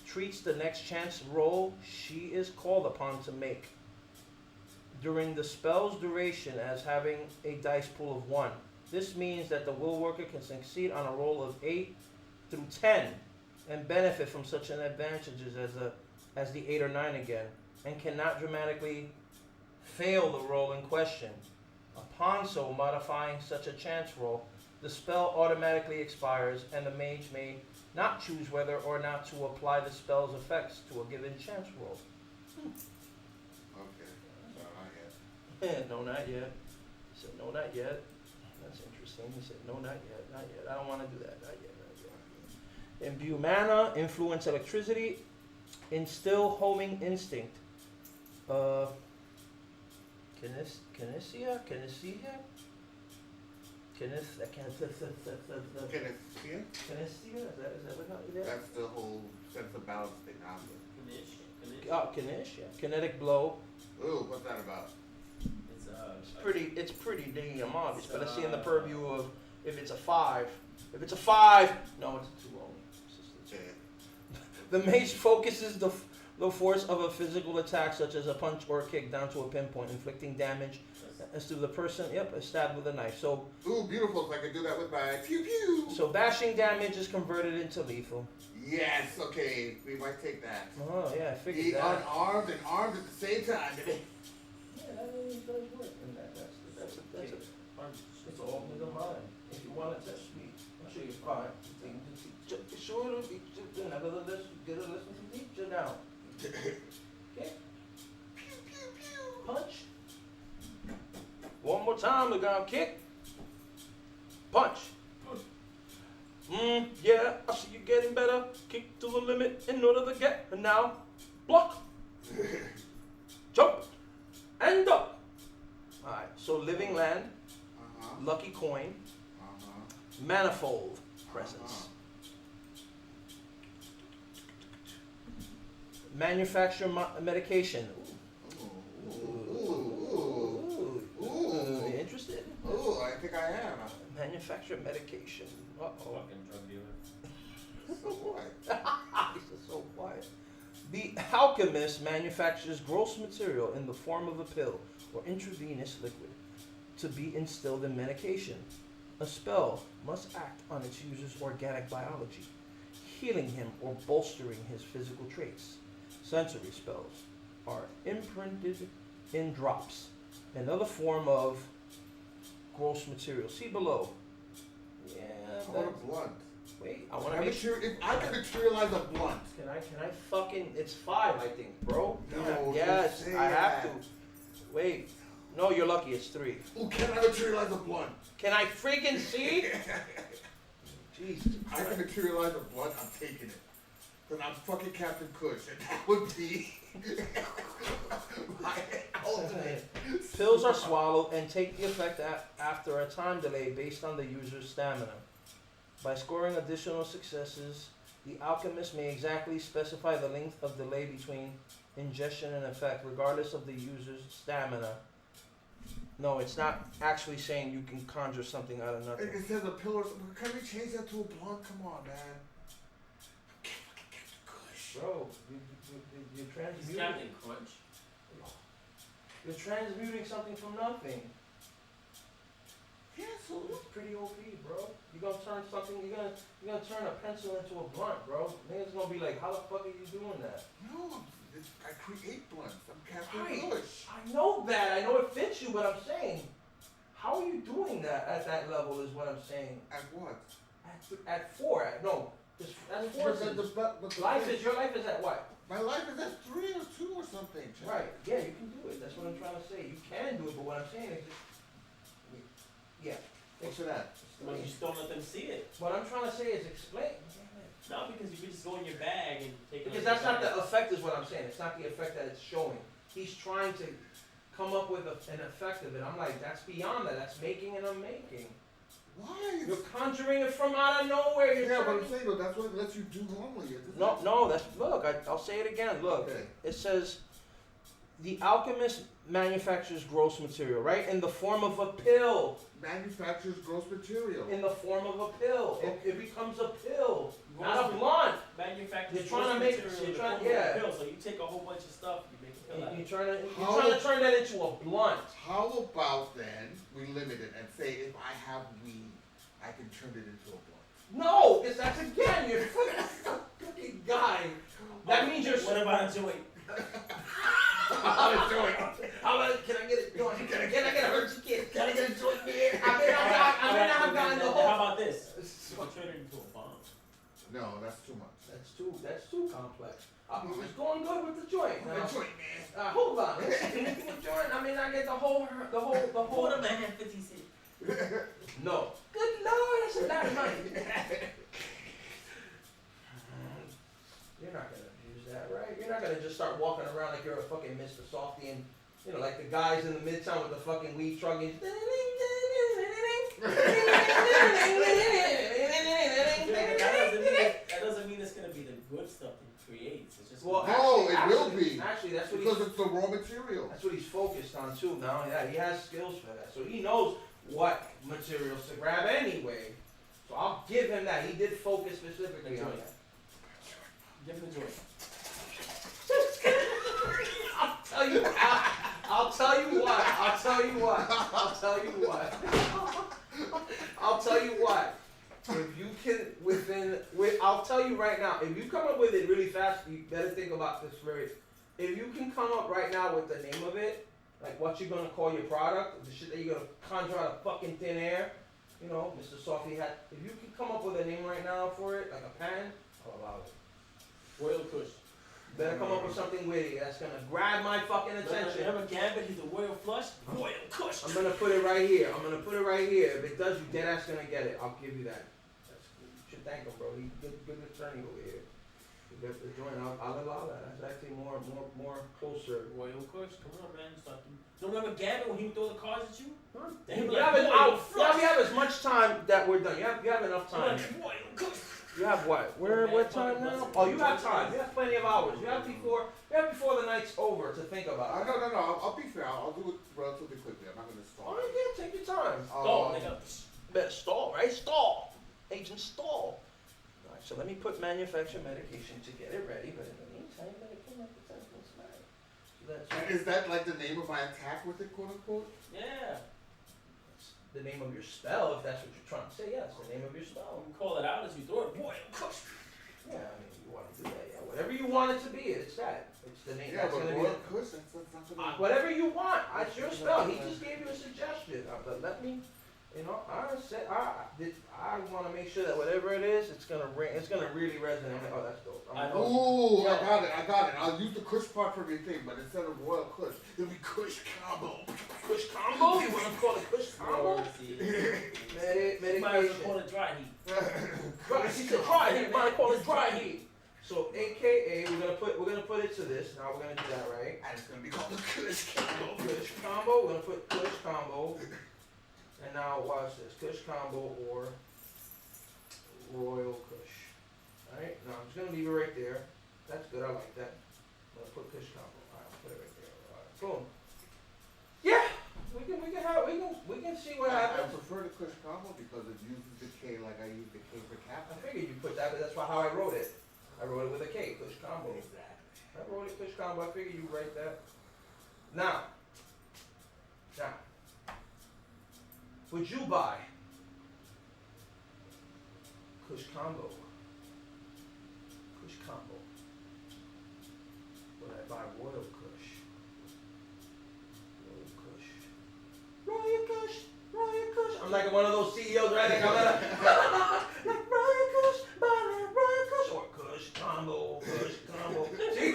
treats the next chance roll she is called upon to make during the spell's duration as having a dice pool of 1. This means that the will worker can succeed on a roll of 8 through 10 and benefit from such an advantages as the 8 or 9 again, and cannot dramatically fail the roll in question. Upon so modifying such a chance roll, the spell automatically expires and the mage may not choose whether or not to apply the spell's effects to a given chance roll. Okay. So not yet. No, not yet. He said, no, not yet. That's interesting. He said, no, not yet, not yet. I don't want to do that. Not yet, not yet. Imbue mana, influence electricity, instill homing instinct. Kinesia? Kinesthesia? Kinesthesia? Is that what it is? That's the whole sense of balance thing. Oh, Kanish, yeah. Kinetic blow. Ooh, what's that about? It's pretty damn obvious, but let's see in the purview of if it's a 5. If it's a 5, no, it's a 2 only. The mage focuses the force of a physical attack, such as a punch or a kick, down to a pinpoint, inflicting damage as to the person. Yep, is stabbed with a knife. So. Ooh, beautiful! So I can do that with my pew pew. So bashing damage is converted into lethal. Yes. Okay, we might take that. Oh yeah, I figured Be that. unarmed and armed at the same time. Yeah, that really does work. And that's it's all in the mind. If you want to test me, I'll show you 5. Sure, nevertheless, get a listen to teacher now. Okay. Pew pew pew. Punch. One more time, the guy kick. Punch. Yeah, I see you getting better. Kick to the limit in order to get. And now, block. Jump. And up. Alright, so living land, lucky coin, manifold presence. Manufacture medication. Ooh. You interested? Ooh, I think I am. Manufacture medication. Uh-oh. Fucking drug dealer. So what? This is so quiet. The alchemist manufactures gross material in the form of a pill or intravenous liquid to be instilled in medication. A spell must act on its user's organic biology, healing him or bolstering his physical traits. Sensory spells are imprinted in drops, another form of gross material. See below. Yeah. I want a blunt. Wait, I want to make sure if I can materialize a blunt. Can I fucking? It's 5, I think, bro. No. Yes, don't say I have that. to. Wait. No, you're lucky. It's 3. Ooh, can I materialize a blunt? Can I freaking see? Jesus. I can materialize a blunt. I'm taking it. Because I'm fucking Captain Kush, and that would be my ultimate. Pills are swallowed and take the effect after a time delay based on the user's stamina. By scoring additional successes, the alchemist may exactly specify the length of delay between ingestion and effect, regardless of the user's stamina. No, it's not actually saying you can conjure something out of nothing. It says a pill or something. Can we change that to a blunt? Come on, man. Bro, you're He's transmuting. Captain Crunch. You're transmuting something from nothing. Yeah, so It's pretty OP, bro. You're gonna turn something. You're gonna turn a pencil into a blunt, bro. Niggas gonna be like, how the fuck are you doing that? no, I create blunts. I'm Captain Right. Kush. I know that. I know it fits you, but I'm saying, how are you doing that at that level? Is what I'm saying. At what? At 4. That's 4. Your life is at what? My life is at 3 or 2 or something. Chad. Right. Yeah, you can do it. That's what I'm trying to say. You can do it, but what I'm saying is, yeah. What's that? But you just don't let them see it. What I'm trying to say is explain. No, because you can just go in your bag and take it. Because that's not the effect, is what I'm saying. It's not the effect that it's showing. He's trying to come up with an effect of it. I'm like, that's beyond that. That's making and unmaking. Why? You're conjuring it from out of nowhere. You're Yeah, but trying I'm saying though, that's what it lets you do normally. No, that's, look, I'll say it again. Look, Okay. it says, the alchemist manufactures gross material, right? In the form of a pill. Manufactures gross material. In the form of a pill. It becomes a pill, not a Gross blunt. Manufacturers. You're trying to make- material in the you're trying- form of a yeah. pill. So you take a whole bunch of stuff, you make a pill out of You're it. trying to turn that into a blunt. How about then we limit it and say if I have weed, I can turn it into a blunt. No, because that's again, you're fucking guy. That means you're. What about a joint? How about, can I get it joint? Can I get a Hershey kid? Can I get a joint beer? I may not have gotten the How whole. about this? You can turn it into a bomb. No, that's too much. That's too complex. It's going good with the joint. A Now, joint, man. hold on. Can we do a joint? I mean, I get the whole. Quarter man, 50 cents. No. Good Lord, that's a lot of money. You're not gonna use that, right? You're not gonna just start walking around like you're a fucking Mr. Softy and, you know, like the guys in the Midtown with the fucking weed truck and That doesn't mean it's gonna be the good stuff he creates. It's just Well, No, it will be. Actually, that's what Because he's, it's the raw material. that's what he's focused on too. Now, yeah, he has skills for that, so he knows what materials to grab anyway. So I'll give him that. He did focus specifically on Enjoy. that. give him the joy. I'll tell you what. If you can, I'll tell you right now, if you come up with it really fast, you better think about this very. If you can come up right now with the name of it, like what you're gonna call your product, the shit that you're gonna conjure out of fucking thin air, you know, Mr. Softy hat. If you can come up with a name right now for it, like a pen, I'll allow it. Royal Kush. Better come up with something witty that's gonna grab my fucking attention. Remember Gambit? He's a Royal Flush. Royal Kush. I'm gonna put it right here. If it does, you dead ass gonna get it. I'll give you that. That's good. You should thank him, bro. He's good attorney over here. You got the joint. I'll allow that. That's actually more closer. Royal Kush. Come on, man. Stop. Don't remember Gambit when he would throw the cards at you? Then he'd You be have, like, Royal Flush. we have as much time that we're done. You have enough time. Royal Kush. You have what? What time now? Oh, you have time. You have plenty of hours. You have before the night's over to think about it. No. I'll be fair. I'll do it relatively quickly. I'm not gonna stall. Oh, yeah, take your time. Stall, nigga. Better stall, right? Stall. Agent stall. Alright, so let me put manufacturer medication to get it ready, but in the meantime, you better come up with something smart. So that's Is that like the name of my attack with it, quote unquote? Yeah. the name of your spell, if that's what you're trying to say. Yeah, it's the name of your spell. You call it out as you throw it. Royal Kush. Yeah, I mean, you want to do that, yeah. Whatever you want it to be, it's that. It's the name. Yeah, That's but gonna be Royal Kush, that's not whatever you want. It's your spell. He just gave you a suggestion. But let me, I want to make sure that whatever it is, it's gonna ring. It's gonna really resonate. Oh, that's dope. Ooh, I got it. I'll use the Kush part for everything, but instead of Royal Kush, it'll be Kush combo. Kush combo? You want to call it Kush combo? You might as well call it dry heat. Right, he said dry heat. You might call it dry heat. So, AKA, we're gonna put it to this. Now we're gonna do that, right? And it's gonna be called the Kush combo. Kush combo. We're gonna put Kush combo. And now watch this. Kush combo or Royal Kush. Alright, now I'm just gonna leave it right there. That's good, I like that. I'm gonna put Kush combo. Alright, I'll put it right there. Alright, boom. Yeah! We can see what I happens. prefer the Kush combo because it uses the K like I use the K for I Kaptain. figured you put that, but that's how I wrote it. I wrote it with a K, Kush combo. I wrote it Kush combo, I figured you'd write that. Now, would you buy Kush combo? Kush combo. Would I buy Royal Kush? Royal Kush. Royal Kush. Royal Kush. I'm like one of those CEOs, right? Like, like Royal Kush, buy that Royal Kush. Or Kush combo, Kush combo. See?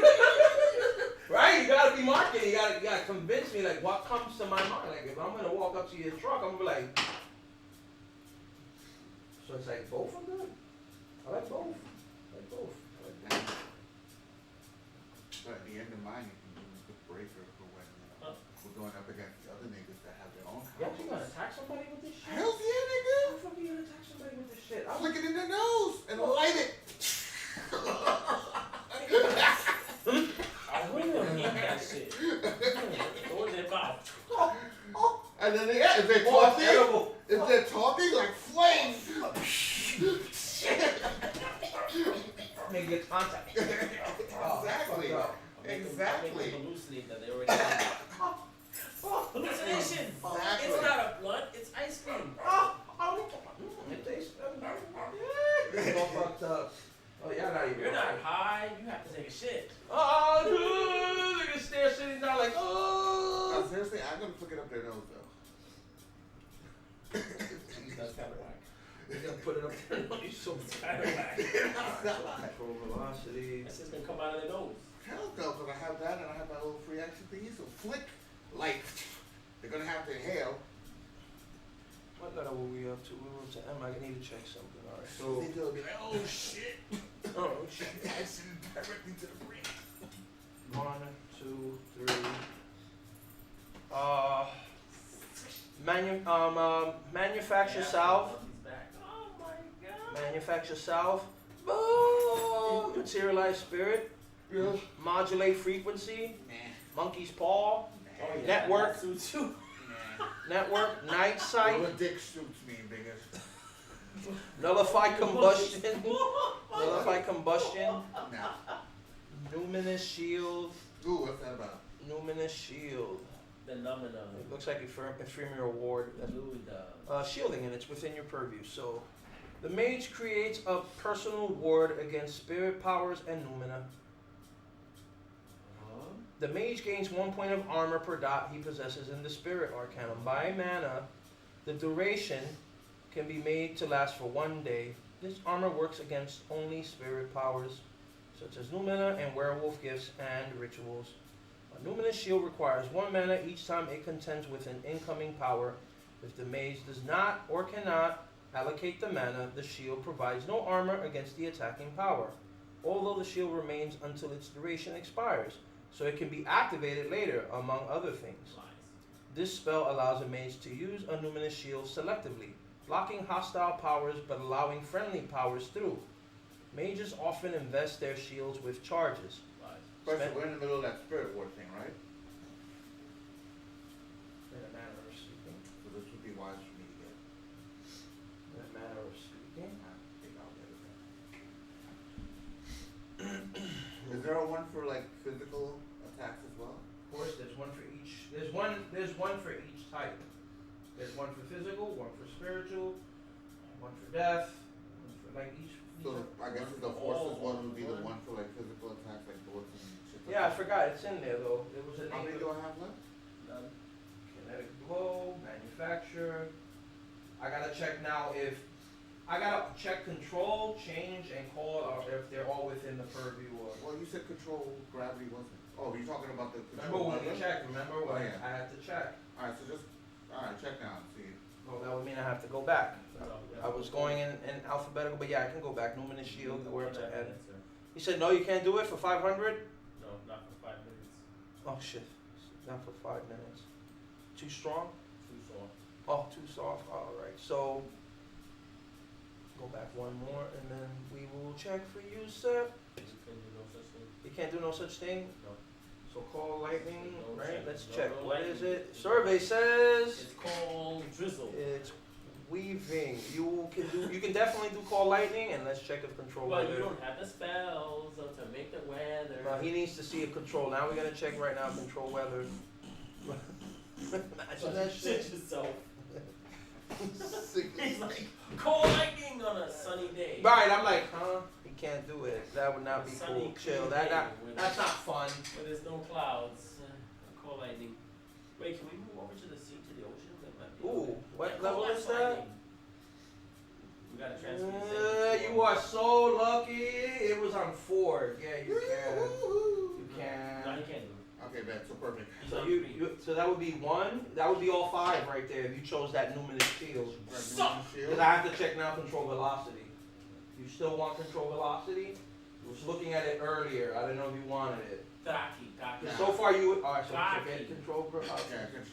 Right? You gotta be marketing. You gotta convince me, like, what comes to my mind. Like, if I'm gonna walk up to your truck, I'm gonna be like, so it's like both are good. I like both. But at the end of mine, you can use the breaker for when we're going up against the other niggas that have their own You actually gonna combos. attack somebody with this shit? Hell yeah, How nigga! the fuck are you gonna attack somebody with this shit? Flick it in their nose and light it. I wouldn't eat that shit. Throw it in their mouth. And then if they're talking, like flames. Make good contact. Exactly. Exactly. Make them hallucinate that they already have. Hallucination. Exactly. It's not a blunt. It's ice cream. It tastes good. All fucked up. Oh, y'all not even. You're not high. You have to take a shit. Oh, dude! Look at stare sitting down like, oh. No, seriously, I'm gonna flick it up their nose though. That's kind of whack. He's gonna put it up there. No, he's so It's kind of whack. Control velocity. That's just gonna come out of their nose. Hell no, but I have that and I have my little free action thingy, so flick, like, they're gonna have to inhale. What letter were we up to? We were up to M. I need to check something. All right. So. They'll be like, oh shit. Oh shit. Action directly to the brain. 1, 2, 3. Manufacture Yeah, salve. he's back. Manufacture self. Boom. Materialize spirit. Yeah. Modulate frequency. Nah. Monkey's paw. Oh, yeah, Network. that suits you. Nah. Network. Night sight. What dick suits me, biggest. Nullify combustion. Nullify combustion. Nah. Numinous shield. Ooh, what's that about? Numinous shield. The numina. It looks like ephemeral ward. Shielding, and it's within your purview. So, the mage creates a personal ward against spirit powers and numina. The mage gains 1 point of armor per dot he possesses in the spirit arcanum. By mana, the duration can be made to last for 1 day. This armor works against only spirit powers, such as numina and werewolf gifts and rituals. A numinous shield requires 1 mana each time it contends with an incoming power. If the mage does not or cannot allocate the mana, the shield provides no armor against the attacking power, although the shield remains until its duration expires, so it can be activated later, among other things. This spell allows a mage to use a numinous shield selectively, blocking hostile powers but allowing friendly powers through. Mages often invest their shields with charges. First, we're in the middle of that spirit ward thing, right? In a manner of speaking. So this would be wise for me to get. In a manner of speaking. I think I'll get it. Is there a one for like physical attacks as well? Of course, there's one for each. There's one for each type. There's one for physical, one for spiritual, one for death, one for like each. So I guess the forces one would be the one for like physical attacks, like bullets and shit. Like Yeah, I that. forgot. It's in there though. There was a How name. many do I have left? None. Kinetic blow, manufacture. I gotta check now if I gotta check control, change, and call, or if they're all within the purview. Or Well, you said control gravity wasn't. Oh, you're talking about the remember control. when we checked? Remember when Oh, yeah. I had to check? Alright, so just check now and see. Well, that would mean I have to go back. No, I was going in alphabetical, but yeah, I can go back. Numinous shield, where it's Not ahead. minutes, sir. He said no, you can't do it for 500. No, not for 5 minutes. Oh shit, not for 5 minutes. Too strong? Too soft. Oh, too soft. All right, so go back one more, and then we will check for you, sir. You can do no such thing. You can't do no such thing. No. So call lightning, No right? check. Let's No, check. no What lightning. is it? Survey says It's called drizzle. it's weaving. You can definitely do call lightning, and let's check if control Well, you weather. don't have the spells to make the weather. Well, he needs to see a control. Now we're gonna check right now control weather. Imagine that shit. yourself. Sick. He's like, cold lightning on a sunny day. Right, I'm like, huh? He can't do it. That would not be Sunny, cool. Chill. clear That's day not fun. When there's no clouds. Cold lightning. Wait, can we move over to the sea, to the ocean? That might be Ooh, what Yeah, level cold is lightning. that? We gotta transfer the same. You are so lucky. It was on 4. Yeah, you can. You No, can. he can't do it. Okay, man, so perfect. He's So on you, 3. so that would be 1. That would be all 5 right there if you chose that numinous shield. Suck. Because I have to check now control velocity. You still want control velocity? I was looking at it earlier. I didn't know if you wanted it. Daki. Yeah. So far you alright. So Got forget it. control velocity. Yeah, I can,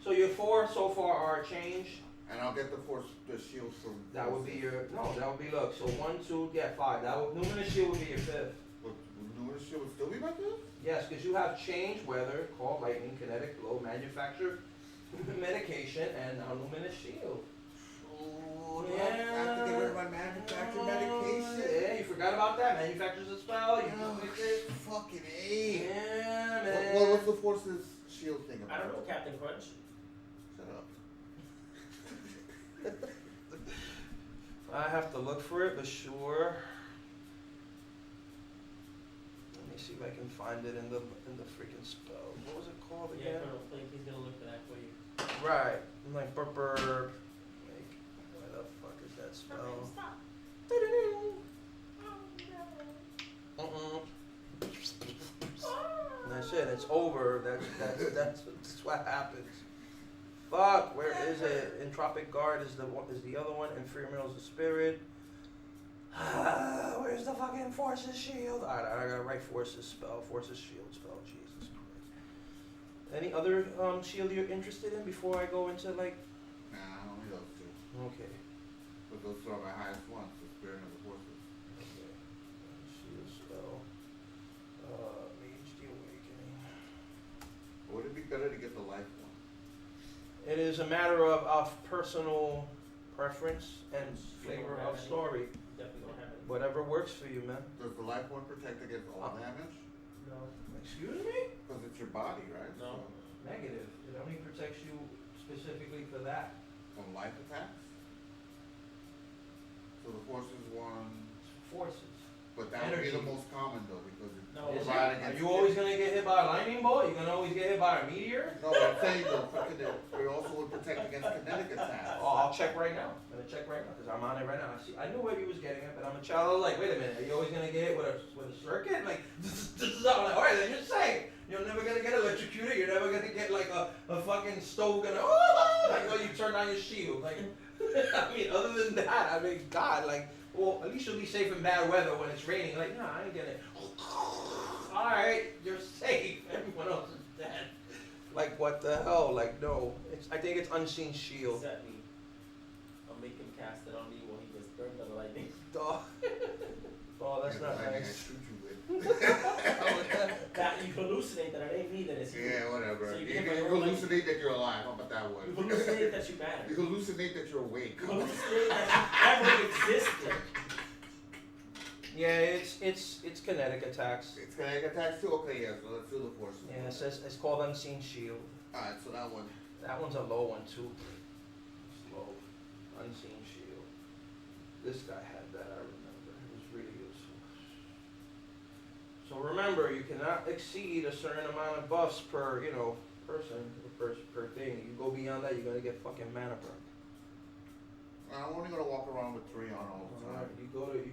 So your 4 so far are changed. and I'll get the shield from. That would be your that would be look. So 1, 2, 5. That would numinous shield would be your 5th. Would numinous shield would still be my fifth? Yes, because you have change, weather, call lightning, kinetic blow, manufacture, medication, and now luminous shield. Oh, I have to get rid of my manufactured medication. Yeah, you forgot about that. Manufactures a spell. You Oh, can fix it. fucking A. Yeah, man. What's the forces shield thing about? I don't know, Captain Crunch. Shut up. I have to look for it, but sure. Let me see if I can find it in the freaking spell. What was it called Yeah, again? Colonel Flink, he's gonna look for that for you. Right. I'm like burp. Like, where the fuck is that spell? Stop. And that's it. It's over. That's what happens. Fuck. Where is it? Entropic Guard is the other one. Infernal is the spirit. Where's the fucking Forces Shield? Alright, I gotta write Forces spell. Forces Shield spell. Jesus Christ. Any other shield you're interested in before I go into like? Nah, only those two. Okay. Because those two are my highest ones, the spirit and the horses. Okay. Let's see the spell. Mage the Awakening. Would it be better to get the life one? It is a matter of personal preference and flavor of story. Definitely don't have it. Whatever works for you, man. Does the life one protect against all damage? No. Excuse me? Because it's your body, right? No. Negative. It only protects you specifically for that. So, from life attacks? So the horses one, Forces. but that would be Energy. the most common though, because it's No. Is it? providing Are against- you always gonna get hit by a lightning bolt? You're gonna always get hit by a meteor? No, I'm saying though, it also would protect against kinetic attacks. Oh, I'll check right now. I'm gonna check right now because I'm on it right now. I knew where he was getting it, but I'm a child. I was like, wait a minute, are you always gonna get it with a circuit? Like, I'm like, all right, then you're safe. You're never gonna get electrocuted. You're never gonna get like a fucking stove gonna like when you turn on your shield. Like, I mean, other than that, I mean, God, like, well, at least you'll be safe in bad weather when it's raining. Like, nah, I ain't getting it. All right, you're safe. Everyone else is dead. Like, what the hell? Like, no. I think it's Unseen Shield. Set me. I'll make him cast it on me while he gets burned by the lightning. Oh, oh that's Yeah, not the lightning I nice. shoot you with. That you hallucinate that it ain't me that it's you. Yeah, whatever. So you You get can my own hallucinate that you're alive. How about that one? You hallucinate that you matter. You hallucinate that you're awake. You hallucinate that you ever existed. Yeah, it's kinetic attacks. It's kinetic attacks too? Okay, yeah, so let's do the forces. Yeah, it says it's called Unseen Shield. Alright, so that one. That one's a low one too. It's low. Unseen Shield. This guy had that, I remember. It was really useful. So remember, you cannot exceed a certain amount of buffs per, person, per thing. You go beyond that, you're gonna get fucking mana burn. I'm only gonna walk around with 3 on all the time. You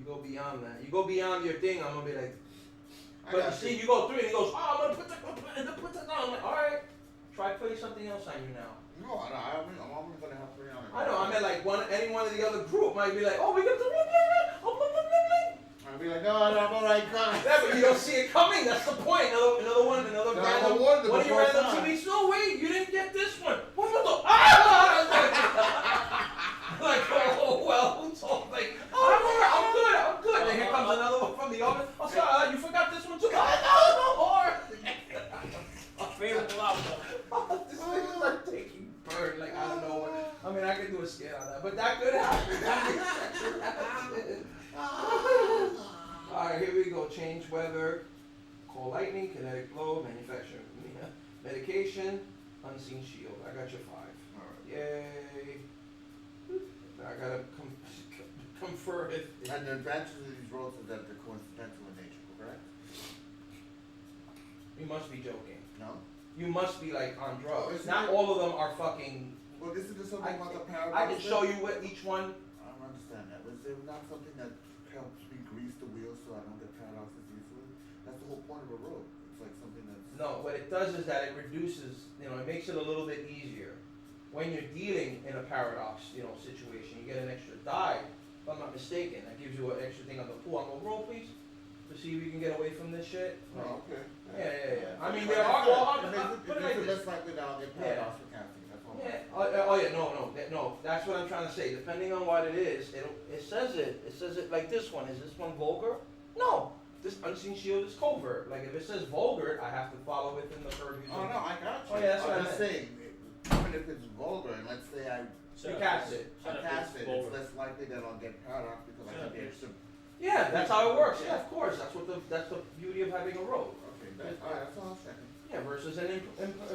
go beyond that. You go beyond your thing, I'm gonna be like, I but got you see, you go through and he goes, oh, I'm gonna put that down. I'm like, alright, try putting something else on you now. No, I'm only gonna have 3 on it. I know, I meant like any one of the other group might be like, oh, we got the I'll be like, no, I'm alright, guys. yeah, but you don't see it coming, that's the point. Another No, random, I warned them one of your before random time. TVs, no, wait, you didn't get this one. What was the, ah! Like, oh, well, it's all like, I'm good. And here comes another one from the office. Oh, sorry, you forgot this one too. No more. A favorable outcome. This thing is like taking burn, like I don't know what. I mean, I could do a scale on that, but that could happen. That could happen. Alright, here we go. Change weather, cold lightning, kinetic blow, manufacturing medication, unseen shield. I got your 5. Alright. Yay. I gotta confer it. And the advantage of these rolls is that they're coincidental in nature, correct? You must be joking. No? You must be like on drugs. Isn't Not it- all of them are fucking. Well, isn't there something about the paradox? I can show you what each one. I don't understand that. Is there not something that helps me grease the wheels so I don't get paradoxes easily? That's the whole point of a rope. It's like something that's... No, what it does is that it reduces, it makes it a little bit easier. When you're dealing in a paradox, situation, you get an extra die. If I'm not mistaken, that gives you an extra thing on the pool. I'm gonna roll, please, to see if we can get away from this shit. Oh, okay. Yeah. I mean, Like there I are. said, Well, it put it makes like it this. less likely that I'll get paradox for casting. That's all. Yeah. No. That's what I'm trying to say. Depending on what it is, it says it like this one. Is this one vulgar? No. This unseen shield is covert. Like if it says vulgar, I have to follow within the purview. Oh, no, I got you. Oh, yeah, that's what I I'm just meant. saying, even if it's vulgar, and let's say I cast it. cast it, it's less likely that I'll get paradox because I have the extra... Yeah, that's how it works. Yeah, of course. That's the beauty of having a rogue. Okay, that's all I'm checking. Yeah, versus an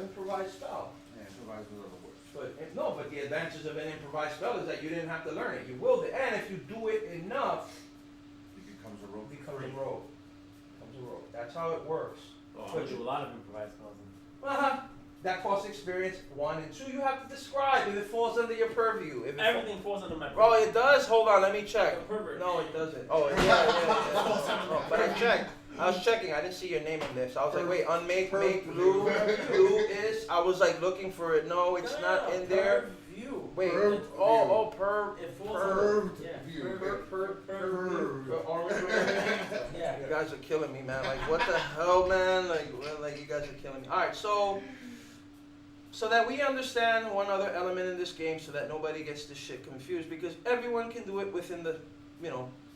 improvised spell. Yeah, supervise a little worse. But the advantage of an improvised spell is that you didn't have to learn it. You willed it, and if you do it enough, It becomes a rope. it becomes a rogue. That's how it works. Oh, I do a lot of improvised spells. That costs experience 1 and 2. You have to describe if it falls under your purview. If it Everything falls under my Oh, it does. Hold on, let me check. I'm a pervert. No, it doesn't. Oh, yeah. Oh, but I checked. I was checking. I didn't see your name in this. I was like, wait, unmake, make, blue. Blue is. I was like looking for it. No, it's not in there. View. Wait. Perv Per. It falls Perv under. Yeah. view. Orange. Yeah. You guys are killing me, man. Like, what the hell, man? Like you guys are killing me. All right, so so that we understand one other element in this game, so that nobody gets this shit confused, because everyone can do it within the,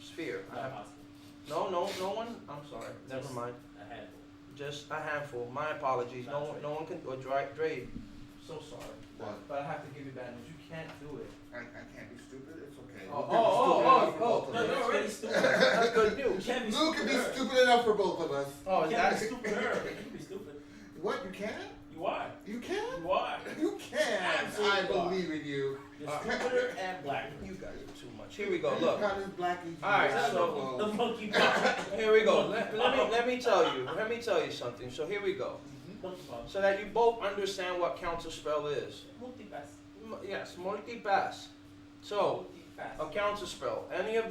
sphere. Not possible. No one. I'm sorry. Never Just mind. a handful. Just a handful. My apologies. No one can. Or Dre. So sorry. What? But I have to give you bad news. You can't do it. I can't be stupid. It's okay. Oh. No, you're already stupid. That's good You news. can't be Luke stupid. can be with her. stupid enough for both of us. Oh, You is can't that? be stupid with her. You can be stupid. What? You can? You are. You can? You are. You can. Absolutely I believe in you. You're stupider and blacker. You guys are too much. Here we go. Look. Got his blackie. Alright, The so monkey paw. here we go. Let me tell you something. So here we go. Monkey paw. So that you both understand what counterspell is. Multi-pass. Yes, multi-pass. So a counterspell. Any of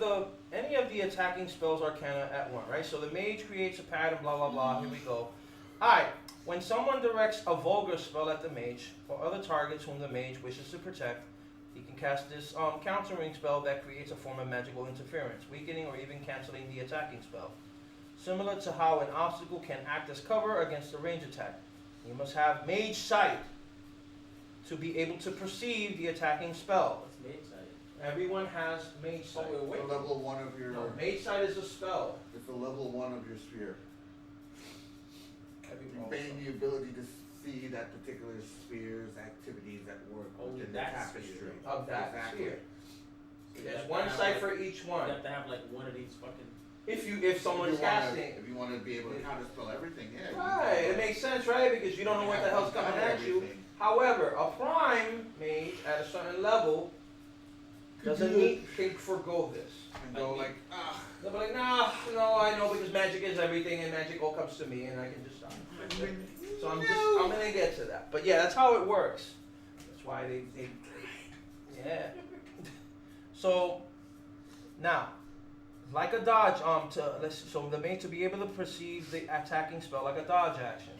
the attacking spells arcana at one, right? So the mage creates a pattern, blah blah blah. Here we go. Alright, when someone directs a vulgar spell at the mage or other targets whom the mage wishes to protect, he can cast this countering spell that creates a form of magical interference, weakening or even canceling the attacking spell. Similar to how an obstacle can act as cover against a range attack. You must have mage sight to be able to perceive the attacking spell. What's mage sight? Everyone has mage sight. Oh, wait. The level 1 of your. No, mage sight is a spell. It's the level 1 of your sphere. You Everyone gain the ability to see that particular sphere's activities at work Only within the that tapestry. sphere. of that Exactly. sphere. So you There's have to one have sight like- for each You one. have to have like one of these fucking. If someone's casting. If you want to be able to counterspell everything, yeah. you Right, can. it makes sense, right? Because you don't know what the hell's coming at you. However, a prime mage at a certain level can forgo this. And go like, They'll be like, no, I know because magic is everything and magic all comes to me and I can just stop. So I'm gonna get to that. But yeah, that's how it works. That's why they yeah. So now, like a dodge, so the mage to be able to perceive the attacking spell like a dodge action.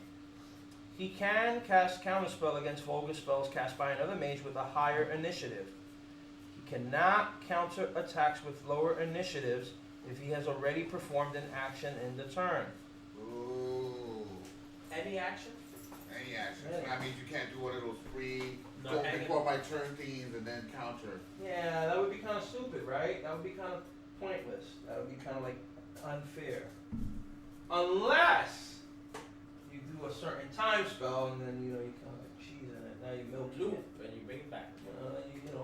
He can cast counterspell against vulgar spells cast by another mage with a higher initiative. He cannot counter attacks with lower initiatives if he has already performed an action in the turn. ooh, Any action? any action. Yeah. So that means you can't do one of those free, No go hanging. before my turn things and then counter. Yeah, that would be kind of stupid, right? That would be kind of pointless. That would be kind of like unfair. Unless you do a certain time spell and then you kind of like cheese in it. Now you milk Loop it. and you bring it back.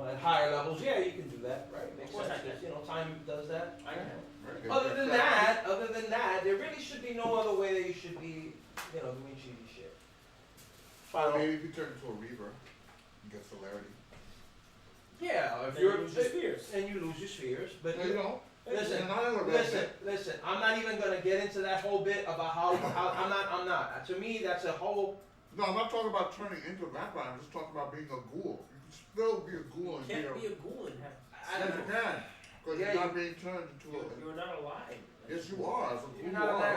At higher levels, yeah, you can do that, right? Makes Of course sense. I can. 'Cause, time does that. I can. Right? Other than that, there really should be no other way that you should be, doing cheesy shit. Or maybe if you turn into a reaver, you get celerity. Yeah, if Then you're you lose your spheres. and you lose your spheres, but No, you don't. listen, Not in a red listen. I'm not even gonna get into that whole bit about how I'm not. To me, that's a whole. No, I'm not talking about turning into a vampire. I'm just talking about being a ghoul. You can still be a ghoul and You be can't be a ghoul and have. Yes, you can. Because Yeah, you're not being turned into a. You're not alive. Yes, you are. As a ghoul, You're you not a are. man.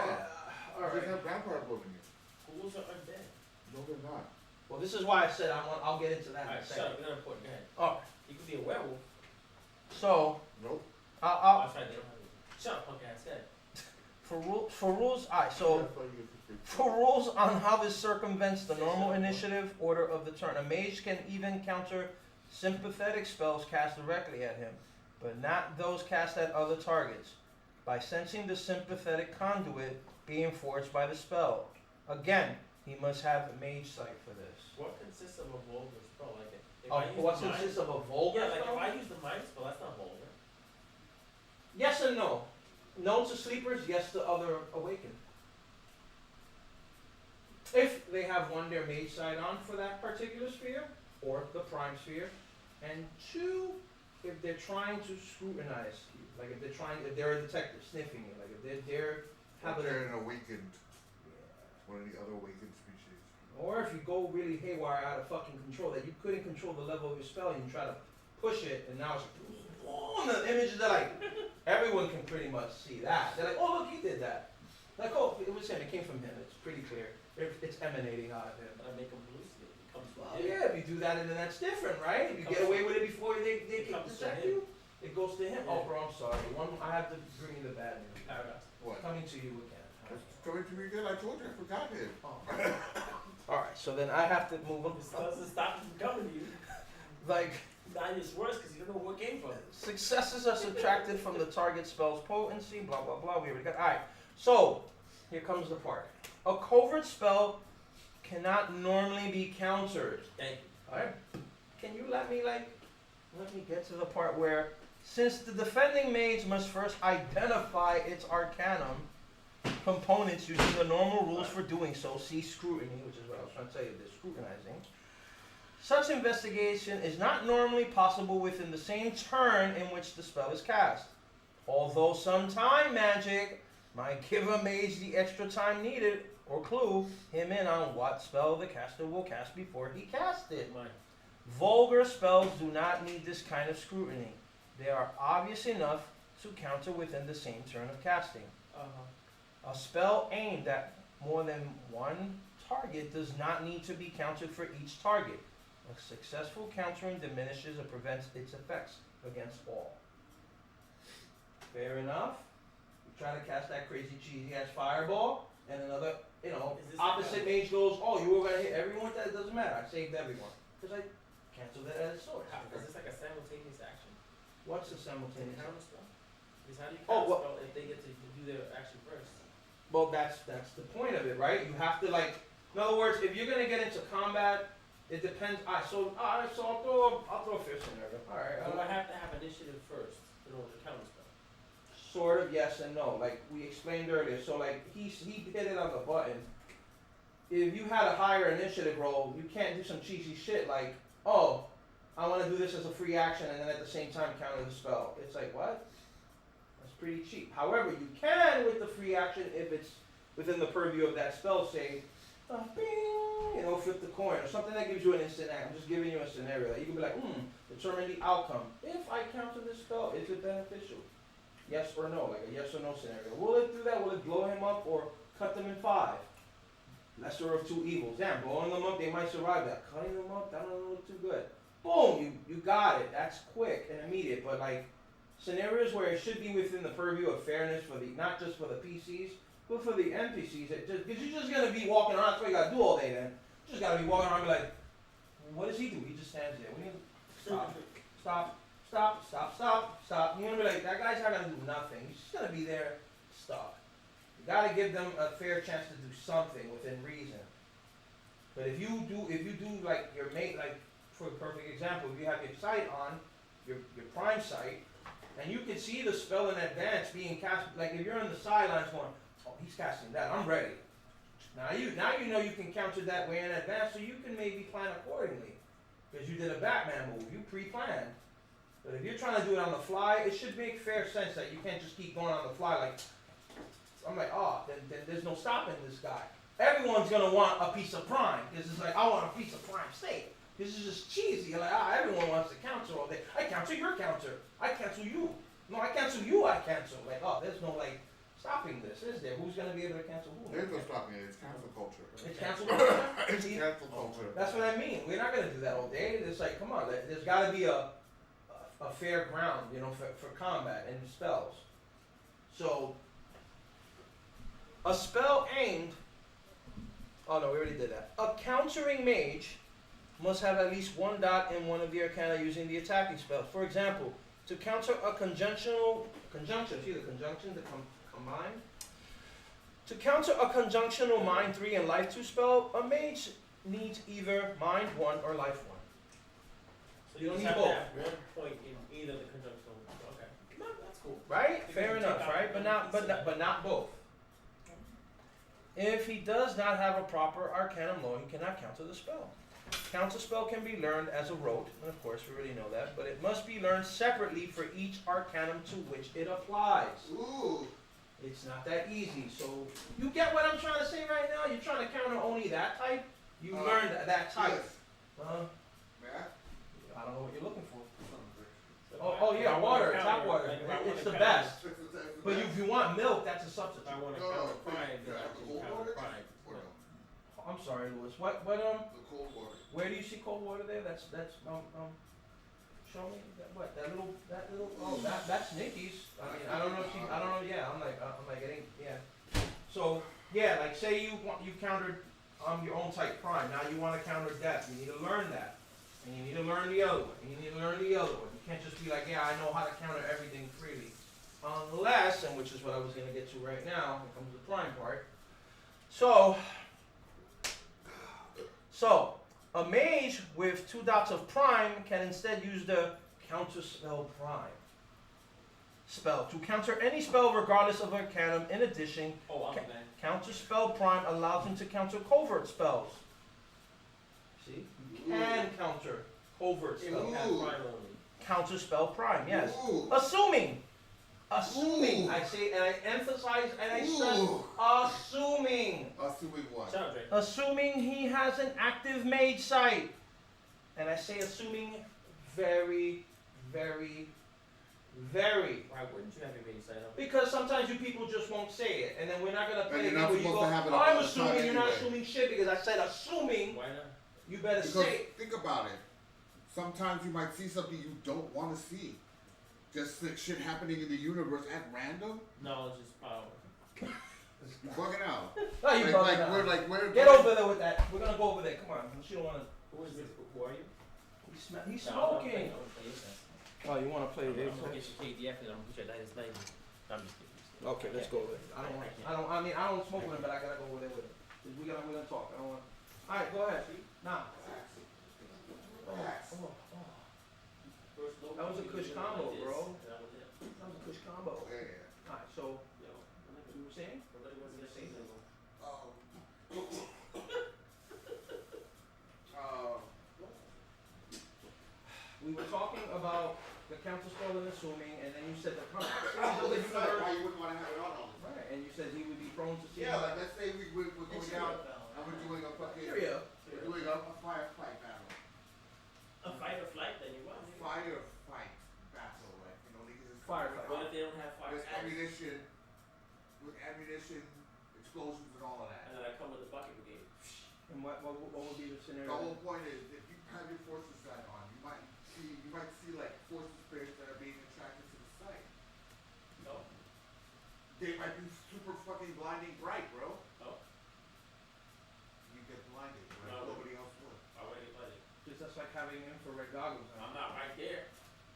All You just right. have vampire blood in you. Ghouls are undead. No, they're not. Well, this is why I said I'll get into that in a Alright, shut second. up. You're not important. Go ahead. Oh, You could be a werewolf. so Nope. I'll That's right. They don't have it. Shut up, punk ass. Go ahead. for rules. Alright, so. That's why you get the free- For rules on how this circumvents the normal initiative order of the turn, a mage can even counter sympathetic spells cast directly at him, but not those cast at other targets, by sensing the sympathetic conduit being forged by the spell. Again, he must have mage sight for this. What consists of a vulgar spell? Like if I use What the mind- consists of a vulgar Yeah, like spell? if I use the mind spell, that's not vulgar. Yes and no. No to sleepers, yes to other awakened. If they have one, their mage side on for that particular sphere, or the prime sphere, and two, if they're trying to scrutinize you, like if they're a detective sniffing you, like if they're having They're a, an awakened, one of the other awakened species. or if you go really haywire out of fucking control, that you couldn't control the level of your spell and you try to push it, and now it's like, oh, and the images are like, everyone can pretty much see that. They're like, oh look, he did that. Like, oh, it was him, it came from him, it's pretty clear. It's emanating out of him. I make them hallucinate. It comes from Well, him. yeah, if you do that, and then that's different, right? If you get away with it before they It can comes to detect him. you, it goes to him. Yeah. Oh, bro, I'm sorry. I have to bring you the bad news. Paradox. What? Coming to you again. That's coming to me again. I told you, I forgot it. Oh. All right, so then I have to move them. This doesn't stop him from coming to you. Like, Now it's worse because you don't know where it came from. successes are subtracted from the target spell's potency, blah, blah, blah. We already got. All right, so here comes the part. A covert spell cannot normally be countered. Thank you. All right, can you let me get to the part where, since the defending mage must first identify its arcanum components using the normal rules for doing so, see scrutiny, which is what I was trying to tell you, the scrutinizing. Such investigation is not normally possible within the same turn in which the spell is cast. Although some time magic might give a mage the extra time needed or clue him in on what spell the caster will cast before he casts it. Mine. Vulgar spells do not need this kind of scrutiny. They are obvious enough to counter within the same turn of casting. Uh-huh. A spell aimed at more than one target does not need to be countered for each target. A successful countering diminishes or prevents its effects against all. Fair enough. You try to cast that crazy cheesy ass fireball, and another, Is this opposite like mage goes, oh, you were gonna hit everyone with that? It doesn't matter. I saved everyone. Because I canceled it at its source. Is this like a simultaneous action? What's the Can you simultaneous? counter spell? Because how do you Oh, counter well- spell if they get to do their action first? Well, that's the point of it, right? You have to in other words, if you're gonna get into combat, it depends. So I'll throw a fear scenario. All right. Do I have to have initiative first in order to counter spell? Sort of yes and no. Like we explained earlier. So he hit it on the button. If you had a higher initiative roll, you can't do some cheesy shit like, oh, I want to do this as a free action and then at the same time counter the spell. It's like what? That's pretty cheap. However, you can with the free action if it's within the purview of that spell. Say, bing, flip the coin or something that gives you an instant act. I'm just giving you a scenario that you can be like, determine the outcome. If I counter this spell, is it beneficial? Yes or no, like a yes or no scenario. Will it do that? Will it blow him up or cut them in 5? Lesser of two evils. Damn, blowing them up, they might survive that. Cutting them up, that don't look too good. Boom, you got it. That's quick and immediate. But scenarios where it should be within the purview of fairness for not just for the PCs, but for the NPCs. Because you're just gonna be walking around. That's what you gotta do all day. Then you just gotta be walking around and be like, what does he do? He just stands there. What do you stop. You're gonna be like, that guy's not gonna do nothing. He's just gonna be there. Stop. You gotta give them a fair chance to do something within reason. But if you do your mate, for a perfect example, if you have your sight on, your prime sight, and you can see the spell in advance being cast, like if you're on the sidelines going, oh, he's casting that, I'm ready. Now you know you can counter that way in advance, so you can maybe plan accordingly. Because you did a Batman move, you pre-planned. But if you're trying to do it on the fly, it should make fair sense that you can't just keep going on the fly I'm like, then there's no stopping this guy. Everyone's gonna want a piece of prime, because it's like, I want a piece of prime steak. This is just cheesy. You're like, everyone wants to counter all day. I cancel your counter. I cancel you. No, I cancel you, I cancel. There's no stopping this, is there? Who's gonna be able to cancel who? There's no stopping it. It's cancel culture. It's cancel culture? It's See? cancel culture. That's what I mean. We're not gonna do that all day. It's like, come on, there's gotta be a fair ground, for combat and spells. So, a spell aimed, oh no, we already did that. A countering mage must have at least one dot in one of the arcana using the attacking spell. For example, to counter a conjunction, see the conjunction, combine? To counter a conjunctional mind 3 and life 2 spell, a mage needs either mind 1 or life 1. So you don't just need have both. to have one point in either the conjunction. Okay. No, that's cool. Right? You Fair can enough, take out right? But not both. If he does not have a proper arcanum law, he cannot counter the spell. Counter spell can be learned as a rote, and of course we already know that, but it must be learned separately for each arcanum to which it applies. Ooh. It's not that easy. So you get what I'm trying to say right now? You're trying to counter only that type? You learned that type. Yes. Math? I don't know what you're looking for. So Oh if I yeah, wanna water, counter, tap water. like, if I It's the wanna best. counter- But if you want milk, that's a substitute. If I want to No, counter no, prime, then I the can cold counter water? prime. Or no? I'm sorry, Louis. What The cold water. where do you see cold water there? That's show me that little oh that's Nikki's. I mean I don't know yeah, I'm like it ain't yeah. So yeah, say you countered I'm your own type prime. Now you want to counter depth. You need to learn that. And you need to learn the other one. And you need to learn the other one. You can't just be like, yeah, I know how to counter everything freely. Unless, and which is what I was going to get to right now, when it comes to the prime part. So, a mage with 2 dots of prime can instead use the counter spell prime spell to counter any spell regardless of arcanum. In addition, counter spell prime allows him to counter covert spells. See? You can counter covert spells. Counter spell prime, yes. Ooh. Assuming, Ooh. I say, and I emphasize, and I stress, assuming. Assuming what? Shut up, Drake. Assuming he has an active mage site. And I say assuming very, very, very. Why wouldn't you have your main side up? Because sometimes you people just won't say it. And then we're not going to play And the you're game not where you supposed go, to have it oh, up I'm all the time assuming you're not anyway. assuming shit because I said assuming. Why not? You better Because say it. think about it. Sometimes you might see something you don't want to see. Just like shit happening in the universe at random. Knowledge is power. You're bugging out. Oh, you bugging out. We're Get over there with that. We're gonna go over there. Come on. You don't want to. Who is this? Who are you? He's No, I'm not smoking. playing- I'm gonna play Apex. Oh, you want to play I'm Apex? gonna get your KDF and I'm gonna put your latest 90. I'm just kidding. Okay, let's go with it. I don't smoke with him, but I gotta go over there with him. 'Cause we're gonna talk. I don't want. All right, go ahead. Now. That was a Kush combo, bro. That was a Kush combo. Yeah. All right, so you were saying? We were talking about the counter spell and assuming, and then you said the counter of the universe. Why you wouldn't want to have it on all the time? Right, and you said he would be prone to see. Yeah, like let's say we're going out and we're doing a fucking Syria. we're doing a firefight battle. A fight or flight, then you want. Firefight battle, like niggas is Firefight. What if they don't have fire with spells? ammunition, explosions and all of that. And then I come with the bucket brigade. And what would be the The scenario? whole point is if you have your forces side on, you might see like forces spirits that are being attracted to the site. No? They might be super fucking blinding bright, bro. No? You get blinded, right? No. Nobody else would. I already played it. Just that's like having infrared goggles on. I'm not right there.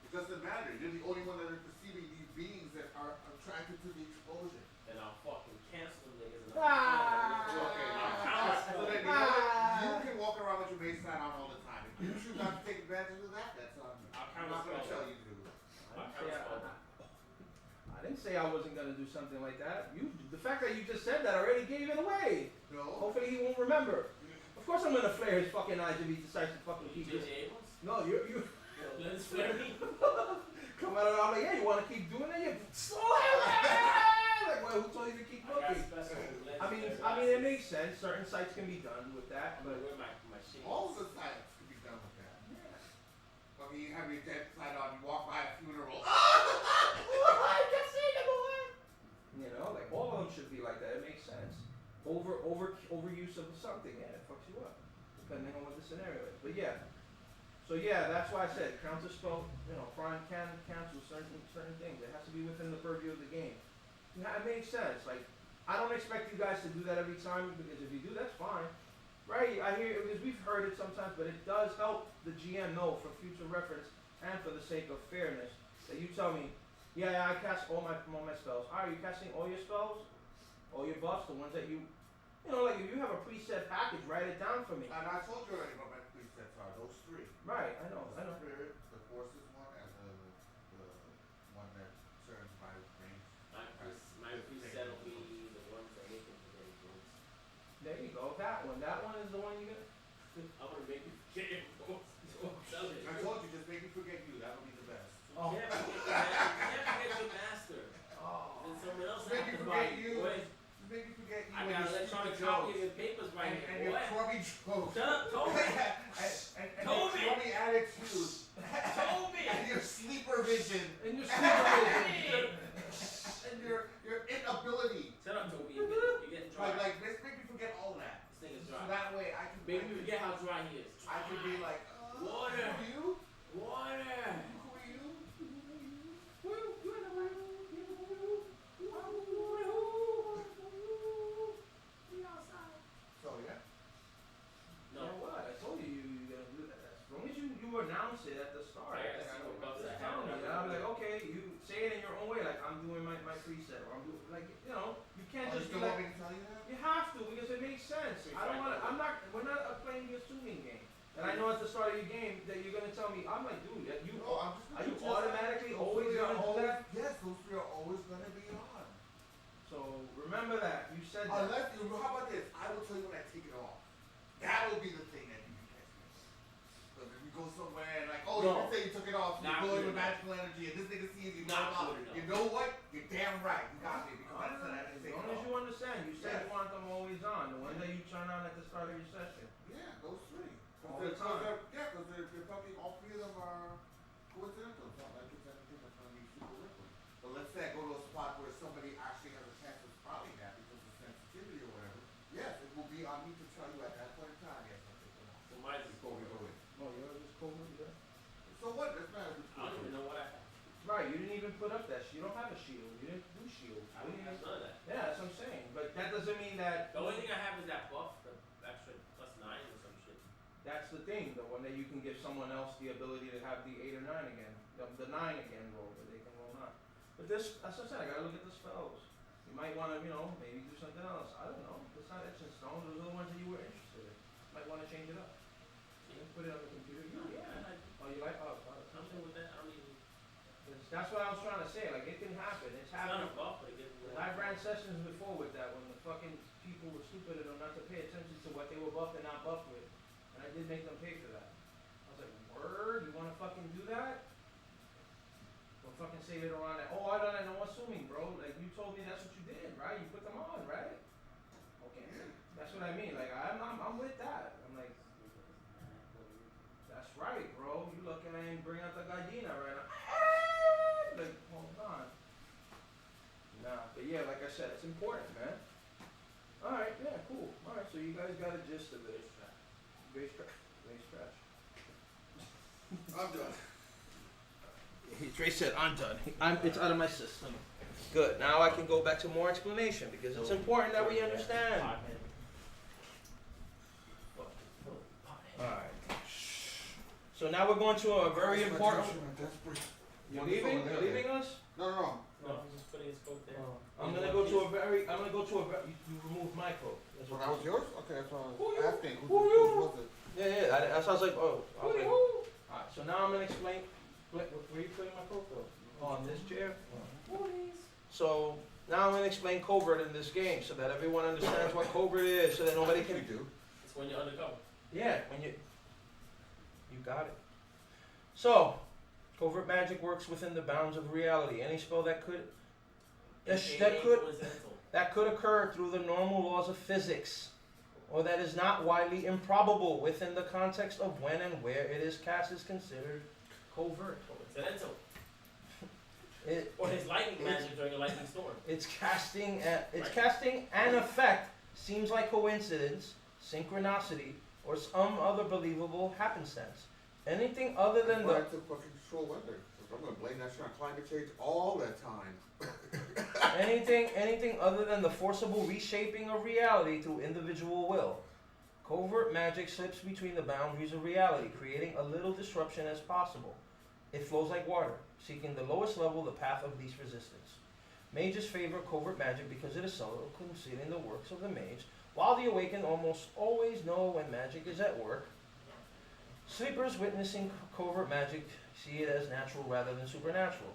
It doesn't matter. You're the only one that are perceiving these beings that are attracted to the explosion. Then I'll fucking cancel them niggas and Ah! So then you can walk around with your base sign on all the time. If you choose not to take advantage of that, that's on you. I'm not going to tell you to. I didn't say I wasn't gonna do something like that. The fact that you just said that already gave it away. No. Hopefully he won't remember. Of course I'm gonna flare his fucking eyes if he decides to fucking keep this. JJ Abrams? No, you Let us flare me. come out of I'm like, yeah, you wanna keep doing it? You like, well, who told you to keep I got looking? special I mean, it makes sense. Certain sites can be done with that, I'm but gonna wear my shades. All of the sites can be done with that. I mean, you have your dead side on, you walk by a funeral. you know, like all of them should be like that. It makes sense. Overuse of something, yeah, it fucks you up, depending on what the scenario is. But yeah, so yeah, that's why I said counter spell. You know, prime can cancel certain things. It has to be within the purview of the game. Yeah, it makes sense. Like I don't expect you guys to do that every time because if you do, that's fine. Right? I hear because we've heard it sometimes, but it does help the GM know for future reference and for the sake of fairness that you tell me, yeah, I cast all my spells. Are you casting all your spells? All your buffs, the ones that you know, like if you have a preset package, write it down for me. And I told you already what my presets are, those three. Right, I know. The spirit, the forces one, and the one that turns my range. My preset will be the ones that make it for the influence. There you go. That one is the one you get. I'm gonna make you forget influence. I told you, just make me forget you. That'll be the best. Oh. You can't forget your master. Oh. Then someone else Make has me to forget buy you. Boy, Just make me forget you. I and got your electronic stupid copy of jokes. your papers right And here, your boy. crummy jokes. Shut up, Toby. and your Toby. crummy attitude. Toby. And your sleeper vision. And your supervision. And your inability. Shut up, Toby. You're getting dry. Like, let's make me forget all that. This thing is So dry. that way I can. Make me forget how dry he is. I can be like, Water. Who are you? Water. Who are you? So yeah. said that. Unless, how about this? I will tell you when I take it off. That'll be the thing that you can catch me. Because if you go somewhere and like, oh, No. you can say you took it off, you Not blow really. with magical energy, and this nigga sees you, Not blah, blah, really, no. you know what? You're damn right. You got me because I said I didn't As take long it as off. you understand, you said Yes. you want them always on. The ones that you turn on at the start of your session. Yeah, those three. All the time. Because they're probably all three of them are coincidental. It's not like it's anything that's going to be super liquid. But let's say I go to a spot where somebody actually has a chance of spotting that because of sensitivity or whatever. Yes, it will be on me to tell you at that point in time. Yes, I'm taking it off. So mine's is Before we go in. Oh, yours is cool, yeah. So what? That's not. I don't even know what I have. Right, you didn't even put up that shield. You don't have a shield. You didn't do shield. I don't have none of that. Yeah, that's what I'm saying. But that doesn't mean that. The only thing I have is that buff, the extra +9 or some shit. That's the thing, the one that you can give someone else the ability to have the 8 or 9 again, the 9 again roll, but they can roll 9. But this, that's what I said, I gotta look at the spells. You might wanna, maybe do something else. I don't know. It's not etched in stone. Those are the ones that you were interested in. Might wanna change it up. You can put it on the computer. Yeah. Oh, you like? Oh, I'm good with that. I don't even. that's what I was trying to say. Like it can happen. It's It's not happened. a buff, but it gives me. I've ran sessions before with that when the fucking people were stupid enough not to pay attention to what they were buffed and not buffed with. And I did make them pay for that. I was like, word? You wanna fucking do that? Don't fucking say later on that, oh, I don't know, assuming, bro. Like, you told me that's what you did, right? You put them on, right? Okay. That's what I mean. Like, I'm with that. I'm like, that's right, bro. You looking at him bring out the gallina right now. Like, hold on. Nah, but yeah, like I said, it's important, man. Alright, yeah, cool. Alright, so you guys got a gist of it. Base trash. Base trash. I'm done. Trey said, I'm done. It's out of my system. Good. Now I can go back to more explanation because it's important that we understand. Alright. So now we're going to a very important. You're leaving? You're leaving us? No. No, he's just putting his coat there. I'm gonna go to a very. You removed my coat. That's Well, what that was yours? Okay, that's what I Who was you? asking. Who Whose you? was it? Yeah. That's why I was like, oh. I was like, alright, so now I'm gonna explain. Where are you putting my coat though? On this chair. So now I'm gonna explain covert in this game so that everyone understands what covert is, so that nobody can. do. It's when you're undercover. Yeah, when you got it. So, covert magic works within the bounds of reality. Any spell that could occur through the normal laws of physics, or that is not widely improbable within the context of when and where it is cast is considered covert. Coincidental. It, Or his lightning magic during a lightning storm. It's casting an effect seems like coincidence, synchronicity, or some other believable happenstance. Anything other than Why the it's a fucking control weather? I'm gonna blame that shit on climate change all the time. anything other than the forcible reshaping of reality through individual will. Covert magic slips between the boundaries of reality, creating a little disruption as possible. It flows like water, seeking the lowest level, the path of least resistance. Mages favor covert magic because it is subtle, concealing the works of the mage, while the awakened almost always know when magic is at work. Sleepers witnessing covert magic see it as natural rather than supernatural.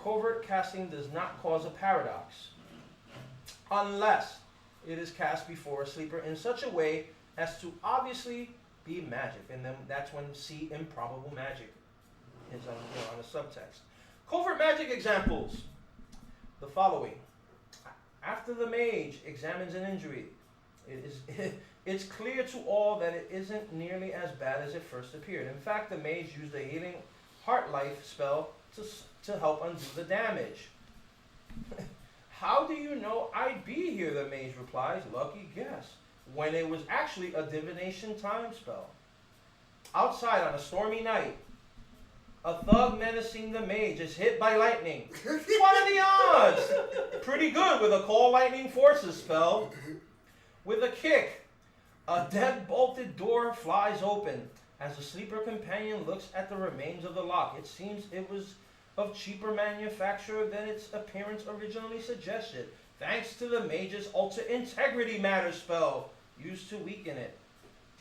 Covert casting does not cause a paradox, unless it is cast before a sleeper in such a way as to obviously be magic, and then that's when see improbable magic is on the subtext. Covert magic examples. The following. After the mage examines an injury, it's clear to all that it isn't nearly as bad as it first appeared. In fact, the mage used a healing heart life spell to help undo the damage. How do you know I'd be here, the mage replies. Lucky guess. When it was actually a divination time spell. Outside on a stormy night, a thug menacing the mage is hit by lightning. What are the odds? Pretty good with a call lightning forces spell. With a kick, a dead-bolted door flies open. As the sleeper companion looks at the remains of the lock, it seems it was of cheaper manufacture than its appearance originally suggested, thanks to the mage's Alter Integrity Matter spell used to weaken it.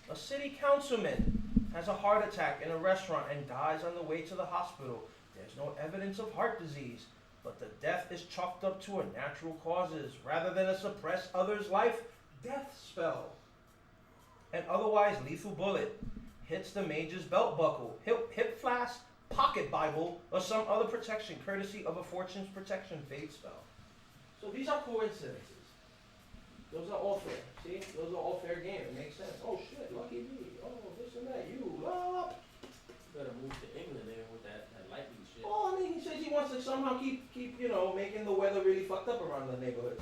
A city councilman has a heart attack in a restaurant and dies on the way to the hospital. There's no evidence of heart disease. but the death is chalked up to a natural causes rather than a suppress others' life death spell. An otherwise lethal bullet hits the mage's belt buckle, hip flask, pocket Bible, or some other protection courtesy of a fortune's protection fate spell. So these are coincidences. Those are all fair. See? Those are all fair game. It makes sense. Oh shit, lucky me. Oh, this and that. You up. Better move to England there with that lightning shit. Oh, I mean, he says he wants to somehow keep making the weather really fucked up around the neighborhood.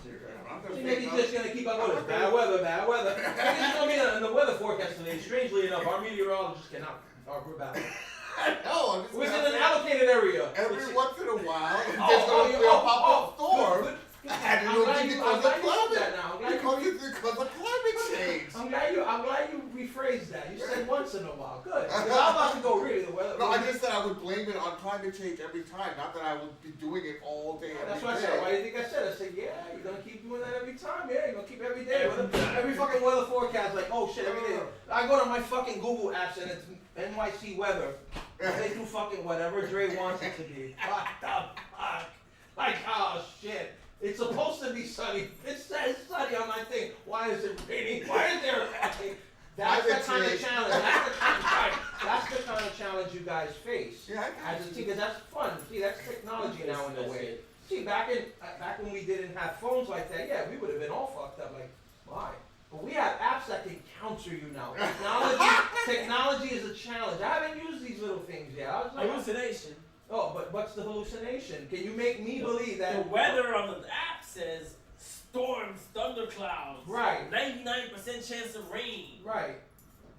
Maybe he's just gonna keep on going. It's bad weather. I guess it's gonna be in the weather forecast today. Strangely enough, our meteorologists cannot argue about it. No, It was in an allocated area. every once in a while, it's Oh, just gonna be a pop-up storm. good. And I'm it'll glad be you because of said climate. that now. Because of climate change. I'm glad you rephrased that. You said once in a while. Good. 'Cause I'm about to go really the weather. No, I just said I would blame it on climate change every time, not that I would be doing it all day, every That's day. what I said. Why do you think I said? I said, yeah, you're gonna keep doing that every time. Yeah, you're gonna keep every day. Every fucking weather forecast, like, oh shit, every day. I go to my fucking Google apps and it's NYC weather. They do fucking whatever Dre wants it to be. What the fuck? Like, oh shit. It's supposed to be sunny. It says sunny on my thing. Why is it raining? Why is there fucking... That's the kind of challenge. That's the kind of challenge you guys face. Yeah, I As a team, because that's fun. See, that's technology now in a way. See, back when we didn't have phones like that, yeah, we would have been all fucked up. Like, why? But we have apps that can counter you now. Technology is a challenge. I haven't used these little things yet. I was like, Hallucination. oh, but what's the hallucination? Can you make me believe that The weather on the app says storms, thunderclouds. Right. 99% chance of rain. Right.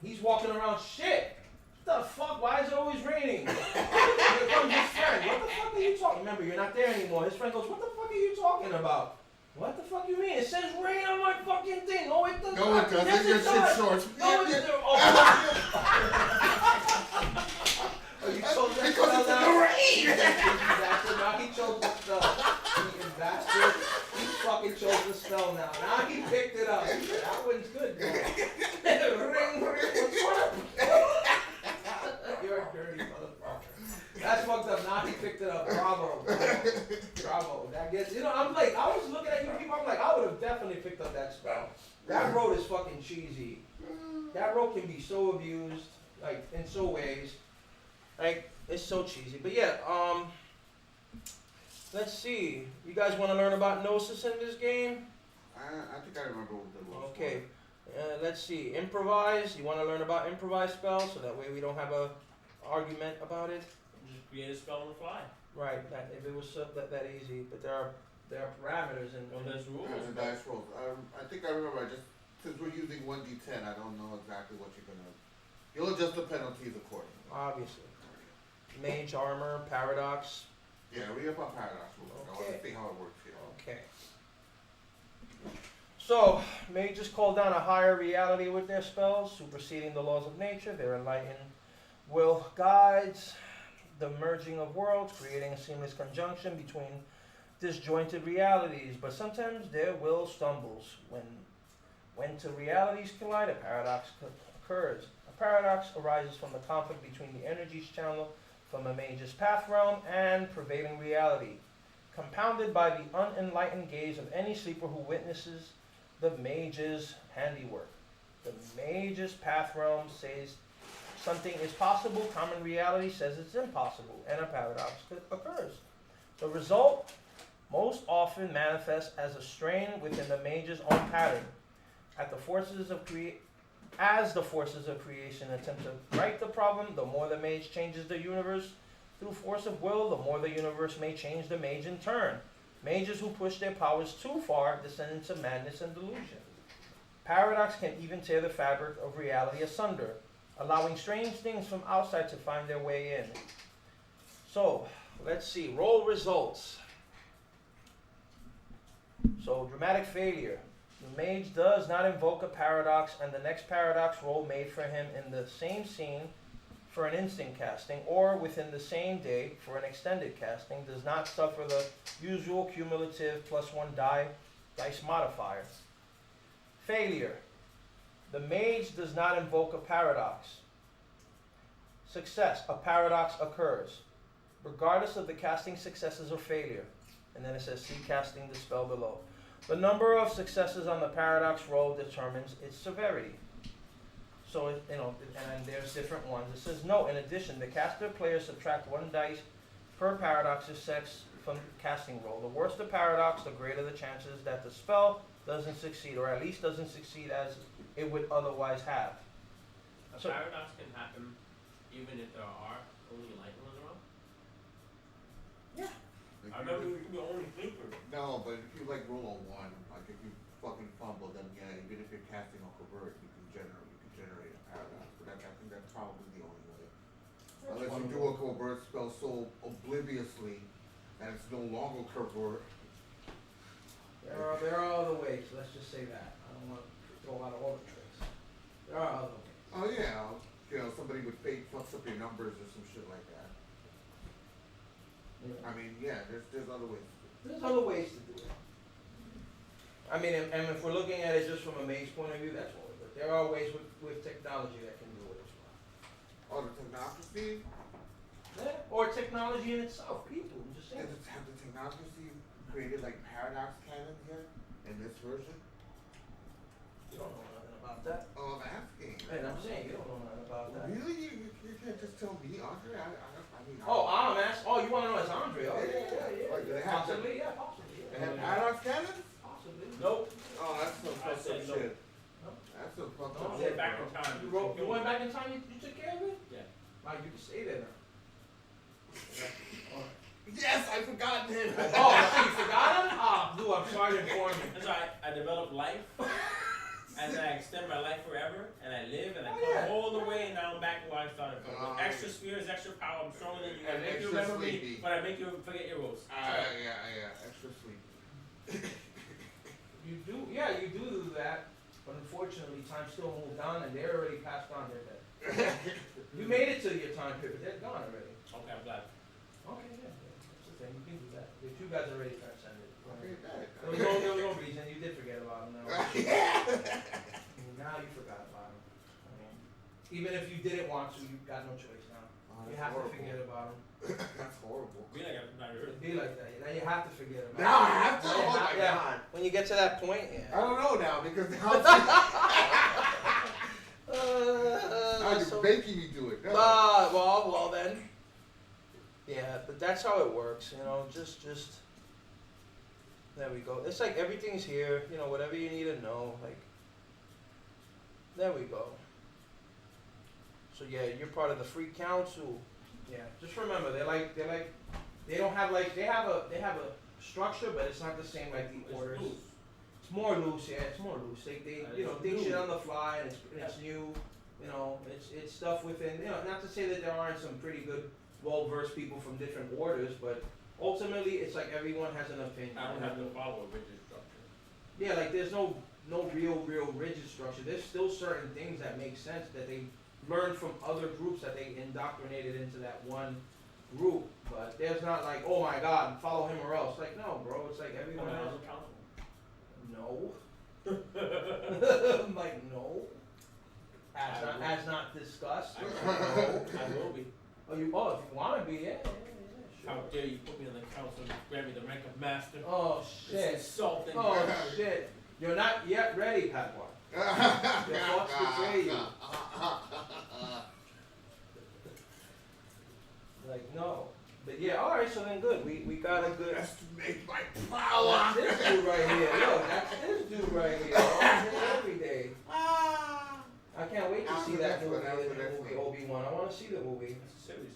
He's walking around shit. What the fuck? Why is it always raining? Here comes his friend. What the fuck are you talking? Remember, you're not there anymore. His friend goes, what the fuck are you talking about? What the fuck you mean? It says rain on my fucking thing. Oh, it does No, not. it doesn't. Yes, Your it shit does. shorts. No, it doesn't. Oh, you chose that Because spell it's in now? the rain. You bastard. Now he chose the spell. You bastard. He fucking chose the spell now. Now he picked it up. That one's good, bro. Ring, what's up? You're a dirty motherfucker. That's fucked up. Now he picked it up. Bravo. Bravo. That gets, I'm like, I was looking at you people, I'm like, I would have definitely picked up that spell. That road is fucking cheesy. That road can be so abused, like, in so ways. Like, it's so cheesy. But yeah, let's see. You guys want to learn about Gnosis in this game? I think I remember what the rules Okay. Let's see. Improvise. You want to learn about improvise spells, so that way we don't have a argument about it. Just create a spell on the fly. Right. That if it was that easy, but there are parameters and. Well, there's rules. Yeah, the dice rolls. I think I remember. Since we're using 1d10, I don't know exactly what you're gonna. You'll adjust the penalties accordingly. Obviously. Mage armor, paradox. Yeah, read up on paradox rules. I want Okay. to see how it works here. Okay. So, mages call down a higher reality with their spells, superseding the laws of nature. Their enlightened will guides the merging of worlds, creating a seamless conjunction between disjointed realities. But sometimes their will stumbles. When two realities collide, a paradox occurs. A paradox arises from the conflict between the energies channeled from a mage's path realm and prevailing reality, compounded by the unenlightened gaze of any sleeper who witnesses the mage's handiwork. The mage's path realm says something is possible, common reality says it's impossible, and a paradox occurs. The result most often manifests as a strain within the mage's own pattern. As the forces of creation attempt to right the problem, the more the mage changes the universe through force of will, the more the universe may change the mage in turn. Mages who push their powers too far descend into madness and delusion. Paradox can even tear the fabric of reality asunder, allowing strange things from outside to find their way in. So, let's see. Roll results. So, dramatic failure. The mage does not invoke a paradox, and the next paradox roll made for him in the same scene for an instant casting, or within the same day for an extended casting, does not suffer the usual cumulative +1 dice modifier. Failure. The mage does not invoke a paradox. Success. A paradox occurs, regardless of the casting successes or failure. and then it says see casting the spell below. The number of successes on the paradox roll determines its severity. So, and there's different ones. It says, no, in addition, the caster players subtract 1 dice per paradox success from casting roll. The worse the paradox, the greater the chances that the spell doesn't succeed, or at least doesn't succeed as it would otherwise have. A So- paradox can happen even if there are only lightning in the room. Yeah. I remember you could be only sleeper. No, but if you like roll a 1, like if you fucking fumble, then yeah, even if you're casting on covert, you can generate a paradox. But I think that's probably the only way. Unless you do a covert spell so obliviously that it's no longer covert. There are other ways, let's just say that. I don't want to throw out all the tricks. There are other ways. Oh yeah, somebody with fate fucks up your numbers or some shit like that. Yeah. I mean, yeah, there's other ways. There's other ways to do it. I mean, and if we're looking at it just from a maze point of view, that's one way. But there are ways with technology that can do it as well. Oh, the technocracy? Yeah. Or technology in itself, people. I'm just saying. Have the technocracy created like paradox cannons yet in this version? You don't know nothing about that. Oh, I'm asking. And I'm saying you don't know nothing about that. Really? You can't just tell me, Andre? I mean. Oh, I'm asking. Oh, you want to know as Andre? Oh, yeah. Oh, do they have Possibly, yeah, possibly. They have paradox cannons? Possibly. Nope. Oh, that's some I fucked said up no. shit. No. That's some fucked No, up I shit. went back bro. in time. You went back in time, you took care of it? Yeah. Wow, you can stay there now. Yes, I've forgotten him. Oh, so you forgot him? Ah, dude, I'm sorry to inform you. That's why I developed life. And I extend my life forever, and I live, and I Oh, come yeah. all the way, and now I'm back where I started from. Oh, With extra spheres, extra power, I'm stronger than you. I And make you extra remember me, sleepy. but I make you forget your rules. Yeah, extra sweet. You do that, but unfortunately, time still moved on, and they're already passed on their dead. You made it to your time period, they're gone already. Okay, I'm glad. Okay, yeah, that's the thing, you can do that. The two guys already transcended. Okay, There was no reason, you did forget about him now. Now you forgot about him. I mean, even if you didn't want to, you got no choice now. Oh, You that's have horrible. to forget about him. That's horrible. Be like I'm not It'd hurt. be like that. Now you have to forget about Now him. I have to? Yeah, Oh my yeah. god. When you get to that point, I yeah. don't know now because now you're So- making me do it. No. well then. Yeah, but that's how it works, just there we go. It's like everything's here, whatever you need to know, like there we go. So yeah, you're part of the free council. Yeah, just remember they don't have they have a structure, but it's not the same like the orders. It's loose. It's more loose, yeah, it's more loose. They It's think new. shit on the fly and it's new. It's stuff within, not to say that there aren't some pretty good, well-versed people from different orders, but ultimately, it's like everyone has an opinion. I don't have to follow a rigid structure. Yeah, like there's no real rigid structure. There's still certain things that make sense that they learned from other groups that they indoctrinated into that one group. But there's not like, oh my God, follow him or else. Like, no, bro. It's like everyone I has. was accountable. No. I'm like, no. As not discussed. I will be. If you want to be, yeah, How sure. dare you put me on the council and grant me the rank of master? Oh It's shit. insulting. Oh shit. You're not yet ready, Padawan. The fox betray you. Like, no. But yeah, alright, so then good. We got a good. Estimate my power. That's this dude right here. Look, that's this dude right here. All day, every day. I can't wait to see that movie, Obi-Wan. I want to see the movie. It's a series.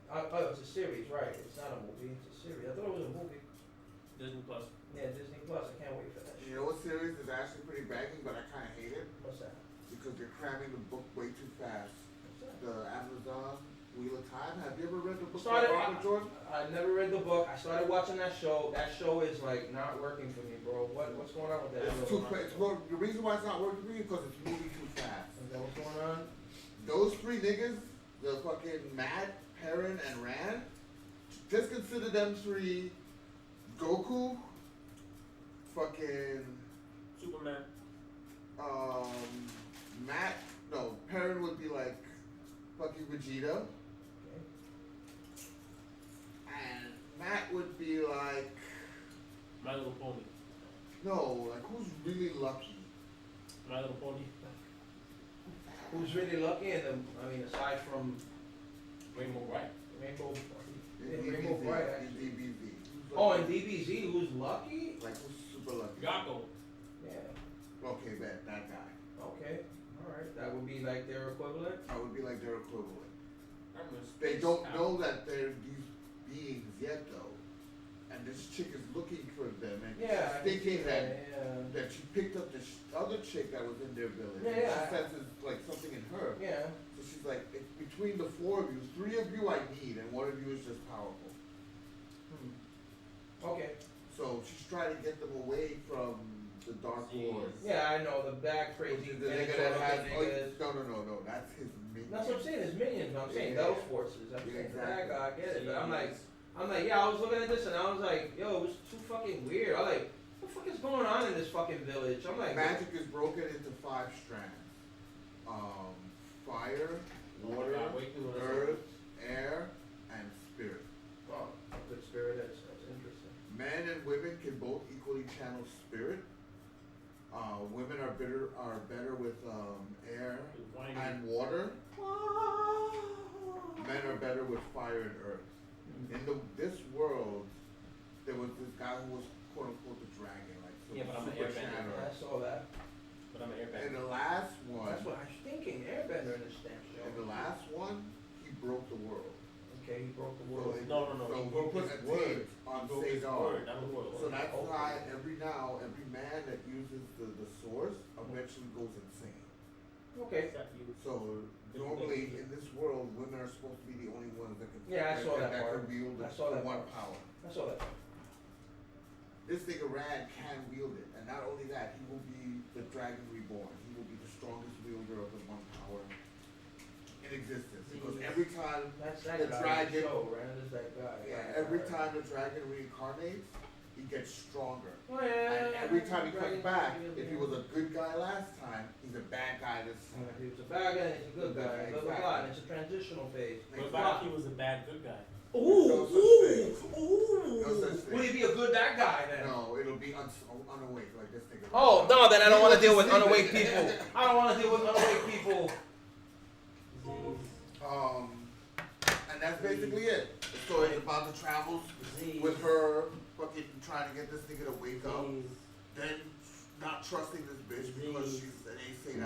Oh, it's a series, right. It's not a movie, it's a series. I thought it was a movie. Disney Plus. Yeah, Disney Plus. I can't wait for that You shit. know what series is actually pretty banging, but I kind of hate it What's that? because they're cramming the book way too fast. What's that? The Amazon Wheel of Time. Have you ever read the book Started- by Robert Jordan? I never read the book. I started watching that show. That show is like not working for me, bro. What's going on with that It's show? too fast. The reason why it's not working for me is because it's moving too fast. Is that what's going on? Those three niggas, the fucking Matt, Perrin, and Rand, just consider them three Goku, fucking, Superman. Matt, no, Perrin would be like fucking Vegeta, Okay. and Matt would be like really lucky? My Little Pony. Who's really lucky? And I mean, aside from Rainbow Bright. Rainbow, In yeah, Rainbow Bright. in Actually. DBZ. Oh, and DBZ, who's lucky? Like who's super lucky? Yako. Yeah. Okay, that guy. Okay. All right. That would be like their equivalent. I would be like their equivalent. I remember They Space don't Town. know that they're these beings yet, though. And this chick is looking for them and Yeah. I can see thinking that Yeah. that she picked up this other chick that was in their village. Yeah, and yeah. She senses like something in her. Yeah. So she's like, it's between the four of you, three of you I need, and one of you is just powerful. Okay. So she's trying to get them away from the Dark Jeez. Lord. Yeah, I know the bad crazy The nigga Minnesota that has, niggas. no, that's his minion. That's what I'm saying. It's minions. I'm saying Yeah. those forces. I'm Yeah, saying the exactly. bad guy. I get it, but I'm Jeez. like, yeah. I was looking at this and I was like, yo, it's too fucking weird. I like, what the fuck is going on in this fucking village? I'm like, Magic is broken into 5 strands. Fire, water, God, wait till it's earth, air, and spirit. oh, good spirit. That's interesting. Men and women can both equally channel spirit. Women are better with air Whiny. and water. Men are better with fire and earth. In this world, there was this guy who was quote unquote the dragon, like some Yeah, but I'm an super airbender. channeler. I saw that. But I'm an In airbender. the last one, That's what I was thinking. Airbender in the stamp show. in the last one, he broke the world. Okay, he broke the So world. it- No. So He he broke put his a word. taint on He broke his Cesar. word, not the word. So that's Okay. why every man that uses the source eventually goes insane. Okay. Except you. So normally in this world, women are supposed to be the only ones that can Yeah, I saw that that part. can wield I saw the that one part. power. I saw that. This nigga Rad can wield it, and not only that, he will be the dragon reborn. He will be the strongest wielder of the one power in existence. Because Jeez. every time, That's that The guy. dragon- Show, right? That's that guy. every time the dragon reincarnates, he gets stronger. Oh yeah. And every time he comes Dragon, back, dragon, if he was a good guy last time, he's a bad guy this time. He was a bad guy, he's a good guy, blah blah blah, Exactly. and it's a transitional phase. What about if he was a bad good guy? Ooh, No such ooh, thing. ooh. No such thing. Would he be a good bad guy then? No, it'll be unawake like this nigga. Oh no, then I don't want to deal with Sleeping. unawake people. I don't want to deal with unawake people. Jeez. And that's basically it. The story is about the travels Jeez. with her fucking trying to get this nigga to wake up, Jeez. then not trusting this bitch because she's an A-State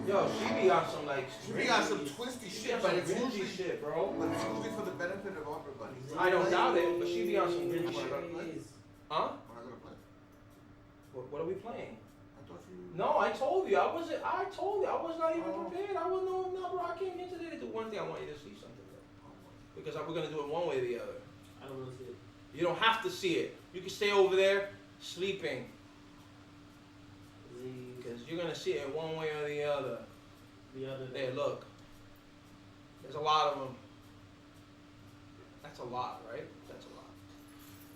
Yo, she be on some like. She got some twisty She be shit, on but some it's cringy usually shit, bro. but it's usually for the benefit of everybody. I don't doubt it, but she be on some cringy Am I shit. gonna play? Jeez. Huh? Am I gonna play? What are we playing? I thought you. No, I told you. I told you. I was not even prepared. I wasn't know. No, bro. I came here today to do one thing. I want you to see something. Because we're gonna do it one way or the other. I don't want to see it. You don't have to see it. You can stay over there sleeping. Jeez. Because you're gonna see it one way or the other. The other There, day. look. There's a lot of them. That's a lot, right? That's a lot.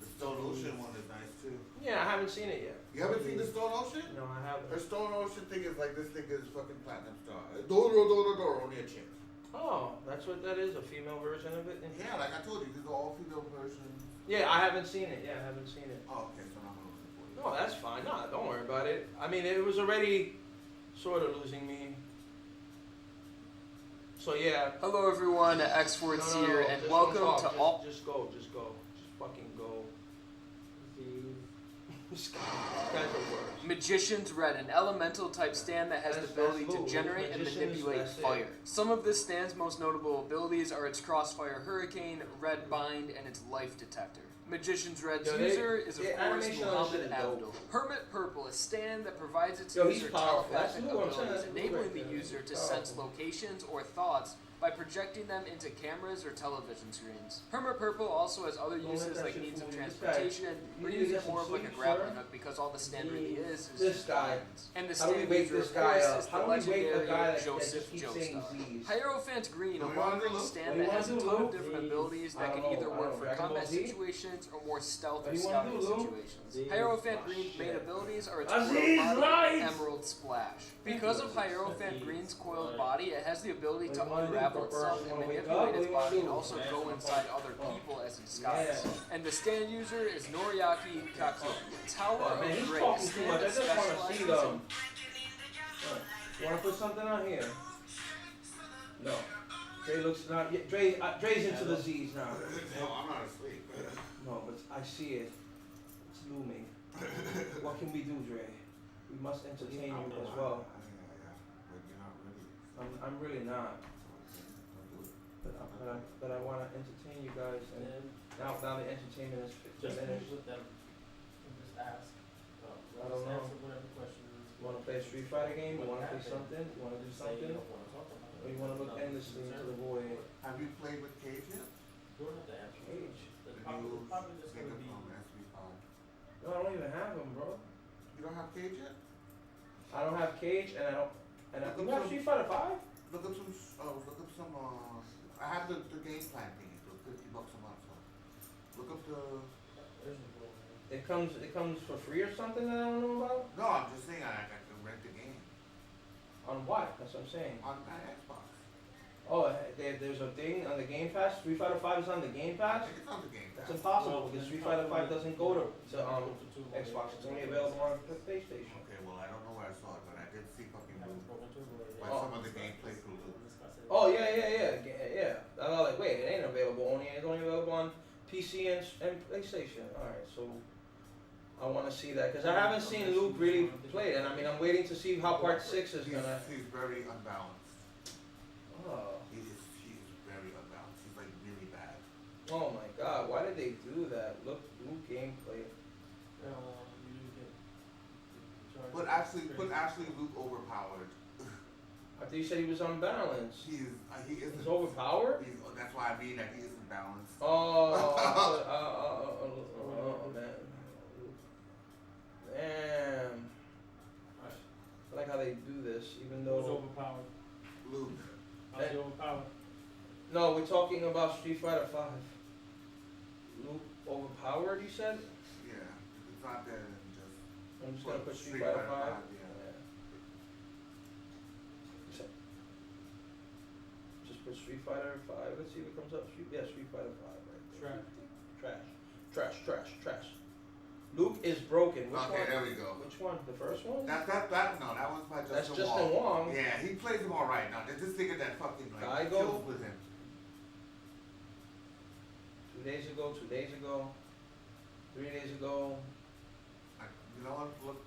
The Stone Ocean one is nice too. Yeah, I haven't seen it yet. You haven't seen the Stone Ocean? No, I Her haven't. Stone Ocean thing is like this nigga's fucking platinum star. Doro, only a chick. Oh, that's what that is, a female version of it? Yeah, like I told you, these are all female versions. Yeah, I haven't seen it. Yeah, I haven't seen it. Oh, okay, so I'm looking for you. No, that's fine. No, don't worry about it. I mean, it was already sort of losing me. So yeah. Hello everyone, X-Forts here, and just welcome don't to talk. all. Just go. Just fucking go. Jeez. This guy's the worst. Magician's Red, an elemental type stand that has the ability to Lou. generate and Magician's, manipulate that's it. fire. Some of this stand's most notable abilities are its Crossfire Hurricane, Red Bind, and its Life Detector. Magician's Red's Yo, they- user is of the course animation on this shit Muhammad is dope. Abdul. Hermit Purple, a stand that provides its Yo, he's user powerful. That's telepathic Lou, I'm saying, abilities, that's Lou enabling right the there. user to He's sense powerful. locations or thoughts by projecting them into cameras or television screens. Hermit Purple also has other Don't let uses that like shit means of fool you. This transportation, guy- or you using get some more of like a sleep, grappling sir? hook because all the stand really is This guy. diamonds. And the How do we stand wake user, this of guy course, up? is How the do we wake the legendary guy that Joseph just keeps saying Joestar. Z's? Hierophant Green, a What do you wanna wandering do? stand What do that you has a wanna do, ton Lou? of different abilities I that don't can either know. work for Dragon Ball combat Z? situations or more stealth What or do you wanna scouting do, Lou? situations. Jeez. Hierophant Oh, Green's main shit. abilities are its Aziz, coiled body lights! and Emerald Splash. Because of Hierophant Aziz, Green's coiled lights. body, it has the ability What to do you wanna do, unravel level upper itself person and wanna wake manipulate up, its what do you wanna body and do? also Yeah, go it's inside fun. other Oh. people as a disguise. Yeah. And the stand user is Noriaki Kaku. Tower Oh, man, of he's Grace. talking too much. I just want to Specializes see in- them. You want to put something on here? No. Dre looks not. Dre's into the Z's now. No, I'm not asleep. No, but I see it. It's looming. What can we do, Dre? We must entertain you as well. Yeah, but you're not ready. I'm really not. Don't do it. But I want to entertain you guys. And And now the entertainment is just finished. meet with them and just ask. I don't know. Answer whatever questions. You want to play a Street Fighter game? You want to play something? You want to do Say something? you don't want to talk about it. Or you want to look Nothing endlessly into the concerning. void? Have you played with Cage yet? You don't have to answer. Cage. It's The probably, new probably just Sega gonna be. phone SP5. No, I don't even have them, bro. You don't have Cage yet? I don't have Cage, and I don't. And I Look do up have some- Street Fighter 5. Look up some. Look up some. I have the game plan thingy, so $50 a month. So look up the. It comes for free or something that I don't know about. No, I'm just saying I can rent the game On what? That's what I'm saying. on my Xbox. Oh, there's a thing on the Game Pass. Street Fighter 5 is on the Game I Pass. think it's on the game. That's impossible because Street Fighter 5 doesn't go to Xbox. It's only available on PlayStation. Okay, well I don't know where I saw it, but I did see fucking Luke. Oh. Like some of the gameplay through Luke. Oh yeah. I was like, wait, it ain't available. It's only available on PC and PlayStation. All right, so I want to see that because I haven't seen Luke really play it, and I mean I'm waiting to see how Part 6 is gonna. He's very unbalanced. Oh. He is very unbalanced. He's like really bad. Oh my God! Why did they do that? Look, Luke gameplay. But actually Luke overpowered. I thought you said he was unbalanced. He isn't. He's overpowered. That's why I mean that he isn't balanced. Oh, man. Damn. I like how they do this, even Who's though. overpowered? Luke. How's he overpowered? No, we're talking about Street Fighter 5. Luke overpowered, you said? Yeah, it's not that just. I'm just gonna put Street Fighter 5. Yeah. Just put Street Fighter 5. Let's see what comes up. Street Fighter 5 right there. Trash. Luke is broken. Which Okay, one? there we go. Which one? The first one? That one's by Justin That's Wong. Justin Wong. Yeah, he plays him all right. Now, this nigga that fucking like Daigo? kills with him. 2 days ago, 3 days ago. You know what? Look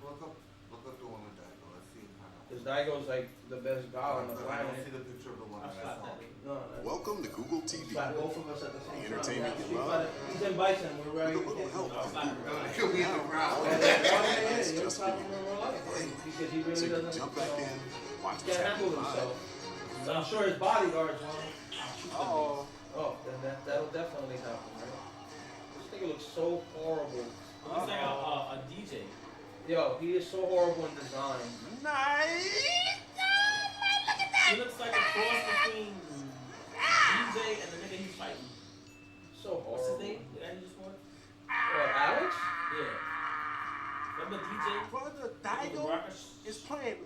up the one with Daigo. Let's see how. Because Daigo's like the best god on the I don't planet. see the picture of the one I that I slapped saw. that nigga. No. Welcome to Google TV. Slap both of us at the same The time. entertainment Yeah, you Street love. Fighter. He's in Bison. We're With right a little help I'll from slap him. Google. He'll be in the ground. It's You're just talking for you. in real life. Because he So really you can doesn't jump back in, watch he what's can't handle happening live. himself. I'm sure his bodyguards want him. Oh, Oh, then that'll definitely happen, right? This nigga looks so horrible. He looks like a DJ. Yo, he is so horrible in design. nice. He looks like a cross between DJ and the nigga he's fighting. So What's his horrible. name? That he just won? Alex? Yeah. Remember DJ? Brother With the Daigo rockers? is playing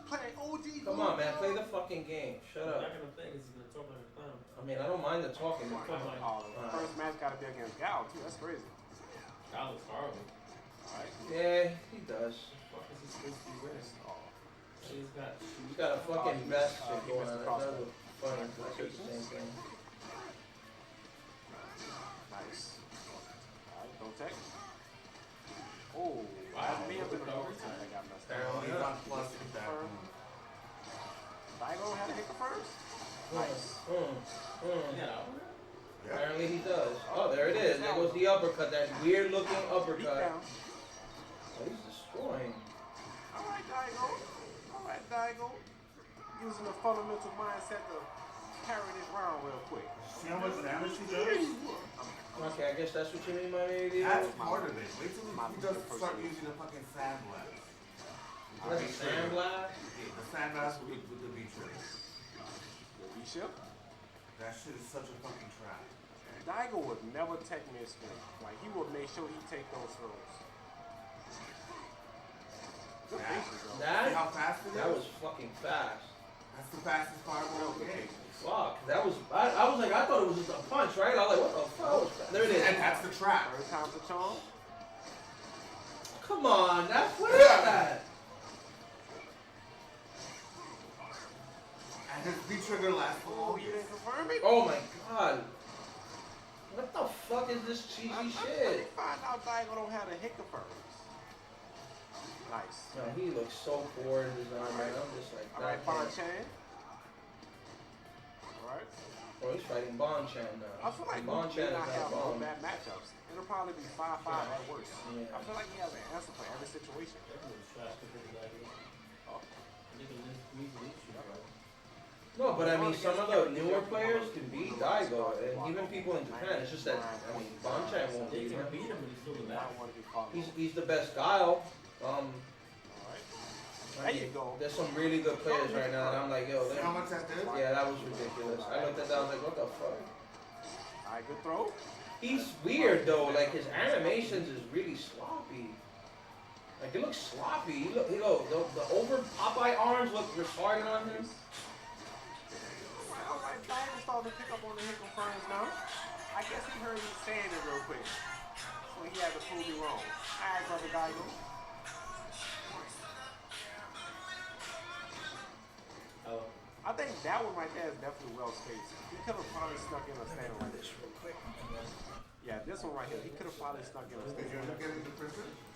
OG. Come on, man, play the fucking game. Shut I'm up. not gonna think he's gonna talk like a clown. I mean, I don't mind the talking. But come on. Oh, the first match gotta be against Gal too. That's crazy. That looks horrible. Alright. Yeah, he does. What is he supposed to be wearing? He's got He's got a fucking vest shit he going missed on. the That does crossbow. look funny. That's just the same thing. Nice. Alright, don't tech. Oh, Wow, that may have been a recovery overtime that got messed up. Apparently. He's on plus with that. Daigo had to hit the first. Nice. Yeah. Apparently he does. Oh, there it is. There goes the uppercut. That weird looking Beat uppercut. down. Oh, he's destroying. Alright, Daigo. Using a fundamental mindset to carry this round real quick. See how much damage he does? Okay, I guess that's what you mean by maybe. That's part of it. Wait till he just start using the fucking sandblast. That's a sandblast. Yeah, the sandblast with the V-trigger. The V-ship. That shit is such a fucking trap. Daigo would never take me a spin. Like, he would make sure he take those throws. Good Yeah. faces, though. See how That fast it is? that was fucking fast. That's the fastest fireball game. Fuck, that was. I was like, I thought it was just a punch, right? I was like, what the fuck? There it is. And that's the trap. Third time's the charm. Come on, that's what is that? And his B trigger lasts for Oh, all you years. didn't confirm it? Oh my god. What the fuck is this cheesy I shit? find out Daigo don't have the hit confirms. Nice. No, he looks so poor in his arm, man. I'm just like, All right, that Bon can't- Chan. All right. Oh, he's fighting Bonchan now. I feel like Bonchan Luke may is not not have all bomb. bad matchups. It'll probably be 5-5 at worst. Yeah. I feel like he has an answer for every situation. Everyone's trash compared to that game. Oh. Nigga needs to leave shit, right? No, but I mean, some of the newer players can beat Daigo, and even people in Japan. It's just that, I mean, Bonchan won't They beat can him. beat him, but he's still the You best. might want to be caught. He's the best Guile. All right. I There you mean, go. there's some really good players right now that I'm like, yo, See how much that did? yeah, that was ridiculous. I looked at that, I was like, what the fuck? All right, good throw. He's weird though, like his animations is really sloppy. Like it looks sloppy. He look, the over Popeye arms look retarded on him. All right, Daigo starting to pick up on the hit confirms now. I guess he heard me saying it real quick. So he had to prove me wrong. All right, brother Daigo. Oh, I think that one right there is definitely well spaced. He could have probably snuck in a stand like this real quick. Yeah, this one right here, he could have probably snuck in a Did you end up stand. getting the prison?